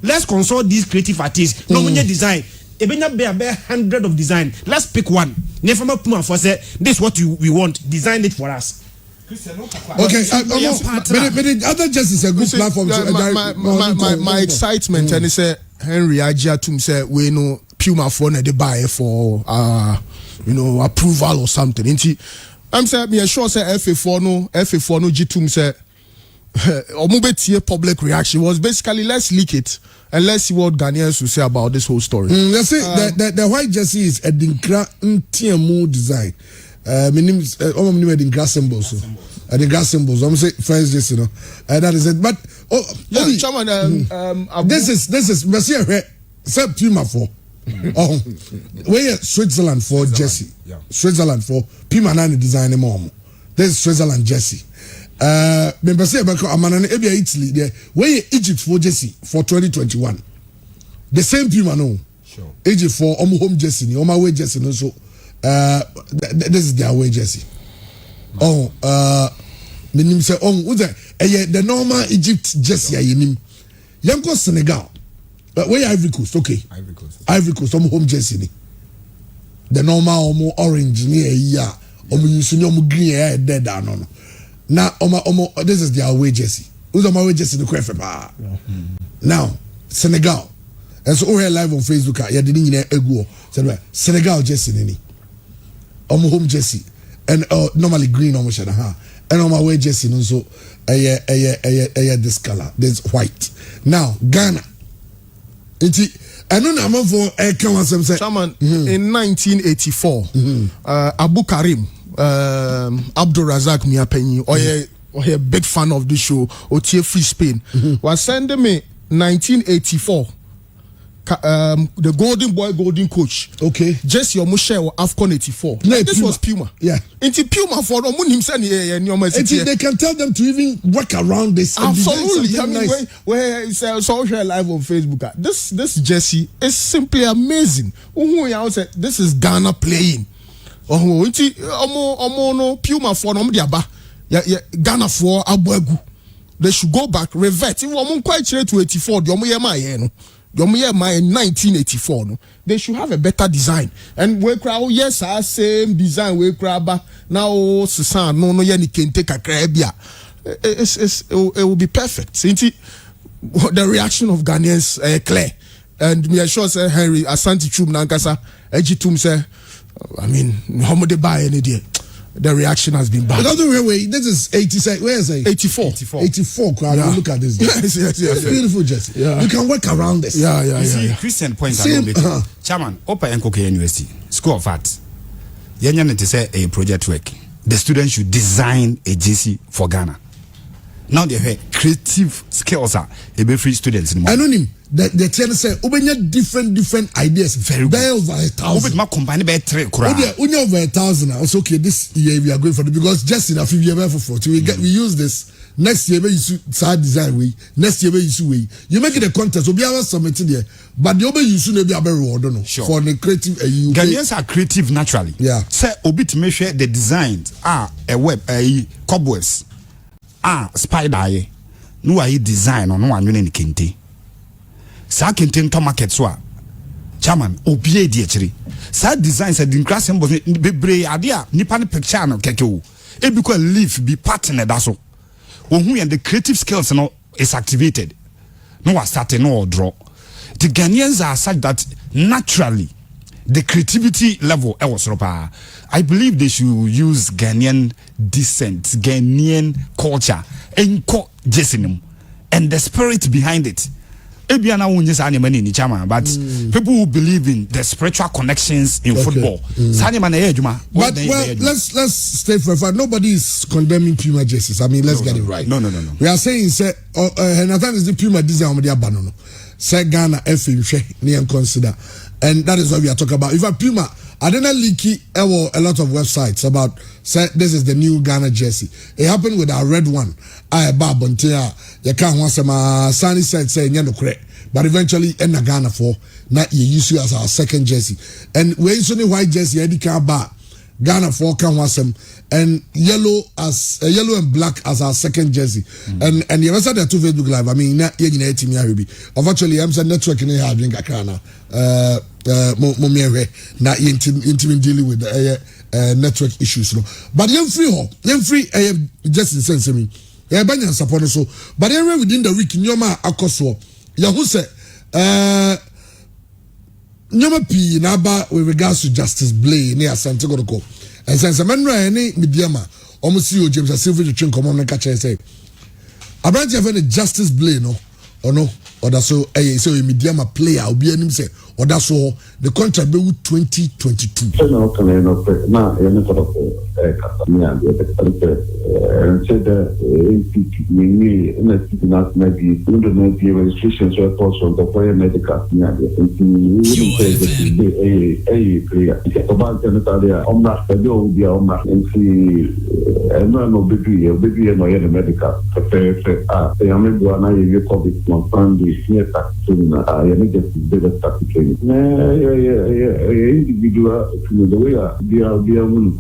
let's consult these creative artists no money design ebenya be 100 of design let's pick one never Puma for say this is what we want design it for us okay but the other just is a good platform my excitement and say Henry Ajia tum say we know Puma for na dey buy for approval or something I'm saying me sure say FA4 no G2 say omubetie public reaction was basically let's leak it and let's see what Ghanaians will say about this whole story. Let's say the white jersey is a Dinkra TMO design. My name is Dinkra symbols. The grass symbols. I'm saying French jersey, that is it. But this is Monsieur say Puma for. Where Switzerland for jersey. Switzerland for Puma na design mom. This is Switzerland jersey. Member say Amana Ebia Italy there. Where Egypt for jersey for 2021. The same Puma no. Sure. Egypt for home jersey, home away jersey no so. This is their away jersey. Menim say the normal Egypt jersey ayenim. Yanko Senegal. Where Ivory Coast? Okay. Ivory Coast. Home jersey ni. The normal orange ni ya. Use green dead no. Now this is their away jersey. Who's on my way jersey the craft now Senegal. And so we live on Facebook. Yeah, didn't ego. Senegal jersey ni. Home jersey and normally green almost and on my way jersey so this color, this white. Now Ghana. I don't know for Chairman, in 1984, Abu Karim, Abdul Razak Miapenyi, or a big fan of the show, Otie Free Spain, was sending me 1984. The golden coach. Okay. Jesse Omushe AFCON 84. No, this was Puma. Yeah. Into Puma for himself. They can tell them to even work around this. Absolutely. I mean, nice. where it's social live on Facebook. This Jesse is simply amazing. This is Ghana playing. No Puma for Ghana for Abuegu. They should go back, revert. If I'm quite sure to 84, the year my 1984 no, they should have a better design and we crowd yes same design we crowd now sisan no yani kente kakra bia it will be perfect. The reaction of Ghanaians clear and me sure say Henry Asante Chum Nankasa Ejitum say I mean how much they buy any day. The reaction has been bad. Wait, this is 80. Where is it? 84 crowd. Yeah. Look at this. Yes. Beautiful jersey. Yeah. You can work around this. Yeah. See, Christian points a little bit. Chairman, Opa Nkoke University, School of Arts. Yenyan to say a project work. The students should design a jersey for Ghana. Now they have creative skills are a free students. Anonym. The channel say ubenya different ideas. Very good. Over 1,000. Ubet combine by 3 crore. Unya over 1,000. Also okay, this year we are going for it because just in a few years for we use this. Next year we use side design way. Next year we use way. You make it a contest. We have submitted there, but the other use maybe a reward. No. Sure. For the creative. Ghanaians are creative naturally. Yeah. Say obit measure the designs are a web cobwebs. Spider no I design on one in kente. Sa kente to market so chairman obie di achiri. Sa design said in class symbol bebre adea nipa ne picture no keke o. E bi ko leaf be partner da so. Ohun and the creative skills no is activated. No was starting no draw. The Ghanaians are such that naturally the creativity level I believe they should use Ghanaian descent, Ghanaian culture, and the spirit behind it. But people who believe in the spiritual connections in football. But well, let's stay for a fact. Nobody is condemning Puma jerseys. I mean, let's get it right. No. We are saying, say, Nathan is the Puma design on the Abanono. Say Ghana, FM, consider. And that is what we are talking about. If a Puma, I didn't leak a lot of websites about say this is the new Ghana jersey. It happened with our red one. I bought Bontea. You can't want some Sunny said say no correct. But eventually in Ghana for not you use you as our second jersey. And we only white jersey Eddie can buy Ghana for can want some and yellow and black as our second jersey. And you ever said that to Facebook Live. I mean not you know team here be. Eventually I'm saying network in here drink a Ghana. Now intimate dealing with network issues. No? But you're free just in sense. I mean, you're banning support so. But anyway, within the week, Nyoma Akoso, Yahoo said, Nyoma P Naba with regards to Justice Blay near Santiago Go. And since a man ran any Midiama, almost you, James, a silver to drink, come on and catch and say, I branch have any Justice Blay, no, or no. Or that's so a medium player will be an say or that's all the contract be 2022. No, now you sort of and said maybe maybe registration so also the player medical about I'm not no baby no medical I am going to COVID here tax to I need just better tax training individual the way they are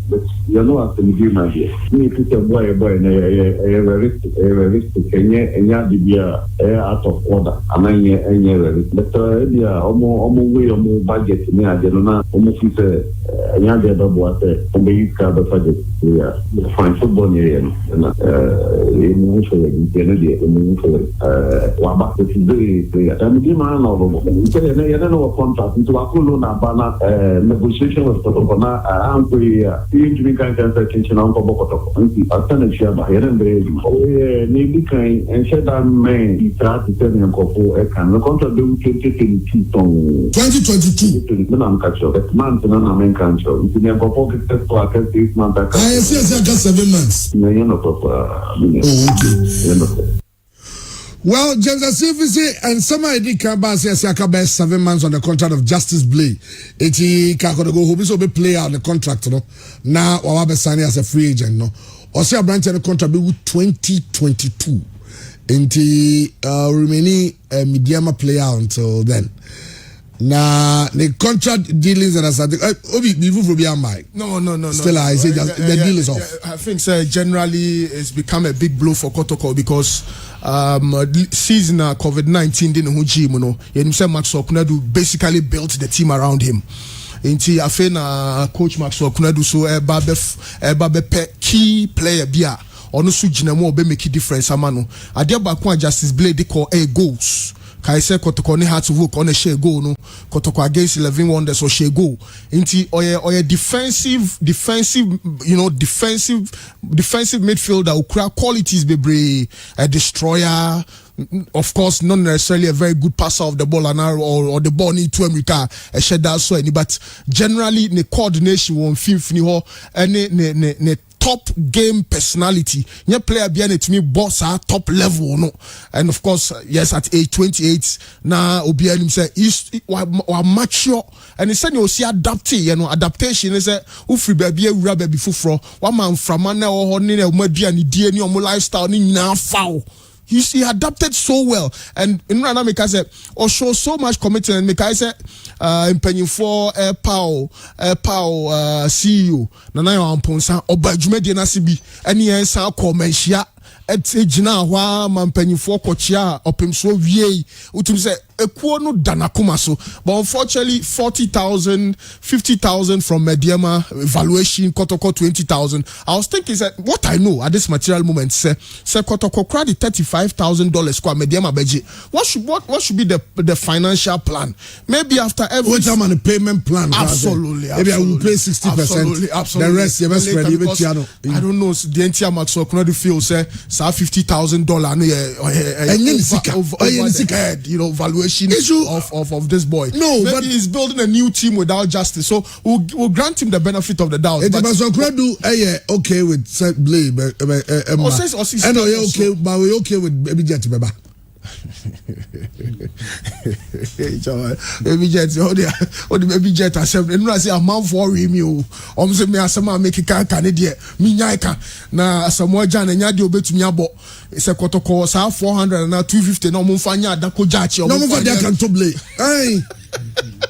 but you know at the game idea. Me to say boy and realistic and out of order. And but almost way budget me I don't know almost budget fine football contract into a negotiation with Totopona and we can't attention on Tobokoto. And share by maybe kind and said that man he tried to tell me and the contract 2022. I'm catch up. That month and I'm in country. If you never pocket test for 6 months, I got 7 months. Well, James Asifisi and somebody did come back say Siaka 7 months on the contract of Justice Blay. Eti Kakodo go who be player on the contract no. Now Wawabe signing as a free agent no. Osia branch on the contract be with 2022. Enti remaining medium player until then. Now the contract dealings and as Obi before from your mind. No. Still, I say the deal is off. I think generally it's become a big blow for Kotoko because season COVID-19 didn't hu gym no. You say Maxwell Kunadu basically built the team around him. Inti afena coach Maxwell Kunadu so eba key player bia ono su gyina mo be make difference amano. Ade ba ko Justice Blade dey call goals. Kaise Kotoko ne had to work on a share goal no Kotoko against 11 Wonders or share goal inti oye defensive midfielder ukra qualities bebre a destroyer, of course not necessarily a very good passer of the ball or the ball need to America a shed that so any but generally the coordination won fini ho ne top game personality. Your player behind it to me boss at top level no. And of course yes at age 28 now Obi him say is mature and he said you see adaptation is a free baby ura baby fufro one man from man or ne o die ni lifestyle ni na foul. He adapted so well, and in Rana make say or show so much commitment. Make I say in penny for Pau CEO Nana Amponsa Obajume de Nasibi any answer commentia at Jina wa man penny for Kochia opim so vie utum say ekuo no danakuma so, but unfortunately 40,000 50,000 from Mediama valuation Kotoko 20,000. I was thinking that what I know at this material moment say Kotoko credit $35,000 kwa Mediama beji. What should be the financial plan? Maybe after every what time on the payment plan? Absolutely. Maybe I will pay 60%. Absolutely. The rest you best spread I don't know the entire max so could feel say $50,000 no valuation of this boy. No, maybe but he's building a new team without Justice, so we'll grant him the benefit of the doubt. But okay with Blade, and okay, but we okay with Baby Jet Baba. Baby Jet, the Baby Jet accept. And I say a man for him, you. Say me as a make a Canadian. Me nyaka na Samoa Jan and Yadi obet me abo. It's a Kotoko 400 and 250. No mufanya dako jachi. No mufanya that can to Blade. Hey.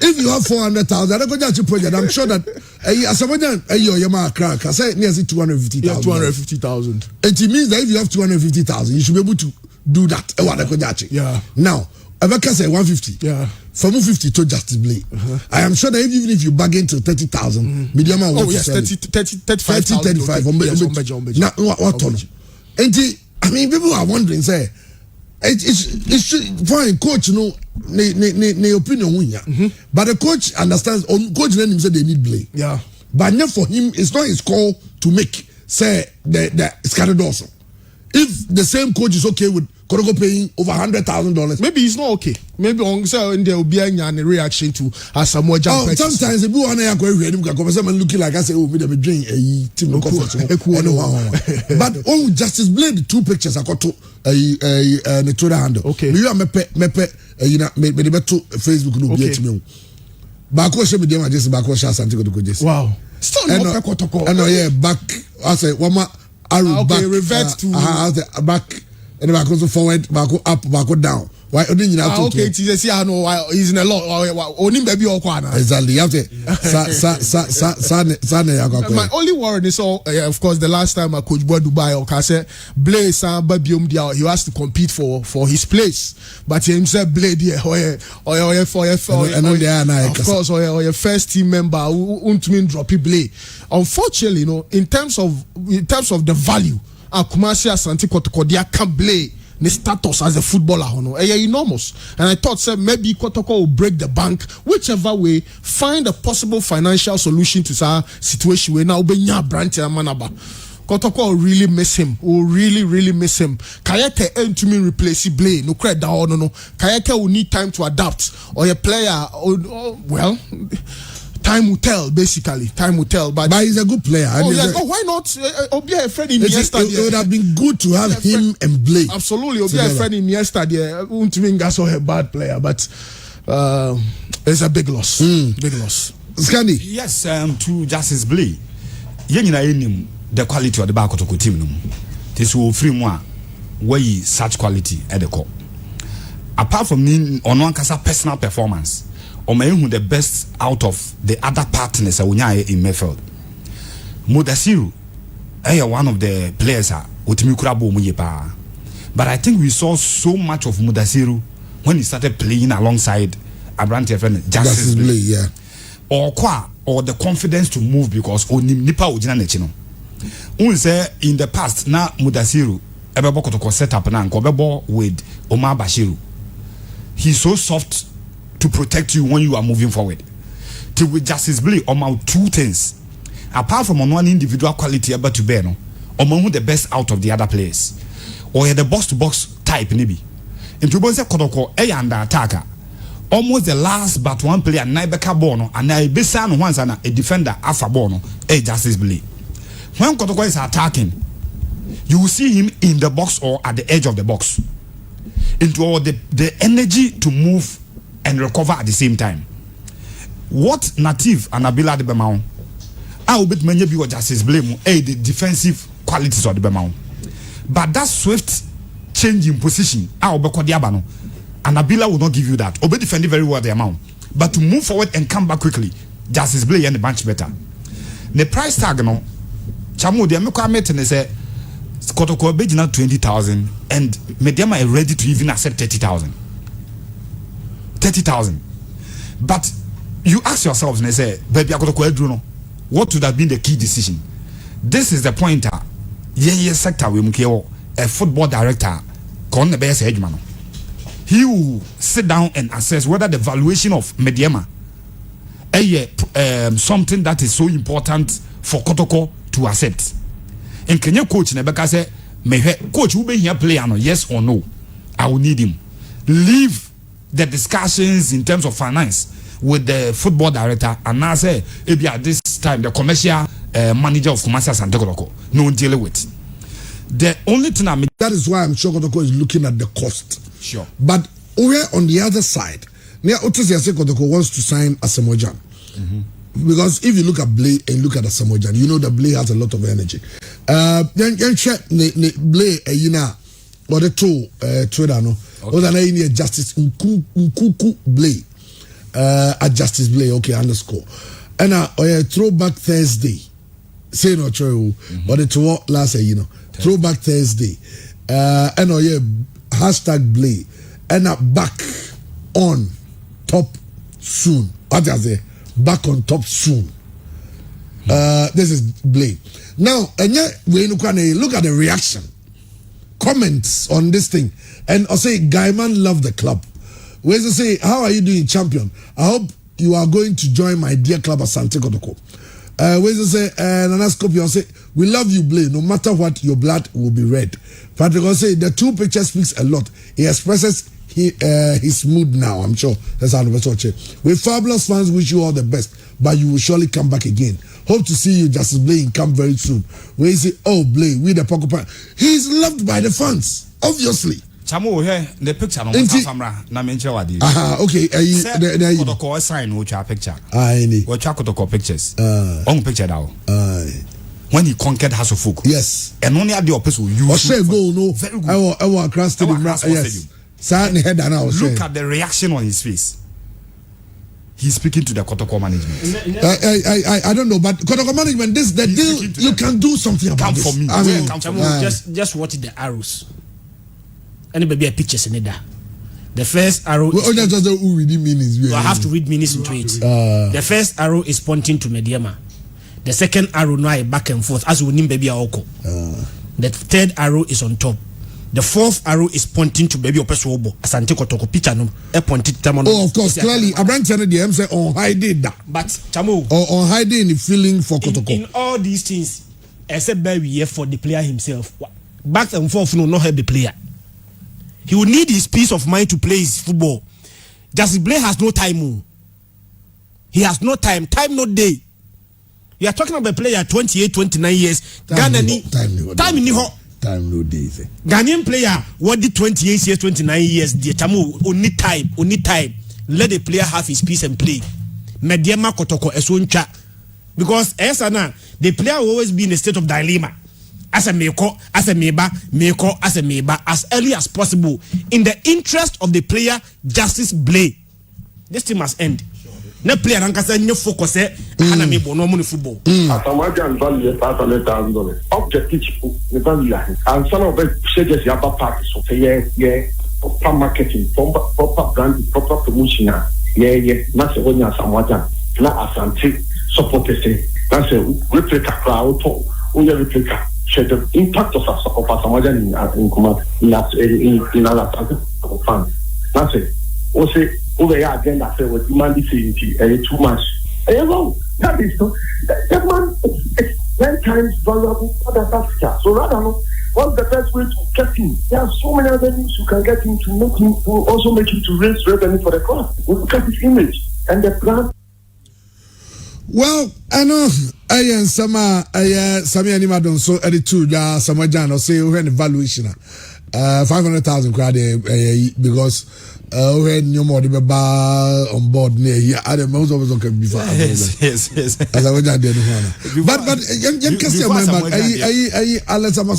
If you have 400,000, I go down to project. I'm sure that as a man, your crack. I say near 250,000. Yeah, 250,000. It means that if you have 250,000, you should be able to do that. Yeah. Now, Abeka say 150. Yeah. From 50 to Justice Blade. I am sure that even if you bargain to 30,000, medium amount. Oh yes, 35. Now what on? And I mean, people are wondering, say, it's fine. Coach, no opinion win ya. But the coach understands. Coach let him say they need Blade. Yeah. But for him, it's not his call to make say the scattered also. If the same coach is okay with Korogo paying over $100,000, maybe he's not okay. Maybe on there will be a reaction to Samoa Jan. Sometimes if you want to go someone looking like I say, oh, we have a drink a team no comfort. But oh, Justice Blade, the two pictures I got to a Twitter handle. Okay. You are me to Facebook no be to me. Bako she be dem just bako she asante ko just. Wow. Still no Kotoko. And yeah, back I say wama arrow back revert to back and back also forward, back up, back down. Why only you okay, it is a no, he's in a lot. Only baby or kwana. Exactly. You have to. My only worry is of course the last time I coach Boadu Dubai or Kase Blaze and Babium dia he has to compete for his place. But he himself Blade here or of course or your first team member who drop Blade. Unfortunately, in terms of the value, Kumasi Asante Kotoko can Blade. The status as a footballer, enormous. And I thought, maybe Kotoko will break the bank, whichever way, find a possible financial solution to our situation. We now be branch manaba. Kotoko will really miss him. Will really miss him. Kayake aim to me replace Blay. No credit down. No. Kayake will need time to adapt. Or a player, well. Time will tell, basically. Time will tell. But he's a good player. Why not? Obi a friend in yesterday. It would have been good to have him and Blake. Absolutely. Obi a friend in yesterday. Untuminga saw a bad player, but it's a big loss. Big loss. Scandi. Yes, to Justice Blake. Yenina the quality of the back of the team. This will free more where such quality at the core. Apart from me on one personal performance. Or may the best out of the other partners in Mayfield. Mudasiru, one of the players but I think we saw so much of Mudasiru when he started playing alongside Abrante friend Justice Blake, or the confidence to move because nipa ojina nechino. Say in the past na Mudasiru ebebo kotoko set up na nkobebo with Omar Bashiru. He's so soft to protect you when you are moving forward. Till with Justice Blake, among two things. Apart from on one individual quality about to bear, among the best out of the other players. Or the box to box type, maybe. And to Bonse Kodoko, and the attacker. Almost the last but one player, Naibeka Bono, and Naibesan once and a defender, Alpha Bono, Justice Blake. When Kodoko is attacking, you will see him in the box or at the edge of the box. Into all the energy to move and recover at the same time. What Native and Abila de Bemau? I will bet many people Justice blame the defensive qualities of the Bemau. But that swift change in position, I will be Diabano. And Abila will not give you that. Obe defended very well the amount. But to move forward and come back quickly, Justice Blake and the bunch better. The price tag no Chamu de Ameko Amet and say Kotoko Bejina 20,000 and Mediama are ready to even accept 30,000. 30,000. But you ask yourselves and say, baby, what would have been the key decision? This is the pointer. Sector we a football director. He will sit down and assess whether the valuation of Mediama something that is so important for Kotoko to accept. And can you coach Nebeka say, coach will be here player yes or no? I will need him. Leave the discussions in terms of finance with the football director and now say maybe at this time the commercial manager of Kumasi Santekoloko no deal with. The only thing that is why I'm sure Kotoko is looking at the cost. Sure. But over on the other side, Nia Otis Kotoko wants to sign Asamoah. Because if you look at Blake and look at Asamoah, you know that Blake has a lot of energy. Then check Blake or the two trader no. Okay. Justice Nkuku Blake. At Justice Blake, okay, underscore. And throwback Thursday. Say no true, but it's what last year, throwback Thursday. And hashtag Blake. And back on top soon. What does it? Back on top soon. This is Blake. Now, and look at the reaction. Comments on this thing. And I'll say, Guyman love the club. Where's to say, how are you doing, champion? I hope you are going to join my dear club Asante Kotoko. Where's to say, Nanascope, I'll say, we love you, Blake. No matter what, your blood will be red. Patrick will say, the two pictures speaks a lot. He expresses his mood now, I'm sure. That's how the watch. We fabulous fans wish you all the best, but you will surely come back again. Hope to see you, Justice Blake, come very soon. Where you say, oh, Blake, we the Pocopan. He's loved by the fans, obviously. Chamo here the picture no camera na menche wadi. Okay. Kotoko sign which our picture. Which our Kotoko pictures. On picture now. When he conquered House of Folk. Yes. And only at the opposite will use. Goal no. Very good. I across the yes. Sir, the head and I was Look at the reaction on his face. He's speaking to the Kotoko management. I don't know, but Kotoko management, this the deal. You can do something about this. For me. I mean, just watch the arrows. Anybody a pictures in there. The first arrow. Well, that's just who reading meanings. I have to read meanings into it. The first arrow is pointing to Mediama. The second arrow now back and forth as we name baby Aoko. The third arrow is on top. The fourth arrow is pointing to baby Opesobo. Asante Kotoko picture no. Pointing to Oh, of course, clearly. A branch channel the M say on hiding that. But Chamo. Or on hiding the feeling for Kotoko. In all these things, except by we for the player himself. Back and forth no help the player. He will need his peace of mind to play his football. Justice Blay has no time. He has no time. Time no day. You are talking about a player 28, 29 years. Time no day. Ghanaian player what did 28 years, 29 years. The Tamu only time. Let the player have his peace and play. Mediama Kotoko Esuncha. Because the player will always be in a state of dilemma. As a meko, as a meba, as early as possible. In the interest of the player, Justice Blay. This thing must end. No player rankasa no focus ana me bo no money football. Atamaja and value $500,000. Objective the value and some of them say just yaba parties so proper marketing, proper branding, proper promotion. Not a one Asamaja, not Asante supporters say that's a replica crowd only replica. The impact of Asamaja in command in other fans. That's it. Also, over here again, that say what demand is too much. That is so. That man is 10 times valuable for the Africa. So rather, what's the best way to get him? There are so many avenues you can get him to make him, to also make him to raise revenue for the club. We look at his image and the brand. Well, I know I am Sami Animadon so attitude Samajan or say when evaluation 500,000 crowd because when no more on board near here other most of us can be far. Yes. As I went down there but you can see my back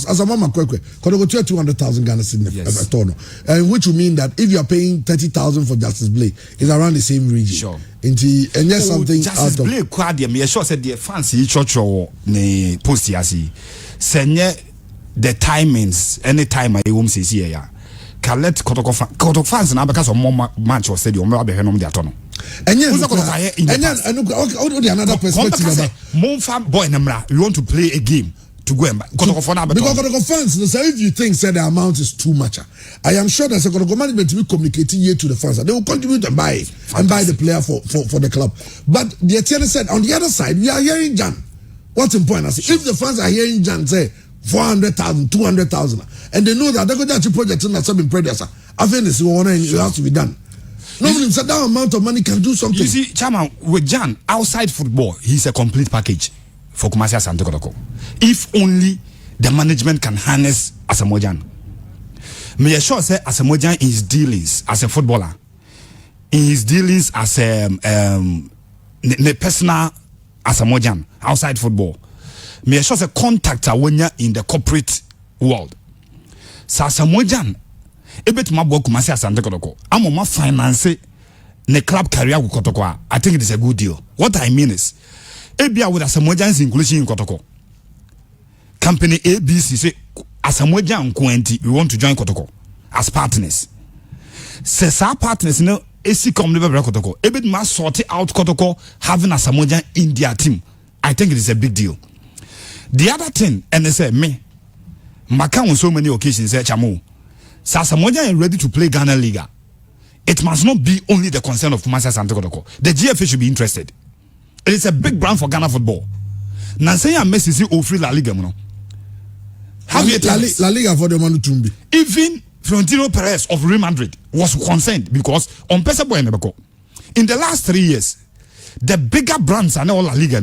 as a mama quick could go to 200,000 Ghana cedis and which will mean that if you are paying 30,000 for Justice Blay it's around the same region. Sure. And yes, something Justice Blay quad me sure said the fancy church or ne post yasi senye the timings any time I won't see here can let Kotoko fans now because of more match or stadium more be henom their tono and another perspective more fan boy namra you want to play a game to go and Kotoko for now because Kotoko fans if you think say the amount is too much I am sure that the Kotoko management will communicate here to the fans they will contribute and buy the player for the club but the Etienne said on the other side we are hearing Jan what's important if the fans are hearing Jan say 400,000, 200,000, and they know that they're going to project in that sub predator. I think this it has to be done. Normally, that amount of money can do something. You see, Chairman, with Jan outside football, he's a complete package for Kumasi Asante Kotoko. If only the management can harness Asamoah. May I sure say Asamoah in his dealings as a footballer, in his dealings as a personal Asamoah outside football. Me sure say contact when you're in the corporate world. Sa Samojan, ebet ma boku Kumasi Asante Kotoko. Amo ma finance ne club career with Kotoko. I think it is a good deal. What I mean is, ebia with Samojan's inclusion in Kotoko. Company ABC say Asamoah Nkwenti, we want to join Kotoko as partners. Say sa partners no AC come never Kotoko. Ebet ma sort out Kotoko having Asamoah in their team. I think it is a big deal. The other thing, and they say, me, Maka on so many occasions, say, Chamu, Sasamoah is ready to play Ghana Liga. It must not be only the concern of Kumasi Asante Kotoko. The GFA should be interested. It is a big brand for Ghana football. Nansenya Messi see offer La Liga, no. La Liga for the Manu Tumbi. Even Florentino Perez of Real Madrid was concerned because on Pesabo and Nebeko. In the last 3 years, the bigger brands are now La Liga.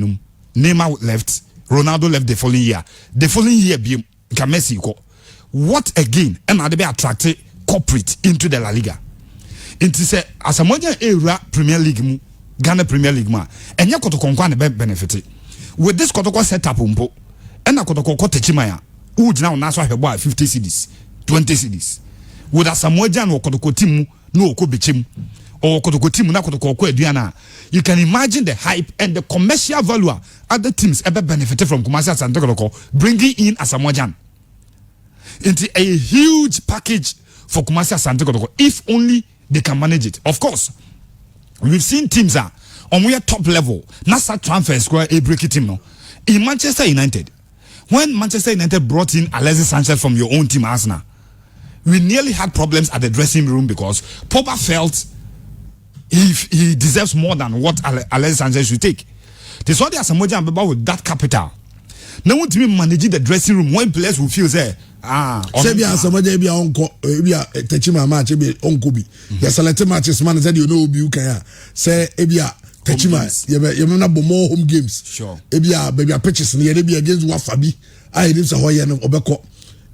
Neymar left. Ronaldo left the following year. The following year, Messi go. What again? And they be attracted corporate into the La Liga. Into say Asamoah era Premier League, Ghana Premier League ma. And ya Kotoko nkwa ne benefit. With this Kotoko setup umpo, and na Kotoko techimaya. Who now na so 50 cedis, 20 cedis. with Asamoah Gyan or Kotoko team no Kobichim or Kotoko team na Kotoko Eduana. You can imagine the hype and the commercial value other teams ever benefited from Kumasi Asante Kotoko bringing in Asamoah Gyan into a huge package for Kumasi Asante Kotoko if only they can manage it. Of course, we've seen teams are on their top level. NASA transfer square a breaking team no. In Manchester United, when Manchester United brought in Alexis Sanchez from your own team Arsenal, we nearly had problems at the dressing room because Pogba felt he deserves more than what Alexis Sanchez should take. That's why they are some with that capital. Now want to be managing the dressing room when players will feel say Sebi Asamoah be onko ebia techima match be onko bi. Ya select matches man said you know obi u kan say ebia techima you na bo more home games. Sure. Ebia baby pitches na ye be against Wafabi. I live so hoye no obeko.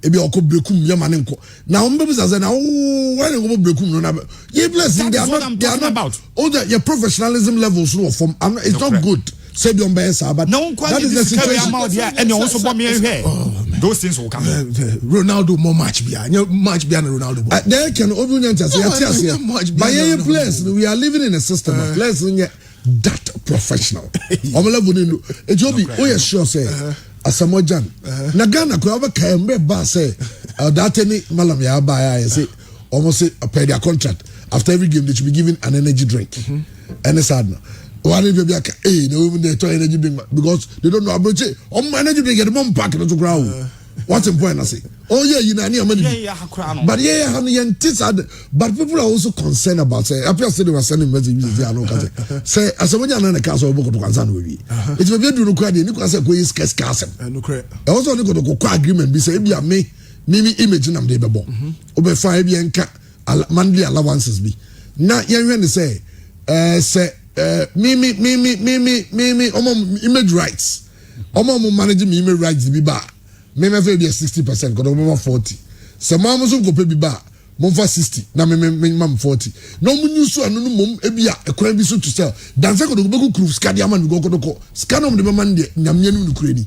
Ebia oko brekum ye man nko. Na umbe say na when go brekum no na ye blessing they are not about all the your professionalism levels no from it's not good. Sebi on be say but no that is the situation and you also bomb here. Those things will come. Ronaldo more match bia. Match bia na Ronaldo. There can obunyan say but yeah players we are living in a system of players that professional. Level no ejobi o ye sure say Asamoah Gyan na Ghana ko aba kai mbe ba say that any malam ya ba ya say almost say pay their contract after every game they should be given an energy drink. And it's sad. Why did you be like, hey, no, they try energy drink because they don't know about it. Energy drink get the mom pack to ground. What's the point? I say, oh yeah, you know, but yeah, honey, and but people are also concerned about say. I feel they were sending messages. Say, as someone in the castle book to concern with me. It's a very required. You can say, go is castle. Also, you got to go agreement. Be say, be me imagine I'm the bebo. Obe fine, be enka monthly allowances be. Now, you when they say, say. Me, image rights. Managing me image rights be bar. Me be 60%, because I'm 40. So mom also go pay be bar. Mom for 60. Now me 40. No mu so anu mom ebia ekwan bi so to sell. Dance go go crew scadia man go scan on the man de nyamye no kure ni.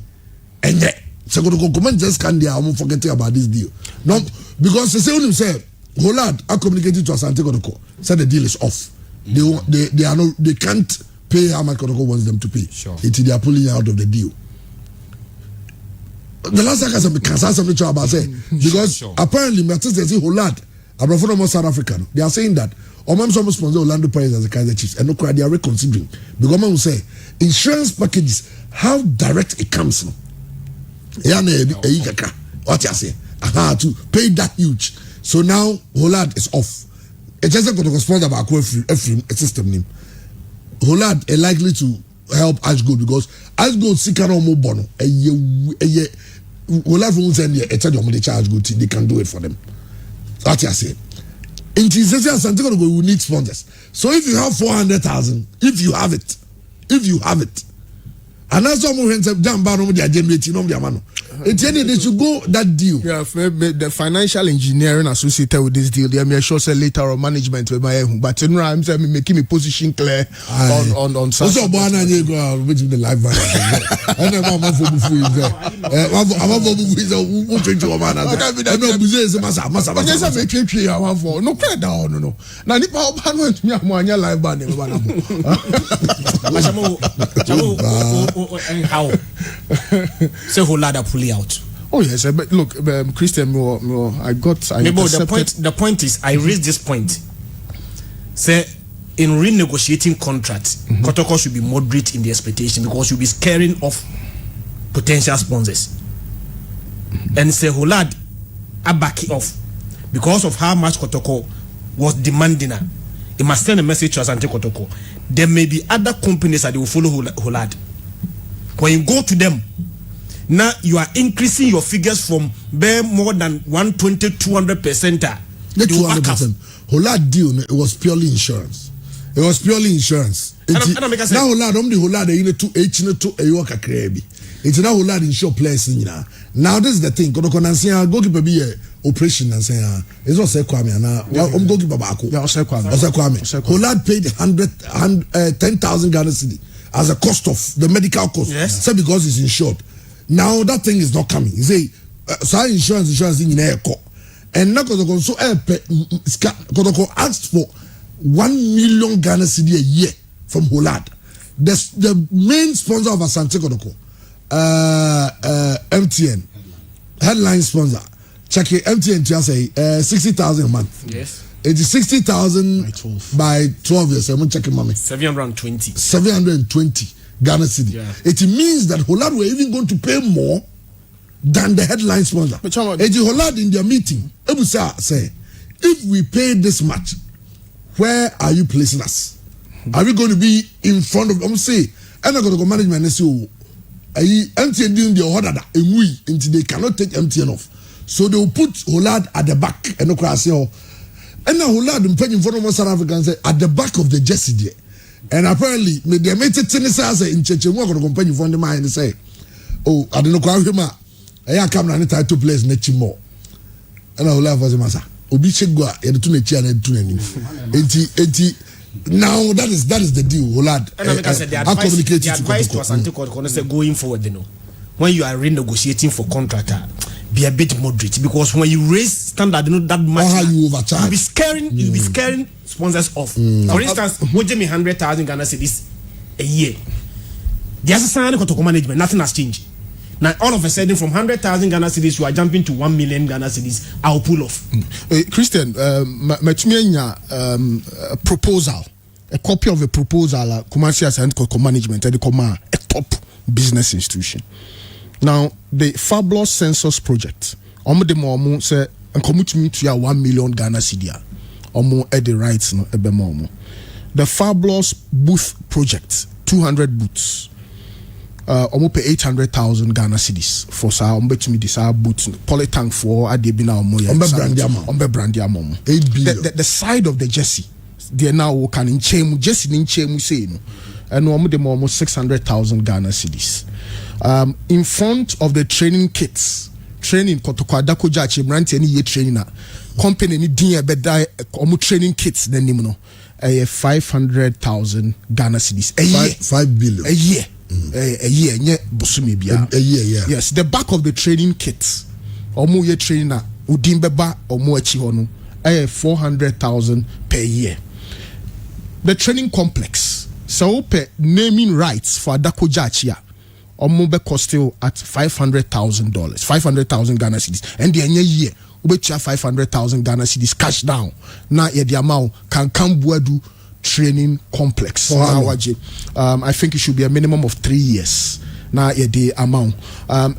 Enye. So go comment just scan there I'm forgetting about this deal. No, because they say him say Holland are communicating to Asante Kotoko. Said the deal is off. They can't pay how much Kotoko wants them to pay. Sure. They are pulling out of the deal. The last time I said something about say because apparently Manchester City Holland, I'm from South Africa. They are saying that Omam some sponsor Orlando Pirates as the Kaizer Chiefs and no cry they are reconsidering because Omam will say insurance packages how direct it comes now. What you say? To pay that huge. So now Holland is off. It just got to sponsor about a system name. Holland is likely to help Ashgold because Ashgold seek no more bono. Holland won't send a charge of the charge good. They can do it for them. What you say? In Jesus, Santiago we need sponsors. So if you have 400,000, if you have it, and that's all more hands up down by the agenda. They should go that deal. Yeah, the financial engineering associated with this deal, they may sure say later on management with my but in I'm making me position clear on also Boana you go which the live van. I never want for before there. I'm for before who change your man. I know business massa. Yes, I make it I want for no credit down no. Now nipa oban went me amanya live band e ba na bo. How? Say Holada pull out. Oh yes, but look, Christian, the point is, I raised this point. Say, in renegotiating contracts, Kotoko should be moderate in the expectation because you'll be scaring off potential sponsors. And say Holad are backing off because of how much Kotoko was demanding her. It must send a message to Asante Kotoko. There may be other companies that will follow Holad. When you go to them, now you are increasing your figures from more than 120-200%. 200%. Holad deal it was purely insurance. It was purely insurance. Now Holad the Holad you to H to a yoka krebi. It's now Holad insure players now this is the thing. Kono konansia goalkeeper be operation and say it's not say Kwame na goalkeeper bako. Yeah, say Kwame. Holad paid 10,000 Ghana cedi as a cost of the medical cost. Yes. So because it's insured. Now that thing is not coming. You say so insurance in and now Kotoko so Kotoko asked for 1 million Ghana cedi a year from Holad. The main sponsor of Asante Kotoko, MTN, headline sponsor. Check it, MTN to say 60,000 a month. Yes. It is 60,000 by 12 years. I'm checking, mommy. 720. 720 Ghana cedi. Yeah. It means that Holad were even going to pay more than the headline sponsor. It is Holad in their meeting. Ebusa say, if we pay this much, where are you placing us? Are we going to be in front of them? Say, I'm not going to go management and say, MTN doing the order and we until they cannot take MTN off. So they will put Holad at the back and no say, and now Holad in front of South Africans say at the back of the jersey there. And apparently, they made it in church and walk on the company from the mind and say, oh, I don't know, I come and try to place next more. And I will have as a massa. Obi Chegua, and the Tunechi and Tunani. Now that is the deal, Holad. And I said the advice to Asante Kotoko say going forward, you know, when you are renegotiating for contractor, be a bit moderate because when you raise standard, you know that much, you overcharge. You'll be scaring sponsors off. For instance, what me 100,000 Ghana cedis a year. The Asante Kotoko management, nothing has changed. Now all of a sudden, from 100,000 Ghana cedis, you are jumping to 1 million Ghana cedis. I'll pull off. Christian, a proposal, a copy of a proposal, commercial and management, and a top business institution. Now the Fabulous Census Project, Omo say and commit me to 1 million Ghana cedi. Omo at the rights no ebe mo. The Fabulous Booth Project, 200 booths. Almost pay 800,000 Ghana cedis for sa to me this boots polytank for adebina brandy 8 billion. The side of the jersey they now can in chemu say no and almost 600,000 Ghana cedis. In front of the training kits, training Kotoko Adako Jachi Mranti any year training company ni din beda almost training kits then no 500,000 Ghana cedis a year. 5 billion a year. A year, a year, yeah. Yes, the back of the training kits, omu ye trainer, udimbeba omu echihono, 400,000 per year. The training complex, so per naming rights for Adako Jachia, omu be cost at $500,000, 500,000 Ghana cedis, and the year, ubecha 500,000 Ghana cedis cash down. Na ye the amount Kankam Boadu training complex. I think it should be a minimum of 3 years. Now the amount.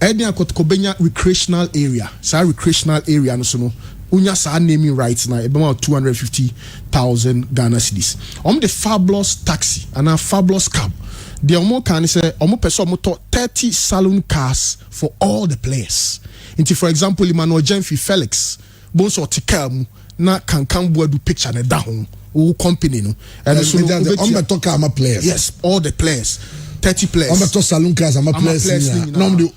Any Kobenya recreational area. Sa recreational area no so no. Unya sa naming rights na about 250,000 Ghana cedis. The Fabulous taxi and a Fabulous cab. The omo can say omo person omo 30 saloon cars for all the players. Into for example, Emmanuel Jemfi Felix, Bonso Tikam na Kankam Boadu picture na down. Who company no and so the talk am players. Yes, all the players, 30 players. I'm talk saloon cars am players. No the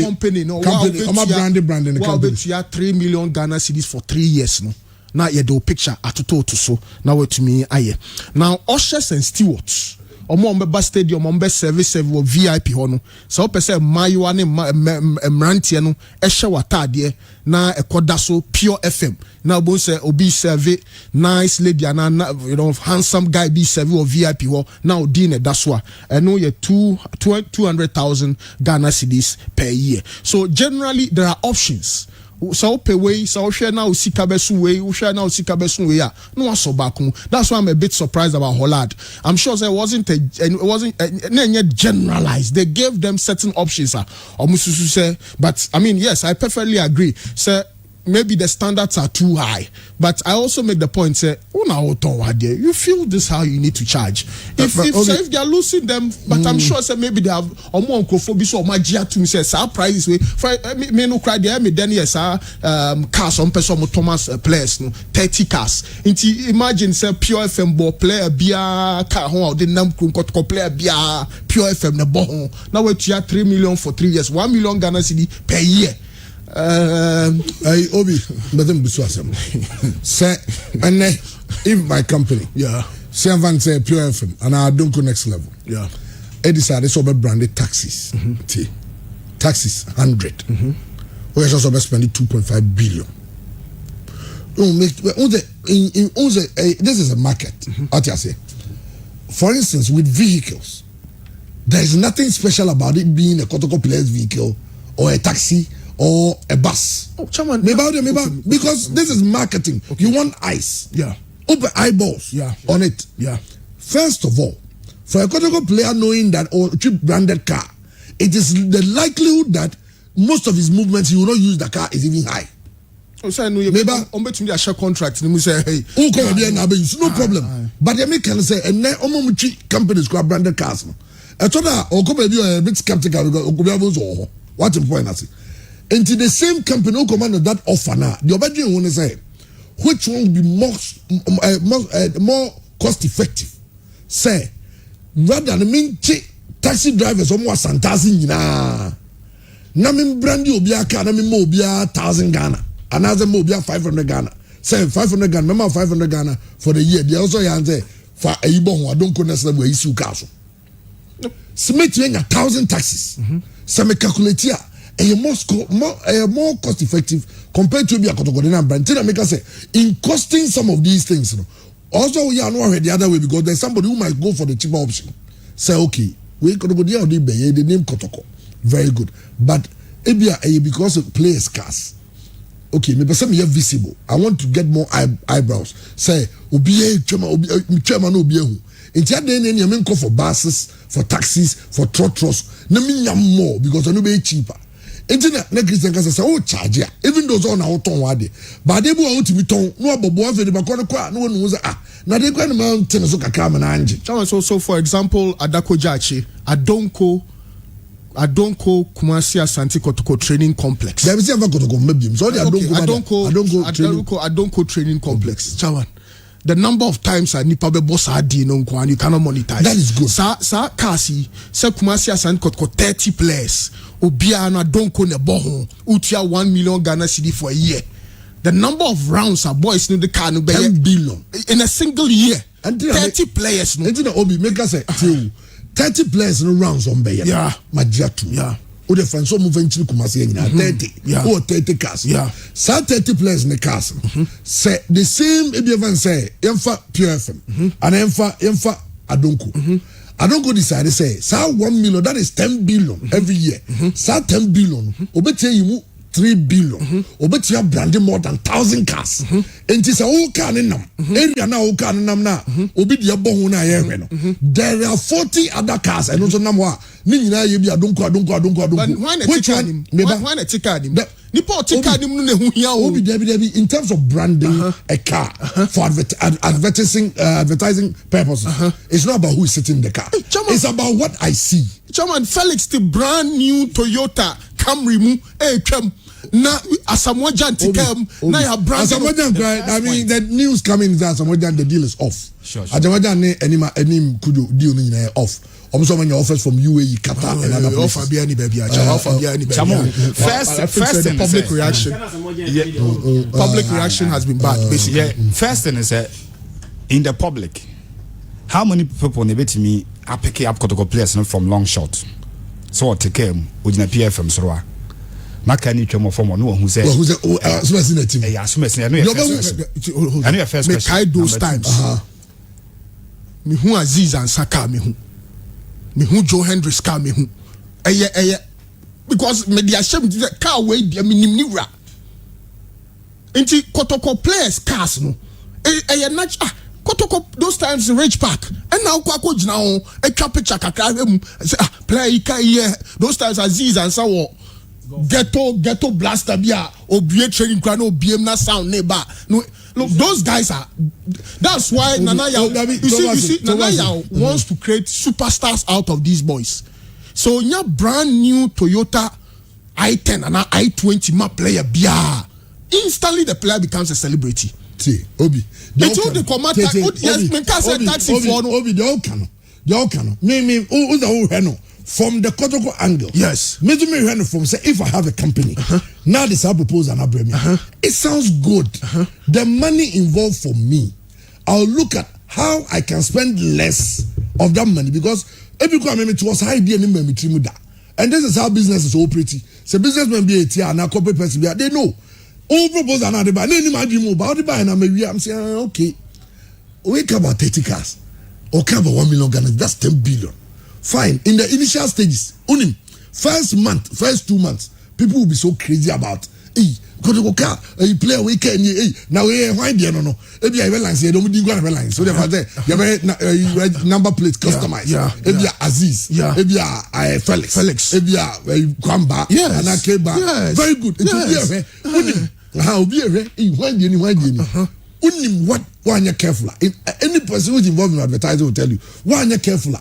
company no I'm branding the company. You have 3 million Ghana cedis for 3 years no. Now you do picture atoto to so now what to me aye. Now ushers and stewards ombe stadium ombe service or VIP hono so person mayo ne mrantie no ehwe watade na ekoda so pure FM na bo say obi serve nice lady and you know handsome guy be serve or VIP ho now din da so a no ye 200,000 Ghana cedis per year. So generally there are options. So pay way, so share now sika besu way, share now sika besu way. No so back. That's why I'm a bit surprised about Holad. I'm sure there wasn't generalized. They gave them certain options. But I mean, yes, I perfectly agree. Sir, maybe the standards are too high. But I also make the point, say, you feel this how you need to charge. If they are losing them, but I'm sure say maybe they have more uncrophobia or magia to me say prices way. For me no cry there me then yes cars on person Thomas players no 30 cars. Imagine say pure FM ball player bia car ho the nam ko player bia pure FM na ball. Now we have 3 million for 3 years, 1 million Ghana cedi per year. Obi, but then say, and if my company, say I'm say pure FM, and I don't go next level, I decided to branded taxis, taxis 100. We also spending 2.5 billion. This is a market. What you say? For instance, with vehicles, there is nothing special about it being a Kotoko player's vehicle or a taxi or a bus. Oh, chairman, because this is marketing. Okay. You want eyes. Yeah. Open eyeballs. Yeah. On it. Yeah. First of all, for a Kotoko player knowing that or cheap branded car, it is the likelihood that most of his movements he will not use the car is even high. So I know you bet me a share contract. You say, hey, who come here now? No problem. But the American say, and then companies called branded cars. I thought that or come here a bit skeptical because what the point I say. Into the same company who command that offer now. The obedient want to say, which one will be more cost effective? Say, rather than taxi drivers almost 1,000 na. Na min brandi obia car na min mo obia 1,000 Ghana. Another mo obia 500 Ghana. Say 500 Ghana, remember 500 Ghana for the year. They also say for a ibo don't go necessarily where issue castle. Smith 1,000 taxes. Some calculate here. A more cost effective compared to be a Kotokodina brand. Tell me, say in costing some of these things. Also, we are not the other way because there's somebody who might go for the cheaper option. Say, okay, we could go there the name Kotoko. Very good. But because it plays scarce. Okay, maybe some are visible. I want to get more eyebrows. Say, chairman obiye. In that day, you mean call for buses, for taxis, for trotros. No mean more because I know be cheaper. Internet na Christian can say, oh charge ya. Even those on our tongue wade. But they go out to be tongue. No abobo for the bakona kwa. No one knows Now they go on the mountain so kakama na anje. So for example, Adako Jachi, Adonko Kumasi Asante Kotoko Training Complex. There is a Kotoko maybe. So Adonko Training Complex. Chawan. The number of times I nipa be boss adi no nko and you cannot monetize. That is good. Sa kasi se Kumasi Asante Kotoko 30 players. Obia na Adonko ne boho. Utia 1 million Ghana cedi for a year. The number of rounds our boys no the car no be 10 billion in a single year. 30 players no. Until Obi make us say 30 players no rounds on Bay. Yeah. Majatu. Yeah. Who the fans so moving to Kumasi 30. Yeah. Or 30 cars. Yeah. So 30 players in the cars. Say the same Ebivan say Emfa Pure FM and Emfa Adonko. Adonko decided say, "Sa 1 million that is 10 billion every year. Sa 10 billion. Obete you 3 billion. Obeti you branding more than 1,000 cars. And it's a whole car in them. Area now whole car in them now. Obedi bohu na ye. There are 40 other cars. And also number Nina you be Adonko. But which one? Why not take him? Nipo take him no hu ya o. Obi in terms of branding a car for advertising purposes. It's not about who is sitting in the car. It's about what I see. Chairman Felix, the brand new Toyota Camry mu na Asamoah Gyan na ya brand. I mean the news coming that Asamoah Gyan the deal is off. Asamoah Gyan any kudo deal ni off. Also when your offers from UAE, Qatar, and other places. First thing, public reaction. Public reaction has been bad. Basically, yeah. First thing is in the public, how many people to me are picking up Kotoko players from long shot? So take them with the PFM so. Makani chemo from no who said who's the team? Yeah, I know first question. I those times. Me who Aziz and Saka me who Joe Hendricks car me who because me the ashamed the car way the minimum into Kotoko players cars no not Kotoko those times the Rage Park and now Kwako now a picture kakra play those times Aziz and so ghetto blaster bia obie training crown obiem na sound neighbor no look those guys are that's why Nanaya you see Nanaya wants to create superstars out of these boys. So your brand new Toyota i10 and i20 ma player bia instantly the player becomes a celebrity. See Obi it's all the command taxi for no Obi they all can me who the from the Kotoko angle, yes. Me from say if I have a company, now this I propose an abremi. It sounds good. The money involved for me, I'll look at how I can spend less of that money because every time it was high idea and this is how business is operating. So businessmen be a and a corporate person they know all propose another buy. Name my dream about the buy, and I'm saying, okay, we care about 30 cars, or care about 1 million Ghana. That's 10 billion. Fine. In the initial stages, only first 2 months, people will be so crazy about, hey, go car, you play a weekend, hey, now why do you know? If you have airlines, you don't go airlines. So therefore, you have number plate customized. Yeah. If you are Aziz, if you are Felix, if you are Kwamba, and Akeba, very good. It will be a how be a why do you Unim what one you're careful. Any person who's involved in advertising will tell you one you're careful.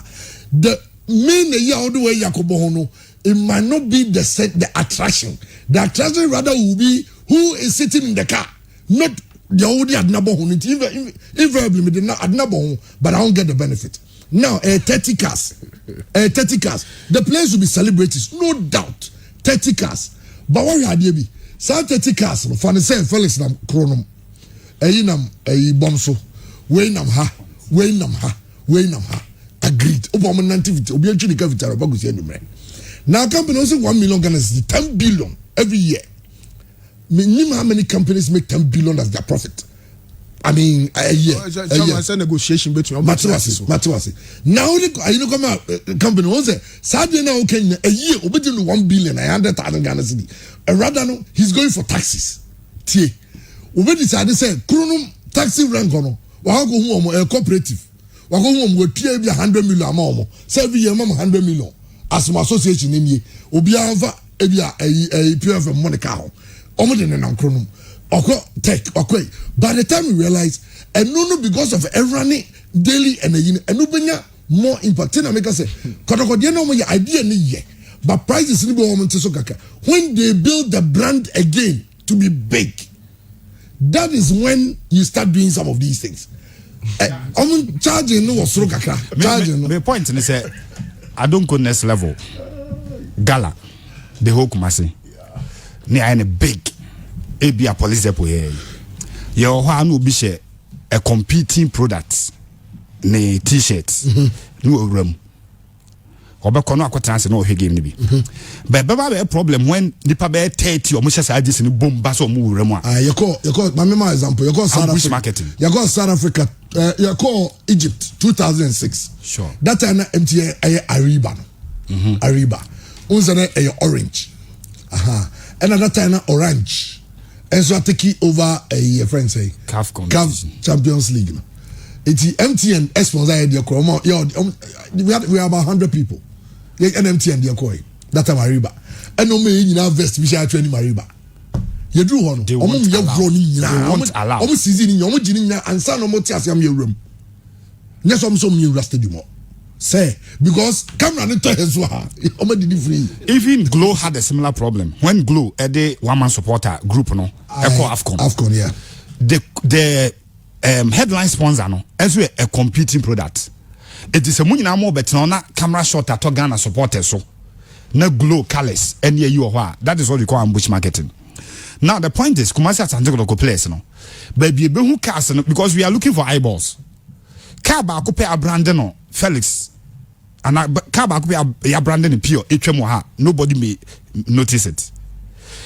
The main all the way Yakobo, it might not be the attraction. The attraction rather will be who is sitting in the car, not the old Adnabo. Invariably, they not Adnabo, but I don't get the benefit. Now, 30 cars, 30 cars. The place will be celebrities, no doubt. 30 cars. But what are you be? So 30 cars. For the same Felix nam Chronom. Bomso. Waynam ha. Agreed. Now, company also 1 million Ghana is 10 billion every year. Name how many companies make 10 billion as their profit. I mean, a year. It's a negotiation between Matuasi. Now, you know, company was a Saturday now, okay, a year, obedient 1 billion, 100,000 Ghana city. And rather, no, he's going for taxes. Tie. We decided to say, Chronom taxi rank on, Wago home, a cooperative. Wago home will pay 100 million more. Say every year, 100 million. As my association in ye, Obiava, a pure from Monaco. Omodin and Chronom. Tech, okay. By the time we realize, and no, because of running daily and a more important, I make us say, Kotokodiano, my idea, but prices in the when they build the brand again to be big, that is when you start doing some of these things. I'm charging no charging. My point is that I don't go next level. Gala, the whole Kumasi, near any big. Be a police depot here. Your one will be a competing product, ne t-shirts, no room. Obekono akwatranse no game ni bi. But baba a problem when nipa be 30 or much as this ni bomba so mu room a. You call my memo example. You call South Africa marketing. You call South Africa. You call Egypt 2006. Sure. That time MTN Ariba. Ariba. Unzane orange. And at that time orange. And so I take it over a friend say CAF Champions League. It's MTN sponsor idea. We are about 100 people. And MTN dia koi. That time Mariba. And no me now vest we shall train Mariba. You do one. They won't allow. Almost season in your genie and son no more tiasiam your room. Next some new stadium. Say because camera no tell us free. Even Glow had a similar problem when Glow a one man supporter group no AFCON yeah the headline sponsor no as we a competing product. It is a money now more better na camera shot at Ghana supporters so na Glow colors and you are that is what we call ambush marketing. Now the point is Kumasi at Santiago place no baby who cast because we are looking for eyeballs. Car ba ko pe abrande no Felix and car ba ko pe abrande no pure etwem ha nobody may notice it.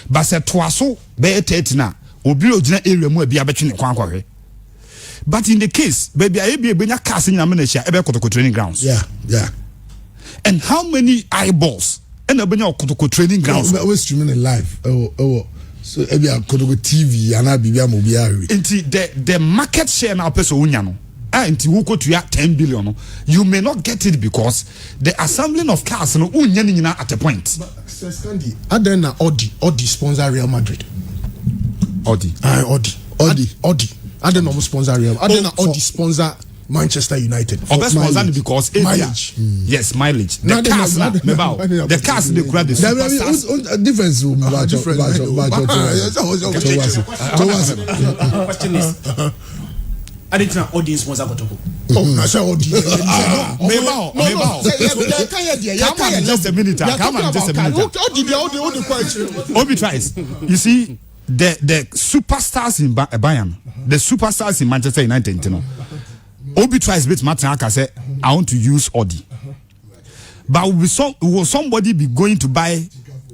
But say twaso be 30 na obi ogina area mu bia betwe ne kwan kwahwe. But in the case baby I be benya cars nyina me na hia e be kotoko training grounds. Yeah. And how many eyeballs and benya kotoko training grounds we streaming it live. So ebi kotoko TV ana bibia mo bia hwe. The market share na person unya no and you go to 10 billion, you may not get it because the assembling of cars no at a point. And then Audi sponsor Real Madrid. Audi. And then sponsor Real. And then Audi sponsor Manchester United. Sponsor because mileage. Yes, mileage. The cars they grab the superstars. Difference. Question is. I didn't know audience sponsor Kotoko. I said audience. Come on, just a minute. Obi tries. You see, the superstars in Bayern, the superstars in Manchester United, you know. Obi tries bit Martin say, I want to use Audi. But will somebody be going to buy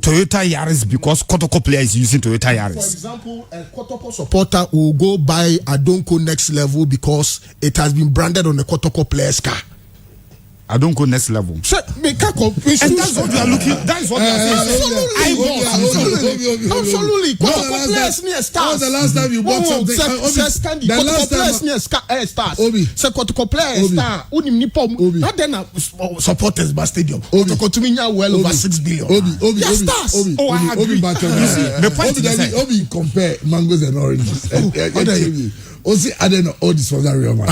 Toyota Yaris because Kotoko player is using Toyota Yaris. For example, a Kotoko supporter will go buy Adonko Next Level because it has been branded on the Kotoko player's car. Adonko Next Level. And that's what we are looking. That is what we are saying. Absolutely. Kotoko players near stars. The last time you bought something? The last players near stars. Say Kotoko players star. Not then supporters by stadium. Kotoko to me now well over 6 billion. Yes, stars. Oh, I agree. The point is Obi compare mangoes and oranges. Osi, I don't know all this was a real man.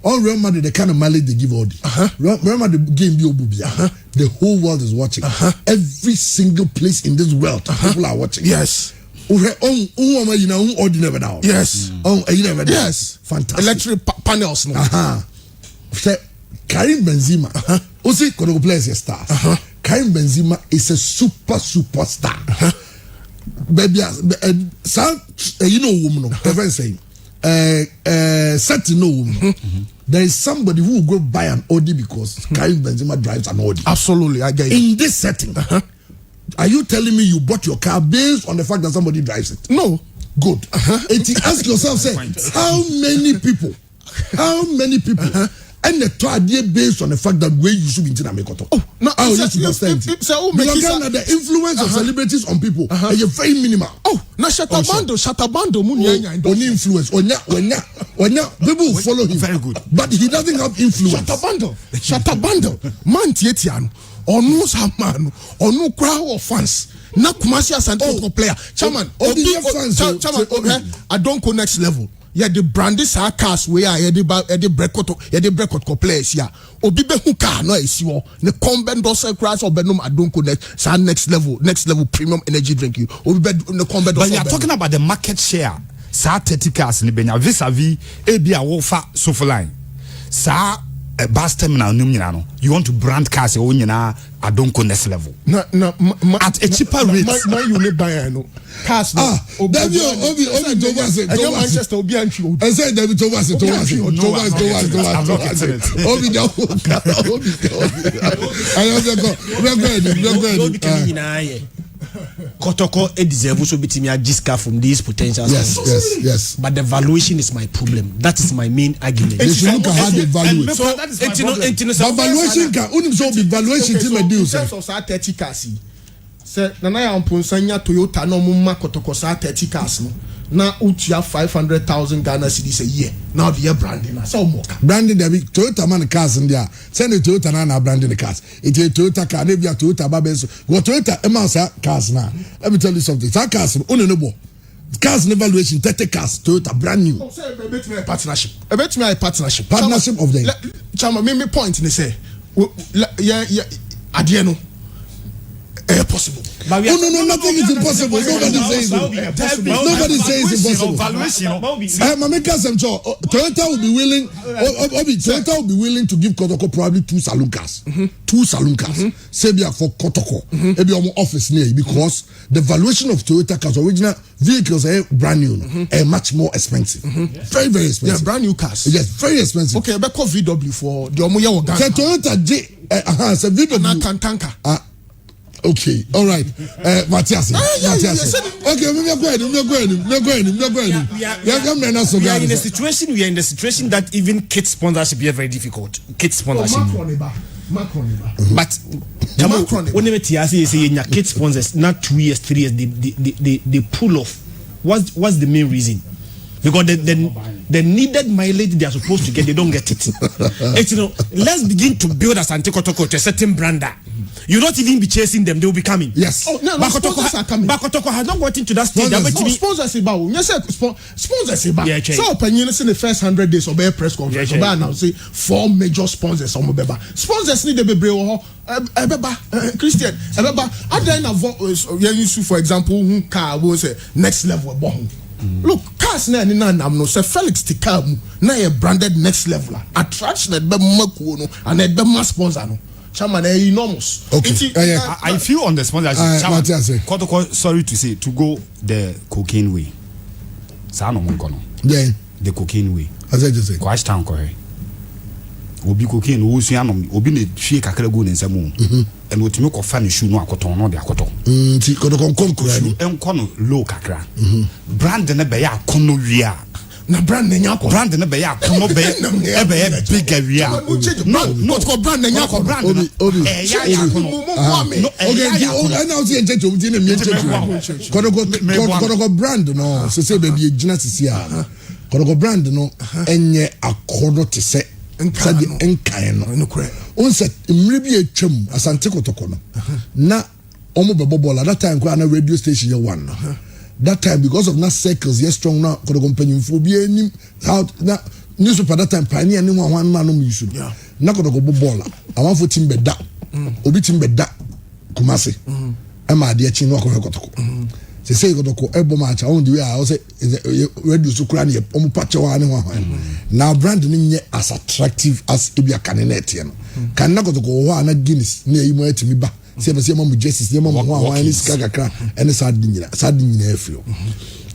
All Real Madrid, the kind of mileage they give all the Real Madrid game be obubia. The whole world is watching. Every single place in this world, people are watching. Yes. Yes. Yes. Fantastic. Electric panels. No. Karim Benzema. Osi Kotoko players are stars. Karim Benzema is a superstar. Baby, you know woman. Everyone saying. There is somebody who will go buy an Audi because Karim Benzema drives an Audi. Absolutely, I get it. In this setting, are you telling me you bought your car based on the fact that somebody drives it? No. Good. And ask yourself, say, how many people and the idea based on the fact that we you should be in Mekoto. Oh, no, the influence of celebrities on people is very minimal. Oh, na Shatabando, only influence. People will follow him. Very good. But he doesn't have influence. Shatabando. Man Tietian, or no Saman, or no crowd of fans. Na Kumasi as an player. Chairman, I don't go next level. Yeah, the branded cars we are the breakot players here. Obi be who car no is you. The combat dorsal crash or benum I don't connect. Next level premium energy drink you. Obi be the combat. But you are talking about the market share. Sa 30 cars ni benya vis-a-vis ebi a wofa sofoline. Sa bus terminal no. You want to brand cars o nyina I don't go next level. No, at a cheaper rate. My unit buy no. Cars no. David Obi Thomas. Manchester Obi Antwi. I said David Thomas. Obi Kotoko deserve so bitimi ajiska from these potentials. Yes. But the valuation is my problem. That is my main argument. They should look at how they value it. So valuation can only so be valuation to my deal. Sir, 30 cars. Sir, nana ya mponsanya Toyota no mumma Kotoko sa 30 cars no. Now utia 500,000 Ghana cedis a year. Now the year branding na so more. Branding there be Toyota man cars in there. Send the Toyota na branding the cars. It is Toyota car, maybe a Toyota babes. Go Toyota emasa cars now. Let me tell you something. That cars no. Cars evaluation 30 cars Toyota brand new. Oh, say partnership. A bit me partnership. Partnership of them. Chama me point in say. Yeah. Adieno. Possible. No, nothing is impossible. Nobody says it. Nobody says impossible. Toyota will be willing. Toyota will be willing to give Kotoko probably 2 saloon cars. 2 saloon cars. Say for Kotoko, maybe on office near because the valuation of Toyota cars, original vehicles are brand new, are much more expensive. Very, very expensive. Yeah, brand new cars. Yes, very expensive. Okay, but call VW for the Omoya Wagan. Toyota J. Say VW. Na Kantanka. Okay, all right. Matthias. Okay, we are going. We are in a situation that even kit sponsorship is very difficult. Kit sponsorship. But when you say kit sponsors, not 2 years, 3 years, they pull off. What's the main reason? Because the needed mileage they are supposed to get, they don't get it. Let's begin to build Asante Kotoko to a certain brander. You not even be chasing them; they will be coming. Yes. Sponsors are coming. Kotoko has not got into that stage. Sponsors about. So, opinion in the first 100 days of their press conference, now say 4 major sponsors. Sponsors need to be brave. Christian, I then for example, who car was next level. Look, cars na no say Felix Tikamu na a branded next level attraction at be makuno and at be mass sponsor no. Chairman enormous. Okay. I feel on the sponsorship. Kotoko, sorry to say, to go the cocaine way. Yeah. The cocaine way. As I just say. Quite town correct. Obi cocaine, obi ne shake kakra go nsam. and what me ko fa ne shoe no akoton no de akoton ti kotoko konkura ni enko no low kakra brand ne be ya akono wia na brand na nyako brand ne be ya akono be e be ya big wia no ko brand na nyako brand obi ya akono okay now see enche chom ti na mi enche kotoko brand no se be bi gina sisi a kotoko brand no enye akono te se sadi enkan no on set mre bi atwam asante kotoko no na omo be bobola that time kwa na radio station year 1 no that time because of na circles yes strong na kotoko company for bi enim how na newspaper that time pioneer ni one man no use na kotoko bobola awan for team be da obi team be da kumase e ma de chi no kotoko say kotoko ebo match on the way I say radio so kura na omo pache wa ne ho now brand ni nye as attractive as ebia kanenet no kan na kotoko ho na Guinness na yi mo atimi ba say be say mo jerseys say mo ho ni ska kakra ene sad nyina afio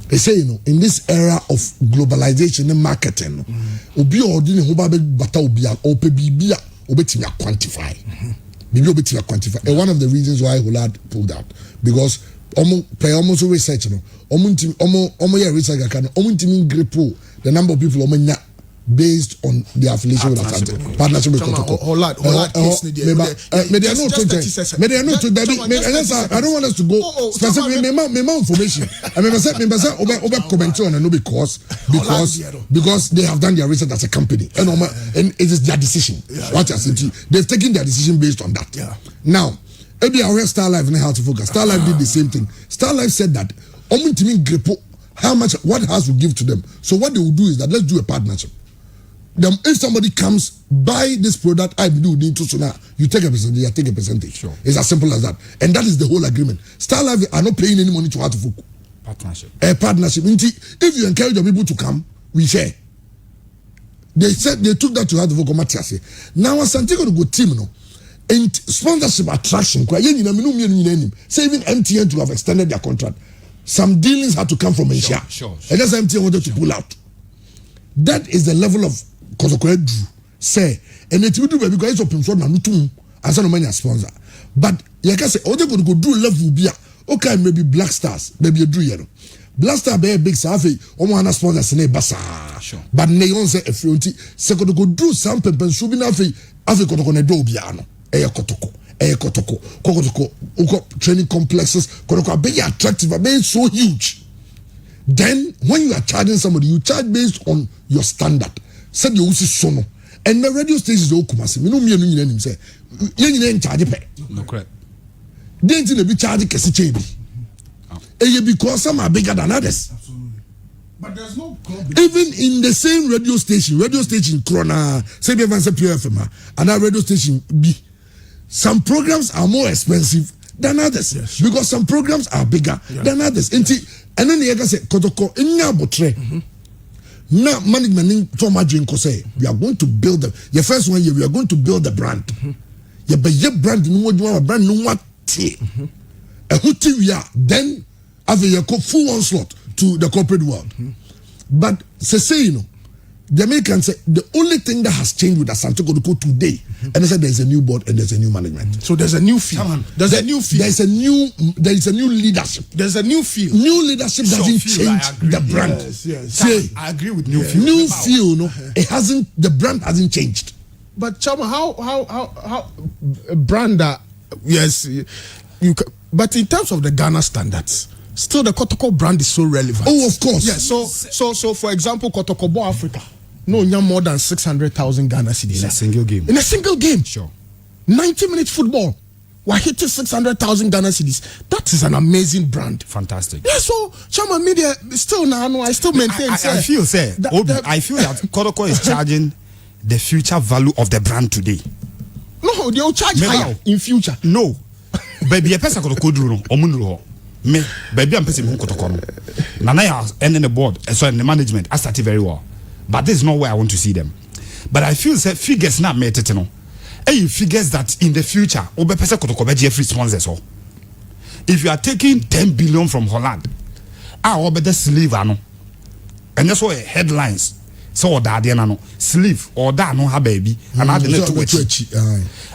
they say in this era of globalization and marketing obi odi ne ho ba bata obi a ope bibia obetimi quantify bibia obetimi quantify and one of the reasons why Holland pulled out because almost research no omo research akano gripo the number of people omanya based on the affiliation with Asante partnership with Kotoko. I don't want us to go specifically me information. I mean say over comment on no because they have done their research as a company and it is their decision. What I said to you, they've taken their decision based on that. Now maybe I read Star Life and how to focus. Star Life did the same thing. Star Life said that how much what house will give to them. So what they will do is that let's do a partnership. Then if somebody comes buy this product, I do need to so now you take a percentage, I take a percentage. Sure. It's as simple as that. And that is the whole agreement. Star Life are not paying any money to how to focus. Partnership. A partnership. If you encourage your people to come, we share. They said they took that to how to focus. Now Santiago to go team no. And sponsorship attraction, say even MTN to have extended their contract. Some dealings had to come from Asia. Sure. And that's MTN wanted to pull out. That is the level of Kotoko Drew. Say, and it will do because it's open for Nanutum as no money sponsor. But like I say, all they could go do level be okay, maybe Black Stars, maybe a Drew. Black Star be a big safi, Omana sponsor Sene Bassa. Sure. But Neon say a fronti, second go do some pepper, Subina Africa Biano. Kotoko training complexes Kotoko be attractive but being so huge. Then when you are charging somebody, you charge based on your standard. Said you use sono. And the radio stations are okumasi. Me no me say you charge pay. No correct. Then you be charging kesi chebi. Because some are bigger than others. Absolutely. But there's no even in the same radio station Krona, say be say Pure FM, and that radio station B. Some programs are more expensive than others. Yes. Because some programs are bigger than others. And then the other say Kotoko inya botre. Now management to imagine say we are going to build the your first 1 year we are going to build the brand. Yeah, but your brand no more brand no what a huti we are then have a full onslaught to the corporate world. But say the Americans say the only thing that has changed with Asante Kotoko today, and they said there's a new board and there's a new management. So there's a new feel. There's a new leadership. There's a new feel. New leadership doesn't change the brand. Yes. I agree with new feel. New feel, no, it hasn't. The brand hasn't changed. But Chama, how brand? Yes, but in terms of the Ghana standards. Still, the Kotoko brand is so relevant. Oh, of course. Yes. So for example, Kotoko Bo Africa, more than 600,000 Ghana cedis in a single game. In a single game, sure. 90-minute football. We're hitting 600,000 Ghana cedis. That is an amazing brand. Fantastic. Yeah. So Chama Media still now. I still maintain. I feel I feel that Kotoko is charging the future value of the brand today. No, they will charge higher in future. No, baby, a person Kotoko do no. Me, baby, I'm passing Kotoko. Nanaya and the board, so in the management, I started very well. But this is not where I want to see them. But I feel that figures not made it, Hey, figures that in the future, Obe Pesa Kotoko be Jeffrey sponsors. If you are taking 10 billion from Holland, Obe the sleeve, and that's why headlines, So that no sleeve or that no have baby and I didn't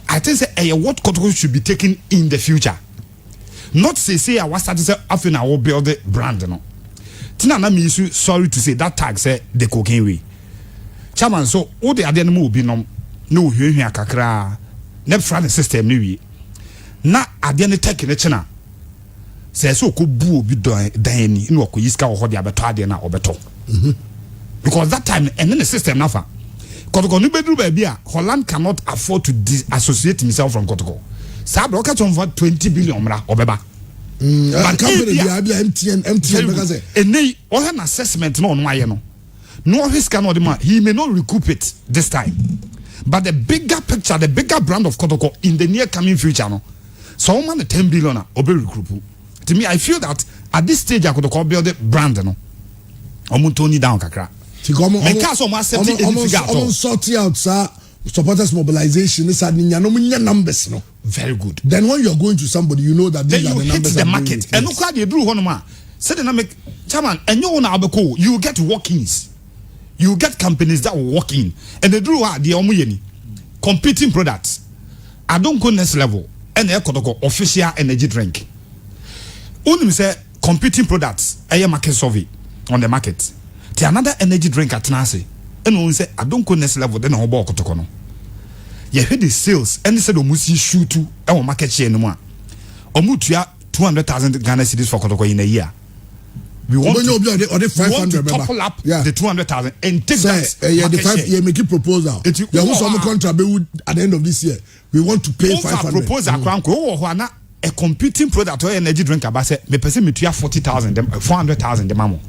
I think say what Kotoko should be taken in the future. Not say I was starting to say after I will build the brand no. Tina na me sorry to say that tag say the cocaine way. Chairman so all the adeno will be no hwehwe kakra ne front system ni wi. Na adeno take ne chena. Say so ko bu obi dan ni no ko yiska ho de abeto ade na obeto. Because that time and then the system nafa Kotoko no bedru ba bia Holland cannot afford to disassociate himself from Kotoko. Sa bro ka for 20 billion mra obeba. But company bia MTN because any all an assessment no aye no. No his cannot he may not recoup it this time. But the bigger picture, the bigger brand of Kotoko in the near coming future no. So man the 10 billion obe recoup. To me I feel that at this stage I could build the brand no. Omuntoni down kakra. Sorting out supporters mobilization is numbers no. Very good. Then when you're going to somebody, you know that these then are the you numbers. Hit the market. And look at the drew one said the make chairman and you want you get walk-ins. You get companies that will walk in. And the drew the omuyeni competing products. I don't go next level. And official energy drink. Only say competing products a market survey on the market. Another energy drink at Nasi. And we say, I don't go next level, then I'll walk to Kono. You heard the sales, and they said, Omusi shoe to our market share no more. Omutia 200,000 Ghana cedis for Kotoko in a year. We want to topple up the 200,000 and take that. You make a proposal. You want some contract at the end of this year. We want to pay 500. Proposal, a competing product or energy drink, I say, me person me 40,000, 400,000 the mamo.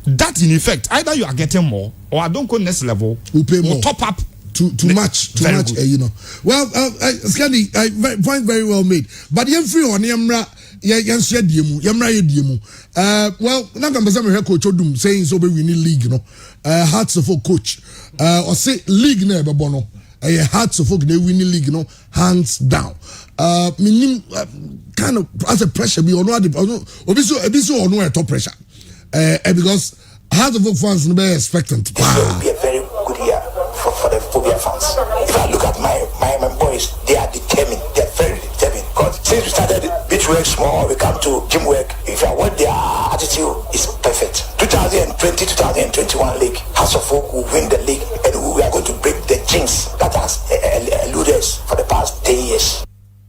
That in effect, either you are getting more or I don't go next level. We'll pay more. Top up too much. You know. Well, Scandy, point very well made. But you free on Yamra, well, now I'm hear Coach Odum saying so we need league, you know. Hearts of a coach. Or say league never bono. Hearts of folk they win the league, you know, hands down. Meaning kind of as a pressure be on what obviously on top pressure. Because Hearts of Oak fans will be expectant. This year will be a very good year for the Phobia fans. If I look at my boys, they are determined. They are very determined. Because since we started beach work small, we come to gym work. If I want their attitude is perfect. 2020-2021 league, Hearts of Oak will win the league, and we are going to break the jinx that has eluded us for the past 10 years.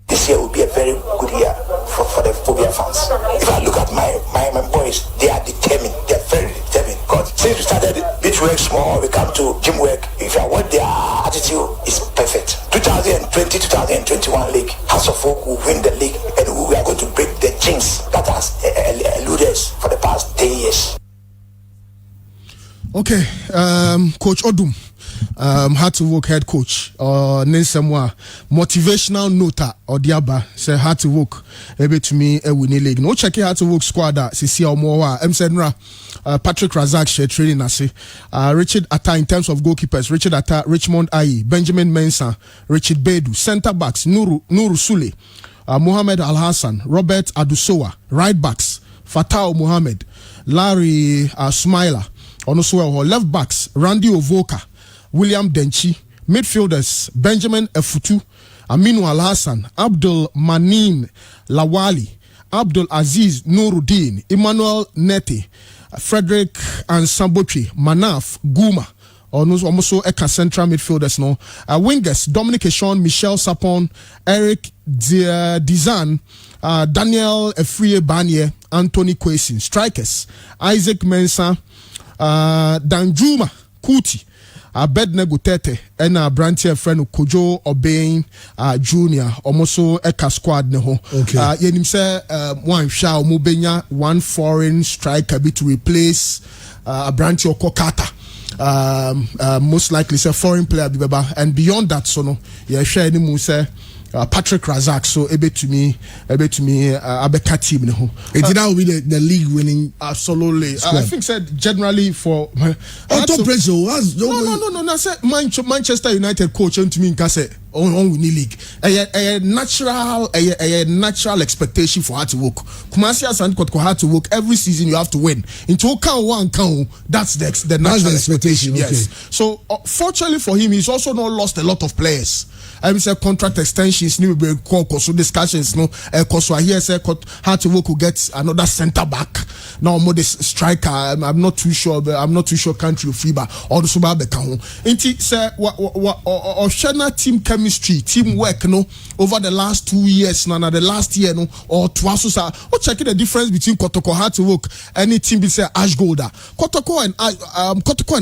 This year will be a very good year for the Phobia fans. If I look at my boys, they are determined. They are very determined. Because since we started beach work small, we come to gym work. If I want their attitude is perfect. 2020-2021 league, House of Oak will win the league, and we are going to break the jinx that has eluded us for the past 10 years. Okay, Coach Odum. Hearts of Oak head coach Nensemwa motivational nota or diaba say Hearts of Oak ebe to me a winning league. No check Hearts of Oak squad sisi omowa Msenra Patrick Razak share training ase Richard Atta in terms of goalkeepers Richard Atta Richmond Ayi Benjamin Mensah Richard Bedu center backs Nuru Sule Mohamed Al Hassan Robert Adusowa right backs Fatah Mohamed Larry Smiler Onoswe left backs Randy Ovoka William Denchi, midfielders Benjamin Efutu, Aminu Al Hassan, Abdul Manin Lawali, Abdul Aziz Nuruddin, Emmanuel Nete, Frederick and Sambotri, Manaf Guma, also Eka central midfielders no. Wingers Dominic Eshon, Michel Sapon, Eric Dizan, Daniel Efrie Banye, Anthony Kwesin. Strikers Isaac Mensah, Danjuma Kuti. Abednego Tete and Brantier friend Kojo Obain Junior almost Eka squad neho. Okay. Yenim say one shall mubenya one foreign striker be to replace Brantier Kokata. Most likely say foreign player bibeba and beyond that so no yeah share any say Patrick Razak, so ebe to me abeka team ne ho. That will be the league winning. Absolutely. I think said generally for top pressure. No. I said Manchester United coach to me say on winning league. A natural expectation for her to work. Kumasi Asante Kotoko had to work every season. You have to win. Into count. That's the natural expectation. Yes. Okay. So fortunately for him, he's also not lost a lot of players. I say contract extensions, new so discussions. No, because I hear say had to work to get another centre back. Now more this striker. I'm not too sure. But I'm not too sure. Country FIBA or the Suba Beckham. Inti say what team chemistry, teamwork. No, over the last 2 years. No, the last year. No, or twice. So, checking the difference between Kotoko had to work. Any team be say Ash Golder. Kotoko and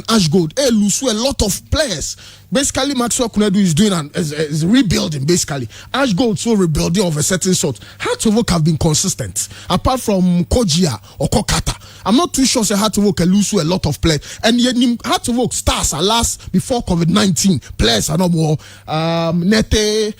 Ash Gold. Lose a lot of players. Basically, Maxwell Kunedu is doing is rebuilding. Basically, Ash Gold so rebuilding of a certain sort. Hard to work have been consistent. Apart from Kojia or Kokata, I'm not too sure. Say hard to work lose a lot of players, and yet hard to work stars are last before COVID-19. Players are no more. Nete,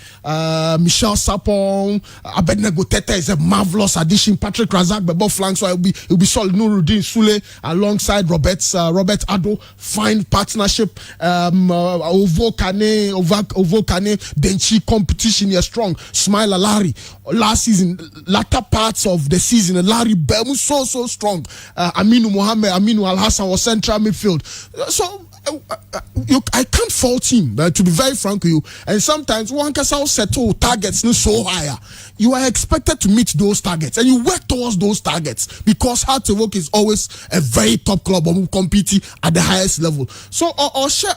Michel Sapong, Abednego Tete is a marvelous addition. Patrick Razak, Bebo flank, so it'll be solid. Nuruddin Sule alongside Robert Ado, fine partnership. Ovo Kane, Denchi competition is strong. Smile Larry last season, latter parts of the season, Larry Bemu so strong. Aminu Mohammed, Aminu Al Hassan was central midfield. So I can't fault him, but to be very frank with you, and sometimes one can settle targets no so higher. You are expected to meet those targets, and you work towards those targets because hard to work is always a very top club who compete at the highest level. So,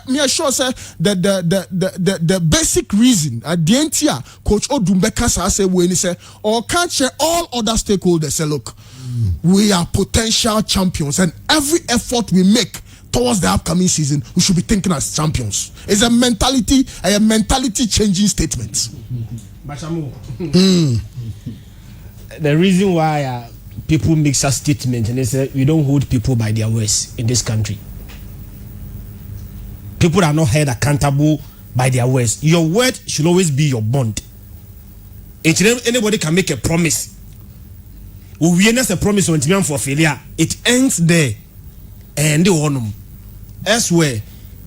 me assure say that the basic reason at the end here, Coach Odumbeka say when he say, or can't share all other stakeholders say, look, we are potential champions, and every effort we make towards the upcoming season, we should be thinking as champions. It's a mentality changing statement. The reason why people make such statements and they say we don't hold people by their words in this country. People are not held accountable by their words. Your word should always be your bond. Anybody can make a promise. We a promise on time for failure. It ends there. And the one elsewhere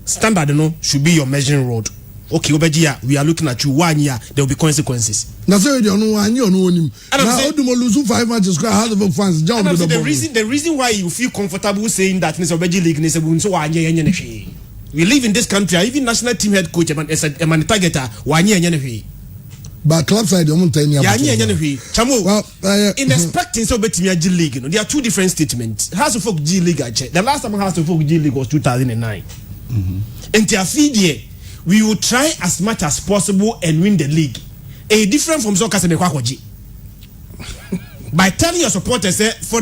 standard should be your measuring rod. Okay, we are looking at you 1 year, there will be consequences. Now say you know 1 year no him. Now Odumo lose 5 matches how the fans jump to the reason why you feel comfortable saying that in Obeji League is so 1 year we live in this country, even national team head coach a targeter 1 year. But club side you want any in expecting so betimi G League, there are two different statements. House of Folk G League I checked. The last time House of Folk G League was 2009. We will try as much as possible and win the league. A different from Zokas and Kwakwaji. By telling your supporters for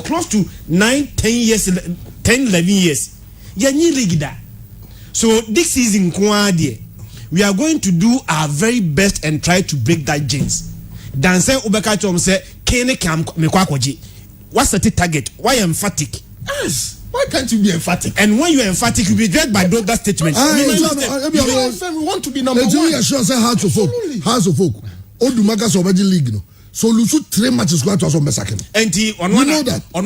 close to 10, 11 years, you're new league da. So this season, we are going to do our very best and try to break that jinx. Dan say Ubeka Chom say Kene Kam Mekwakwaji. What's the target? Why emphatic? Yes. Why can't you be emphatic? And when you're emphatic, you'll be judged by that statement. We want to be number one. Sure say House of Folk. Odumaka Sobaji League. So lose 3 matches go to us on second. And on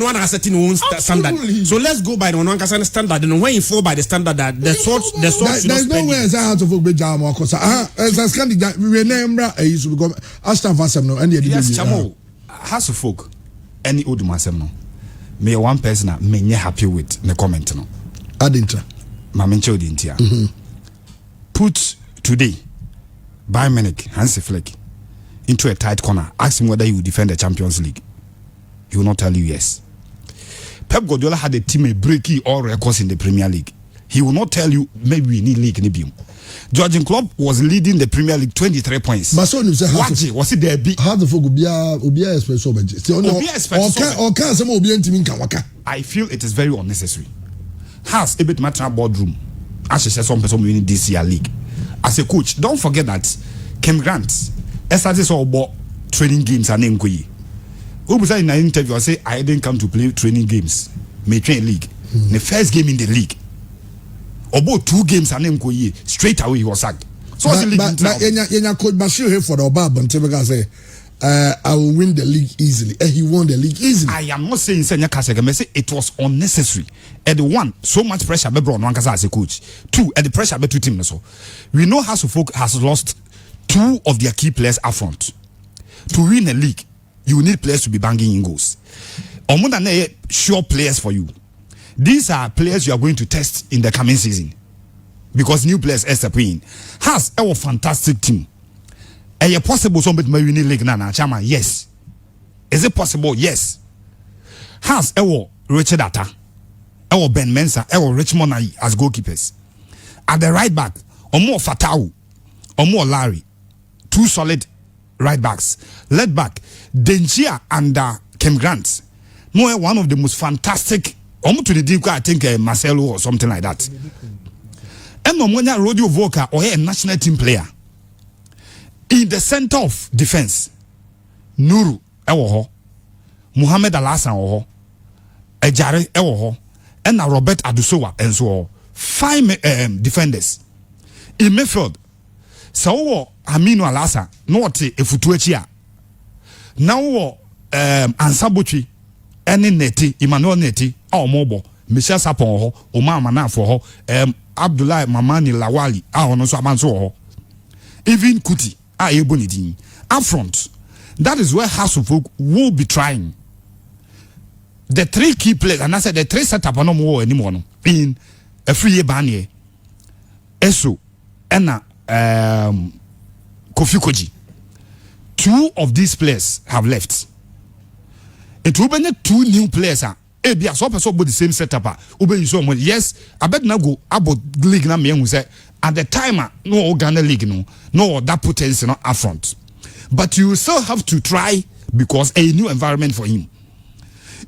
one has certain own standard. So let's go by the one standard. And when you fall by the standard, that the source. There's no way as House of Folk be jam or because as a candidate we name is to become Aston Vassam no and yes, Chamo House of Folk any Odumasem no. Me one person me nye happy with me comment no. Adintra. Mamenche odintia. Put today Bayern Munich Hansi Flick into a tight corner. Ask him whether he will defend the Champions League. He will not tell you yes. Pep Guardiola had a team breaking all records in the Premier League. He will not tell you maybe we need league nibium. Jurgen Klopp was leading the Premier League 23 points. But so you say was it there? How the folk Obia express I feel it is very unnecessary. Has a bit matter boardroom. As she said, some person winning this year league. As a coach, don't forget that Kim Grant started all about training games and Nkoyi. Who was in an interview? I say I didn't come to play training games. Me train league. The first game in the league. About 2 games and Nkoyi straight away he was sacked. So what's the league? But Yenya coach Bashir here for the Obaba and Tebeka say, I will win the league easily. And he won the league easily. I am not saying say it was unnecessary. And one, so much pressure be brought on as a coach. Two, and the pressure be two teams so. We know House of Folk has lost 2 of their key players up front. To win a league, you need players to be banging in goals. Or more than sure players for you. These are players you are going to test in the coming season. Because new players are stepping in. Has a fantastic team. Is it possible somebody may win the league now? Chama, yes. Is it possible? Yes. Has Richard Atta, Ben Mensah, Richmond as goalkeepers. At the right back, or more Fatau, or more Larry. 2 solid right backs. Left back, Denchia and Kem Grant. More one of the most fantastic. Almost to the deep, I think Marcelo or something like that. And no one Rodeo Voka or a national team player. In the center of defense, Nuru Ewoho, Muhammad Alasan Oho, Ejare Ewoho, and Robert Adusowa and so on. 5 defenders. In midfield, so Aminu Alasa, not a Futuechia. Now Ansabuchi, any Neti, Emmanuel Neti, or Mobo, Michel Sapon, Omar Manafo, Abdullah Mamani Lawali, Ahonoso Amanso, even Kuti. Up front, that is where House of Folk will be trying. The 3 key players, and I said the 3 setup no more anymore in a 3-year ban. Eso and Kofi Koji. 2 of these players have left. It will be 2 new players. Be so the same setup. Yes, I bet now go about league na me who say at the time no Ghana league no that potency not up front. But you still have to try because a new environment for him.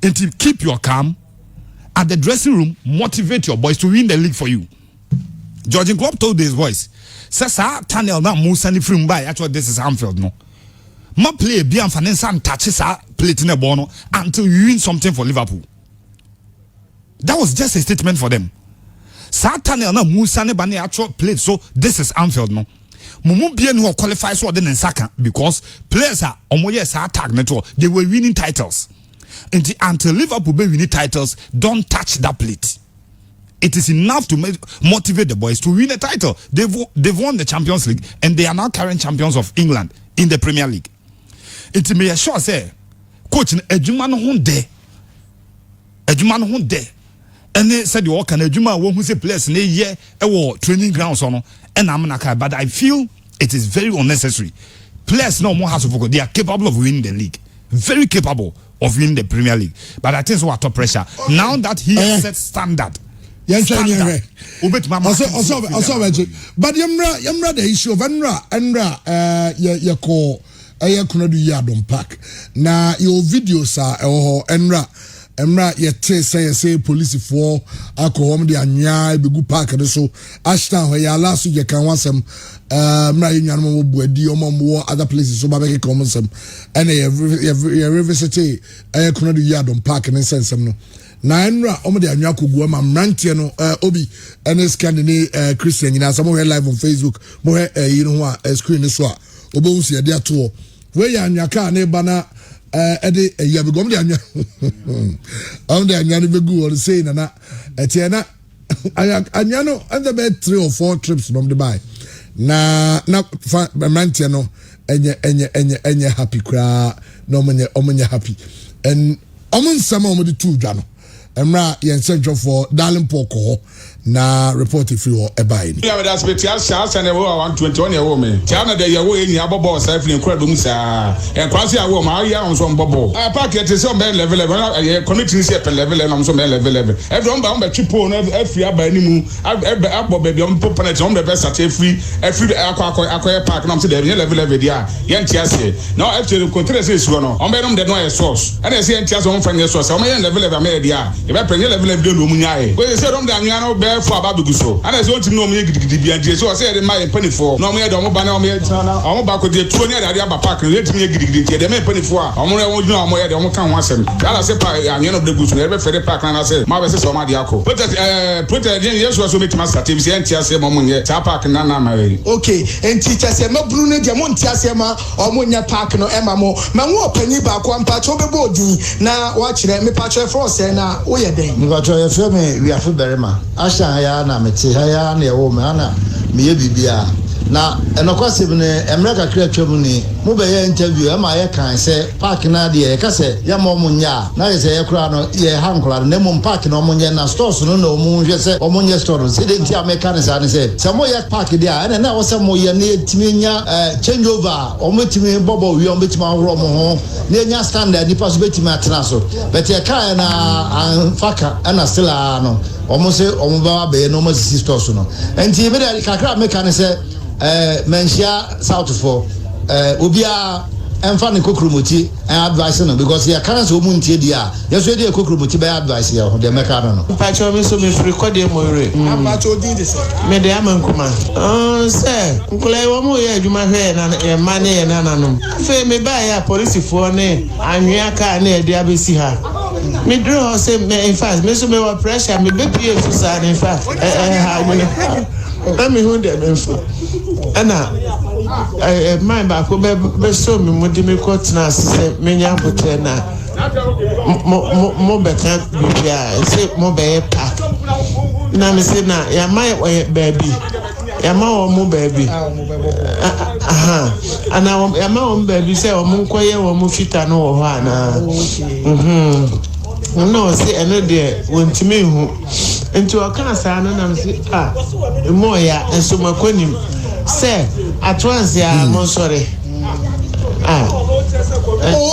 And to keep your calm at the dressing room, motivate your boys to win the league for you. Georgian Club told his boys, Sasa tunnel na Musani from by actually this is Anfield no. Ma play be and finance and touches plate in a bono until you win something for Liverpool. That was just a statement for them. Satan na Musa ne bani actual played, so this is Anfield no. Mumu bien who qualifies so then Saka because players are omoye sa tag network. They were winning titles. Until Liverpool be winning titles, don't touch that plate. It is enough to motivate the boys to win a title. They've won the Champions League and they are now current champions of England in the Premier League. It may assure say, coach Ejuma no hunde. Ejuma no hunde. And they said you can Ejuma who say players in a year training grounds on and I'm not, but I feel it is very unnecessary. Players no more has to focus. They are capable of winning the league. Very capable of winning the Premier League. But I think so at top pressure. Okay. Now that he has set standard. But yamra the issue of Enra ya call kunadu yadon pack. Na your videos are Enra yet say police for alcohol the anya be good park and so Ashton where ya last week you can want some Mra Buedi or other places so baby common some and revisit kunadu yadon park and send some no. Na Enra the anya kugu ma mrantie no obi and Scandinavian Christian you know some more live on Facebook more you know what screen so obo see there to where ya anya ka na bana ede ya be gom de anya the anya be go or say na etiena anya no and the 3 or 4 trips from Dubai na mrantie no enye happy kra no omenye happy and sama omodi 2 dwa no Emra yensenjo for Darling Poko na report free or ebai ni. Yeah, that's special chance and 121 year woman. Tiana de yawo eni abobo self ni kwado mu sa. En kwase awo ma ya on so bobo. Packet is on level committee is level and on so level. Everyone ba on be chipo na free aba ni mu. Abobo be on popanet on be best free akwa park na so de level dia. Yen tiase. Now actually contract say so no. On be no de no source. And say yen tiase on fan source. On me level me dia. e be penye level de no munyae ko se dom da anwa no be fo aba begu so ana se ontim no mu ye gidigidi bia die so se de mai panifo no mu ye do mo ba na mo ye omo ba ko de tuo ni ade aba park no ye timi ye gidigidi tie de me panifo a omo re wo dwuna omo ye de omo kan ho asem ala se pa anwa no begu so e be fere park na se ma be se so ma de akọ protest ye so metima statistics ye ntia se mo munye ta park na na ma we okay enti chese mabru ne de mo ntia se ma omo nya park no ema mo ma wo panyi ba ko ampa cho be bodin na wa kire me pa cho force na wo ye den me ba cho ye fe me wi afu berema asha ya na meti ha ya na ye wo me ana me ye bibia na enokwase ne emreka kra twam ni mo be ye interview e ma ye kan se park na de ye ka se ya mo munya na ye se ye kra no ye hankla ne mo park no mo nye na stores no no mo hwe se o mo nye store se de ntia mechanics ani se mo ye park de a na wo se mo ye na etimi nya change over o mo etimi bobo wi o mo etimi awro mo ho na nya standard ni pass betimi atena so but ye kan na faka na still no o mo se o mo ba be no mo sisi stores no enti be de kakra mechanics se menshia south for obia emfa ne kokromoti advice no because ya kana so mu ntie dia yeso dey kokromoti be advice ya de meka no pa cho me so me record e mo re amba cho din de se me de amankuma say nkule wo mo ye adwuma hwe na e mane ye na nanom fe me ba ya police fo ne anwea ka na e de abesi ha me draw say me in fact me so me wa pressure me be pie fusa in fact ha me let me hold them info ana my back be so me mudi me ko tna se me nya potre na mo beka bibia se mo be park na me se na ya my baby ya ma wo mo baby aha ana ya ma wo baby se wo mo nkoye wo mo fita no wo ho ana no se eno de wontime hu enti o kan sa na nam se mo ya enso makonim se atwans ya mo sorry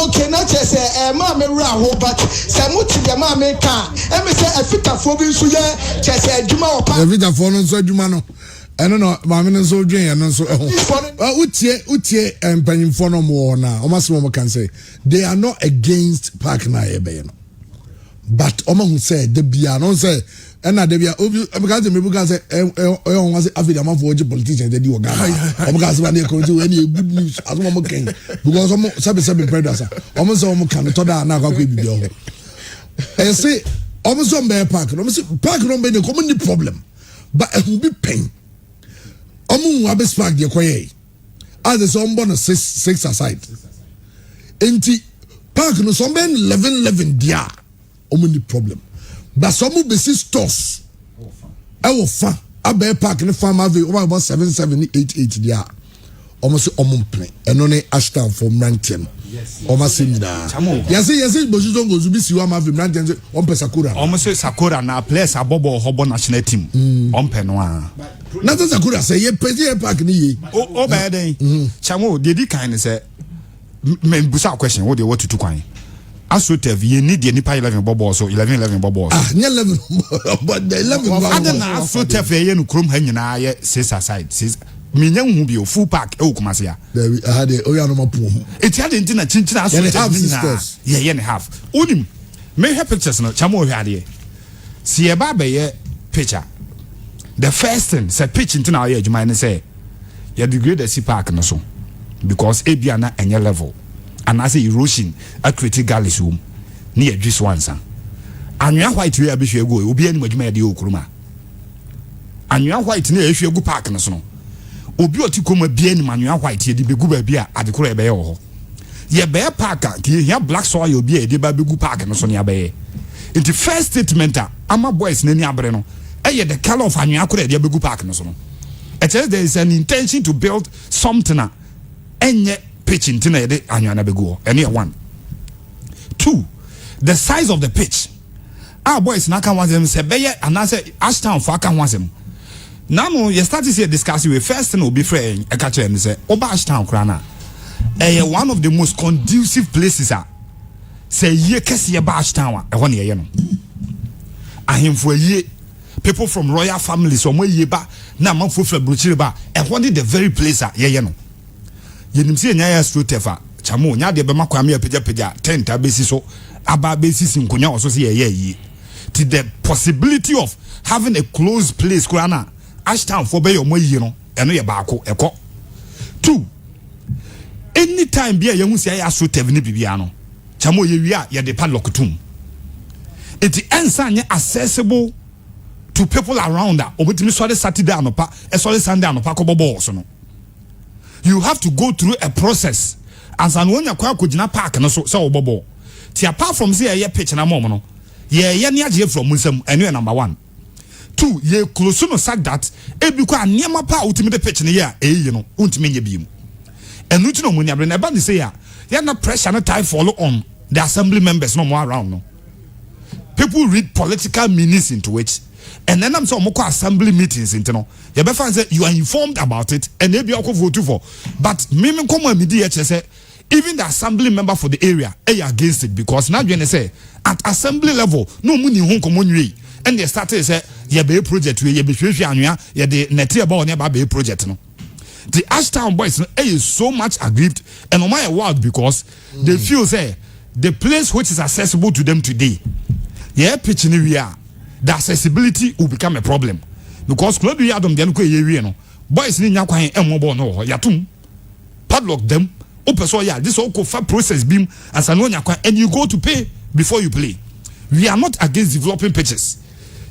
okay na chese ma me wura ho but se mo ti de ma me ka e me se afitafo bi nso ye chese adwuma wo pa afitafo no nso adwuma no eno no ma me nso dwen ya no nso utie empanyimfo no mo na o masemo mo kan say they are not against park na ebe no but o ma hu say de bia no say ena de bia obi because me buka say on was afida man for politicians dey wo Ghana o because ba na ko ji any good news aso mo ken because o mo sabe predators o mo so mo kan to da na kwa bibia ho e say o mo so mbe park no mo say park no be no come ni problem but e hu bi pen o mo wa be spark de koye as the some born six aside enti park no some ben 11 dia o mo ni problem but some besi stores ewo fa abe park ne farm ave over about 7788 dia almost omonpne eno ne ashton from ranten almost nyina yes boju zongo zubi siwa ma ve ranten on sakura almost sakura na place abobo hobo national team on pe no a na sakura say ye pezi park ni ye o ba den chamo dey kind say me busa question what dey what to kwan Asotef ye need the nipa 11 bobo so 11 bobo nya 11 but the 11 bobo adana Asotef ye no krom ha nyina ye six aside six menya hu bi o full park e okumase ya there we had the oya no mapo eti ade ntina chinchina Asotef ye ne half onim me have pictures no chamo hwe ade si e ba be ye picture the first thing say pitch ntina ye adwuma ne say ye degrade the park no so because ebia na enye level and as erosion a create galleys room near just once anwa white we abehwe go obi ani madwuma de okuruma anwa white na ehwe go park no so no obi otikoma bia ni anwa white ye de begu ba bia adekoro ebe ye wo ho ye be park ke here black soil obi e de ba begu park no so ne abaye in the first statement ama boys na ni abre no eye the color of anwa akora de begu park no so no it says there is an intention to build something enye pitch in tina yede anyana begu any one. 2 the size of the pitch our boys na kan wazem se beye anase Ashtown for kan wazem now you start to see discussing with first thing obi friend e ka chere me say oba Ashtown kra na one of the most conducive places say ye kese ye ba Ashtown e ho ne ye no ahemfo ye people from royal families omo ye ba na manfo fra brochire ba e ho ne the very place ye no yenimsi enya ya strotefa chamo nya de be makwa me apagya tent abesi so aba besi sinkonya oso se ye yi to the possibility of having a closed place kurana Ashtown for be your mo yi no eno ye baako eko 2 anytime bia ye hu sia ya so tevni bibia no chamo ye wi a ye de padlock tum it ensa nye accessible to people around that obetimi sorry Saturday anopa sorry Sunday anopa ko bobo so no you have to go through a process as an one yakwa kogina park no so bobo ti apart from say ye pitch na mom no ye ne age from musam eno number 1 2 ye close no sack that ebi kwa niema pa utimi de pitch ne ye eyi no untimi nye bi mu enu ti no mu niabre na ba ni say ya na pressure no tie follow on the assembly members no more around no people read political meanings into it and then I'm so moko assembly meetings into no you be find say you are informed about it and maybe you vote for but me come media say even the assembly member for the area against it because now you say at assembly level no money hon komonwe and they started say ye be project we ye be hwehwe anwa ye de neti about ne ba be project no the Ashtown boys is so much aggrieved and on my word because they feel say the place which is accessible to them today pitching we are the accessibility will become a problem because club we adam dem ko ye no boys ni nya kwan emmo no yatum padlock them open so yeah this all process beam as an nya kwan and you go to pay before you play. We are not against developing pitches.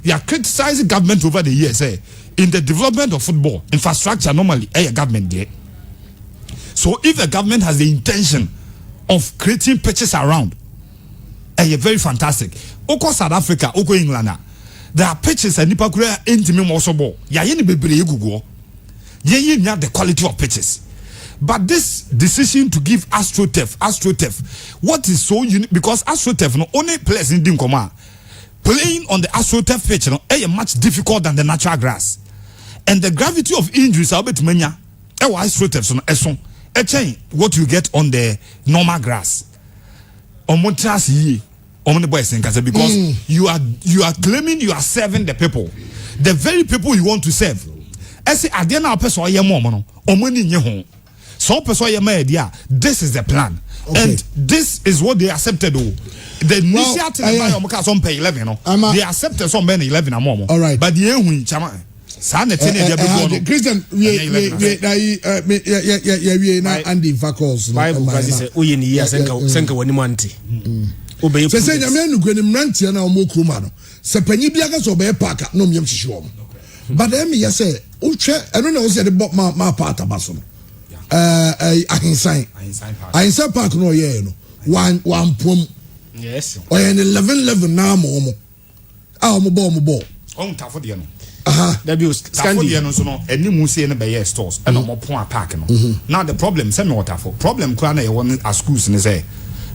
We are criticizing government over the years in the development of football infrastructure normally a government there. So if the government has the intention of creating pitches around very fantastic. Oko South Africa, Oko England, there are pitches and nipa kura intimi also ball. Ya yeni bebre gugu. Ye not the quality of pitches. But this decision to give AstroTurf, what is so unique because AstroTurf no only players in Dinkoma playing on the AstroTurf pitch no much difficult than the natural grass. And the gravity of injuries are bit manya. AstroTurf so no what you get on the normal grass. On Montras ye on the boys because you are claiming you are serving the people, the very people you want to serve. I say at the end of person ye mom no omoni nye ho. So person ye idea. This is the plan, and this is what they accepted. The initiative by omoka some pay 11 no. They accepted some pay 11 na mom. All right. But the ehun chama. Christian, we na Andy Vakos. Bible say oye ni ya senka woni manti. Obey. Say nyame nu gwenim rantia na omo kroma no. Se panyi bia ka so obey park no myam hihye omo. But then me say utwe eno na wo say the ma part abaso no. Ahinsan park no ye no. One pom. Yes. Oye 11 na mo. Omo ball. On tafo de no. That be Scandi no so no any mu say no be stores and no pon park no. Now the problem say me water for problem kwa na ye won at schools ni say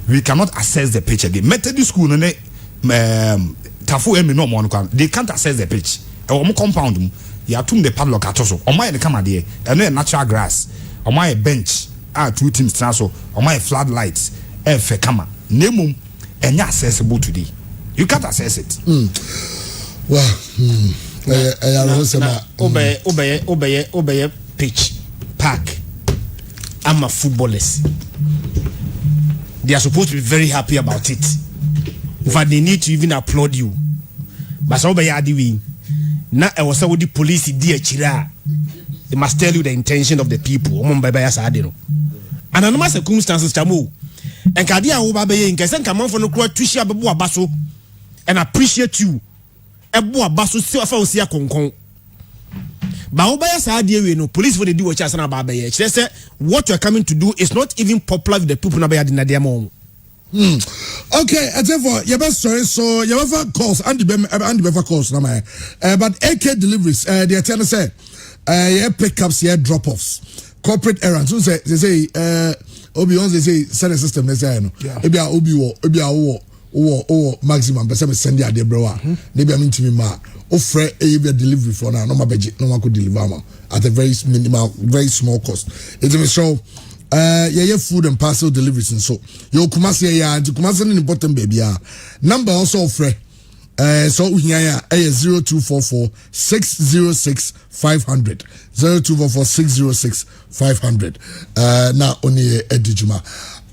we cannot access the pitch again. Methodist school no tafo emi no mo no they can't access the pitch. E wo compound mu ya tum the padlock atoso. Omo ye kama de e no natural grass. Omo ye bench two teams transfer. Omo ye floodlights e fe kama. Nemum enya accessible today. You can't access it. Well, obey pitch park. I'm a footballers. They are supposed to be very happy about it. In fact, they need to even applaud you. But so obey adiwi. Na I was with the police dear chira. They must tell you the intention of the people. And under circumstances, chamu. And kadia obabe in case come on for no tushi ababu abaso and appreciate you. Ebu abaso si afa osia konkon. Ba obaya sa de we no police for the do what na ba ye. They say what you are coming to do is not even popular with the people na ba ya na dia mom. Okay, therefore your best story so your ever calls and the calls na my but AK deliveries they tell say pickups here drop offs corporate errands so they say obi on they say send a system they say no ebi a maximum person me send ya de bro maybe I'm into me ma offer a delivery for now no ma budget no ma could deliver ma at a very minimal very small cost it me show yeah food and parcel deliveries and so yo Kumasi ya Kumasi ni important baby ya number also offer so uhiya 0244 606 500 0244 606 500 na oni edijuma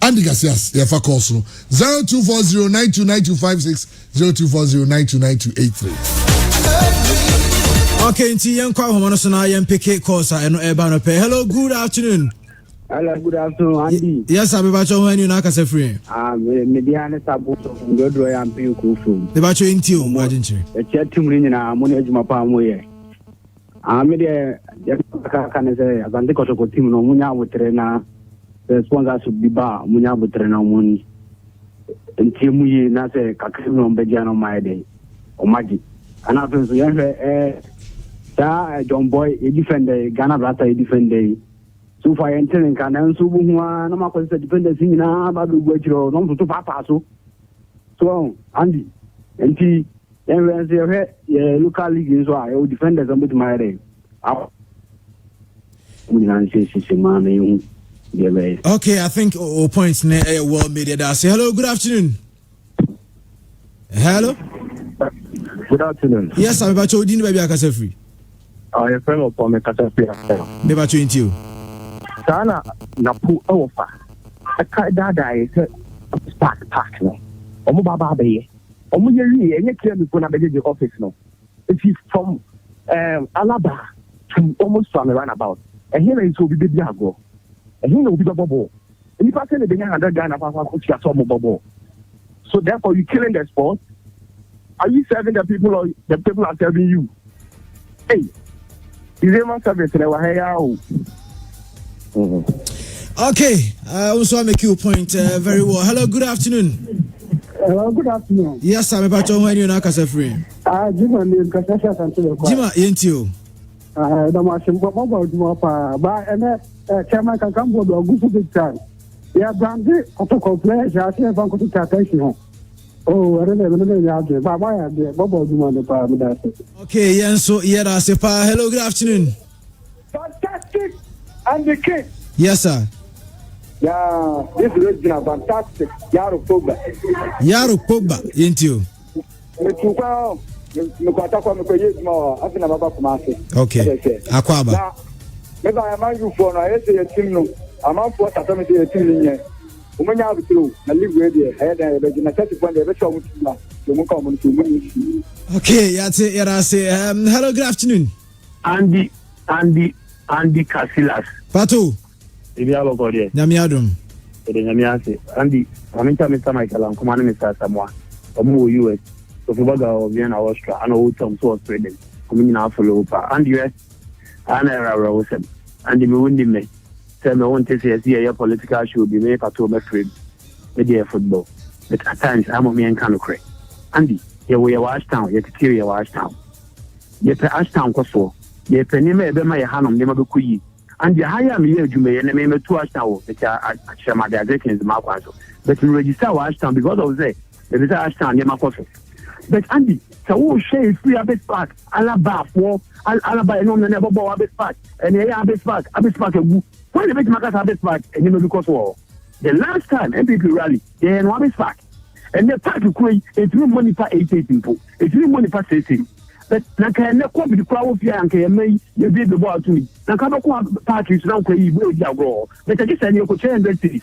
Andy Gasias, yeah, for calls no 0240929256 0240929283. Okay, nti yenkwa homo no so na yempeke calls eno eba no pe. Hello, good afternoon. Hello, good afternoon, Andy. Yes, I be back on when you na kasa free. Mediane sabuto ngodo ya mpi kufu. Be back on ntio, wajinchire. E chetim ni na mo na ejuma pa mo ye. Me de ka ne se azande ko to team no munya wotre na sponsorship bi ba munya wotre na muni. Nti mu ye na se kakrim no beja no mai de. O magi. Ana fe so ye ta John Boy e defender Ghana Blaster e defender. So far entering can so bu na ma ko se defender sin na ba du gwachiro no to papa so Andy enti enwe se he local league so a defenders am my day okay, I think points well made that. Say hello, good afternoon. Hello, good afternoon. Yes, I'm about to din baby akasa free. Your friend of me kasa free. Me ba 20. Sana na pu ofa aka dada e se park no omo baba be omo ye wi enye kire mi ko na be the office no if you from Alaba to almost from roundabout and here is obi be ago and here obi bobo any person dey hang that guy na fa ko tia so bobo so therefore you killing the sport. Are you serving the people or the people are serving you? Hey, is there service na wa here o. Okay, also I make you a point very well. Hello, good afternoon. Hello, good afternoon. Yes, I'm about to when you na kasa free. Jima ni nkasha santo kwa. Jima yentio. Da mashimbo mabo juma pa ba ene chairman Kankam Boadu agufu big time. Ya brandi otoko play ja se van ko ta attention. Oh, I don't know ya de ba ya de mabo juma de pa me da se. Okay, yenso yera se pa. Hello, good afternoon. Fantastic. And the kid. Yes, sir. Yeah, this is fantastic. Yaro Pogba. Into. Okay. Akwaba. Maybe I am you for I say a team no. I'm out for a team in here. Woman have to live with you. I had a point the show. Okay, that's it. Hello, good afternoon. Andy Casillas. Patu. Ibialo Godie. Nyamiadum. Nyamiase. Andy, Mr. Michael and Command Mr. Samoa. Omu US. So Fubaga of Vienna, Austria, and all some sort of trading. Coming out for Lopa. And US. And Rosen. And the Mundi me. Tell me, I want to say a political should be made to my trade. Media football. But at times, I'm a man kind of crazy. Andy, you were Ashtown, you could carry a Ashtown. You pay Ashtown Koso. You pay Nima Bema Hanum, Nima Kui. And the higher me, you may name a 2 Ashtown, which are Shama the Americans, Marquazo. But you register Ashtown because of that. There is Ashtown, Yama Koso. But Andy, so share free a bit back, Alaba for Alaba and on the never bought a bit back, and the Abbas back, when the big market a bit back, and you know because the last time MPP rally, they had one back. And the party create it's no money for 80 people. It's no money for 60. But Naka and the crowd with the crowd of Yank and may you did the ball to me. Nakaba parties now play will go. But I just said you could change the city.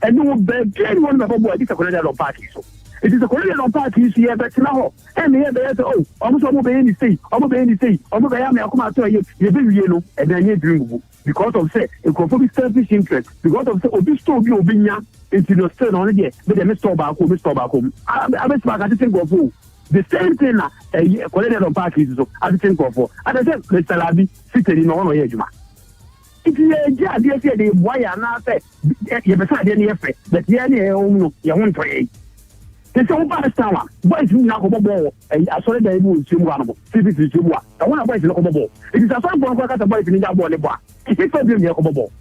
And you will beg anyone about what is a colonial party. So it is a colonial party here, but now and here they say, oh, almost obey the state, obey the state, obey I come out to you, yellow, and then you drink because of say a conforming selfish interest, because of say Obi stove you Obinya. It's in your stern on it, but they must stop back home. I bet back at the thing of the same thing, a colonial party is at the thing of and I said, Mr. Labi, sitting in honor Yajuma. It's a job, they say, why are not say, you beside any effort, but the any own your own pray. It's all bad tower. Boys, now ball. I saw the moon, Chimwano, City Chimwa. I want to buy the local ball. It is a song for a boy in that ball. It is for being Yakobo.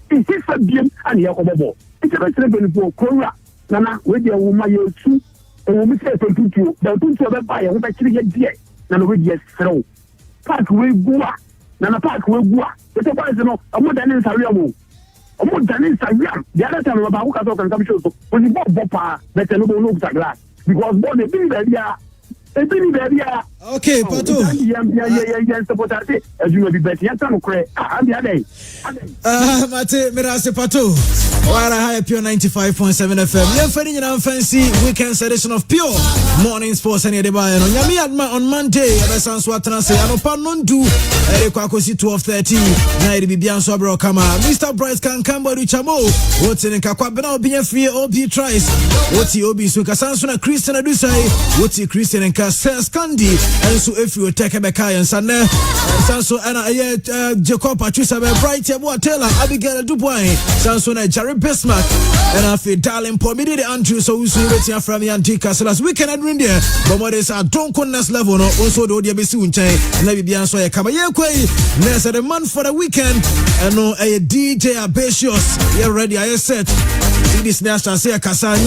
It is for being and Yakobo. It's a very for Cora. Nana, with your woman, you two, and we say to you, the two of the buyer who actually get dear. Nana, we just throw. Park will go. Nana Park will go. But the boys know, I'm more than in Sariamo. I'm more than in Sariam. The other time about who can talk and come show. When you bought Bopa, better no look at glass. Because born a big area, Okay, Pato. Mate, Mirase Pato. Wara high Pure 95.7 FM. You're feeling in fancy weekend edition of Pure Morning Sports and Yadeba. Yami Adma on Monday. Ebesan Swatana say, Anopa non do. Erikwakosi 12:30. Nairi Bibian Swabro Kama. Mr. Bryce Kankam Boadu Chamo. What's in Kakwabena Obia Free Obi Trice. What's Obi Suka Sansuna Christian Adusai. What's Christian and Cassens Candy. And so if you take a Bekai and Sana. Sanso and Jacob Patricia Bright Yabo Taylor Abigail Dubois. Sansona Jerry Bismarck. And I feel darling Pomidi the Andrew so we see waiting from the Antica. So last weekend at Rindia. But what is our drunkenness level? No, also the Odia Bisunche. Maybe Bian Soya Kabayakwe. There's a man for the weekend. And no a DJ Abatios. You're ready, I said. See this national say Kasan.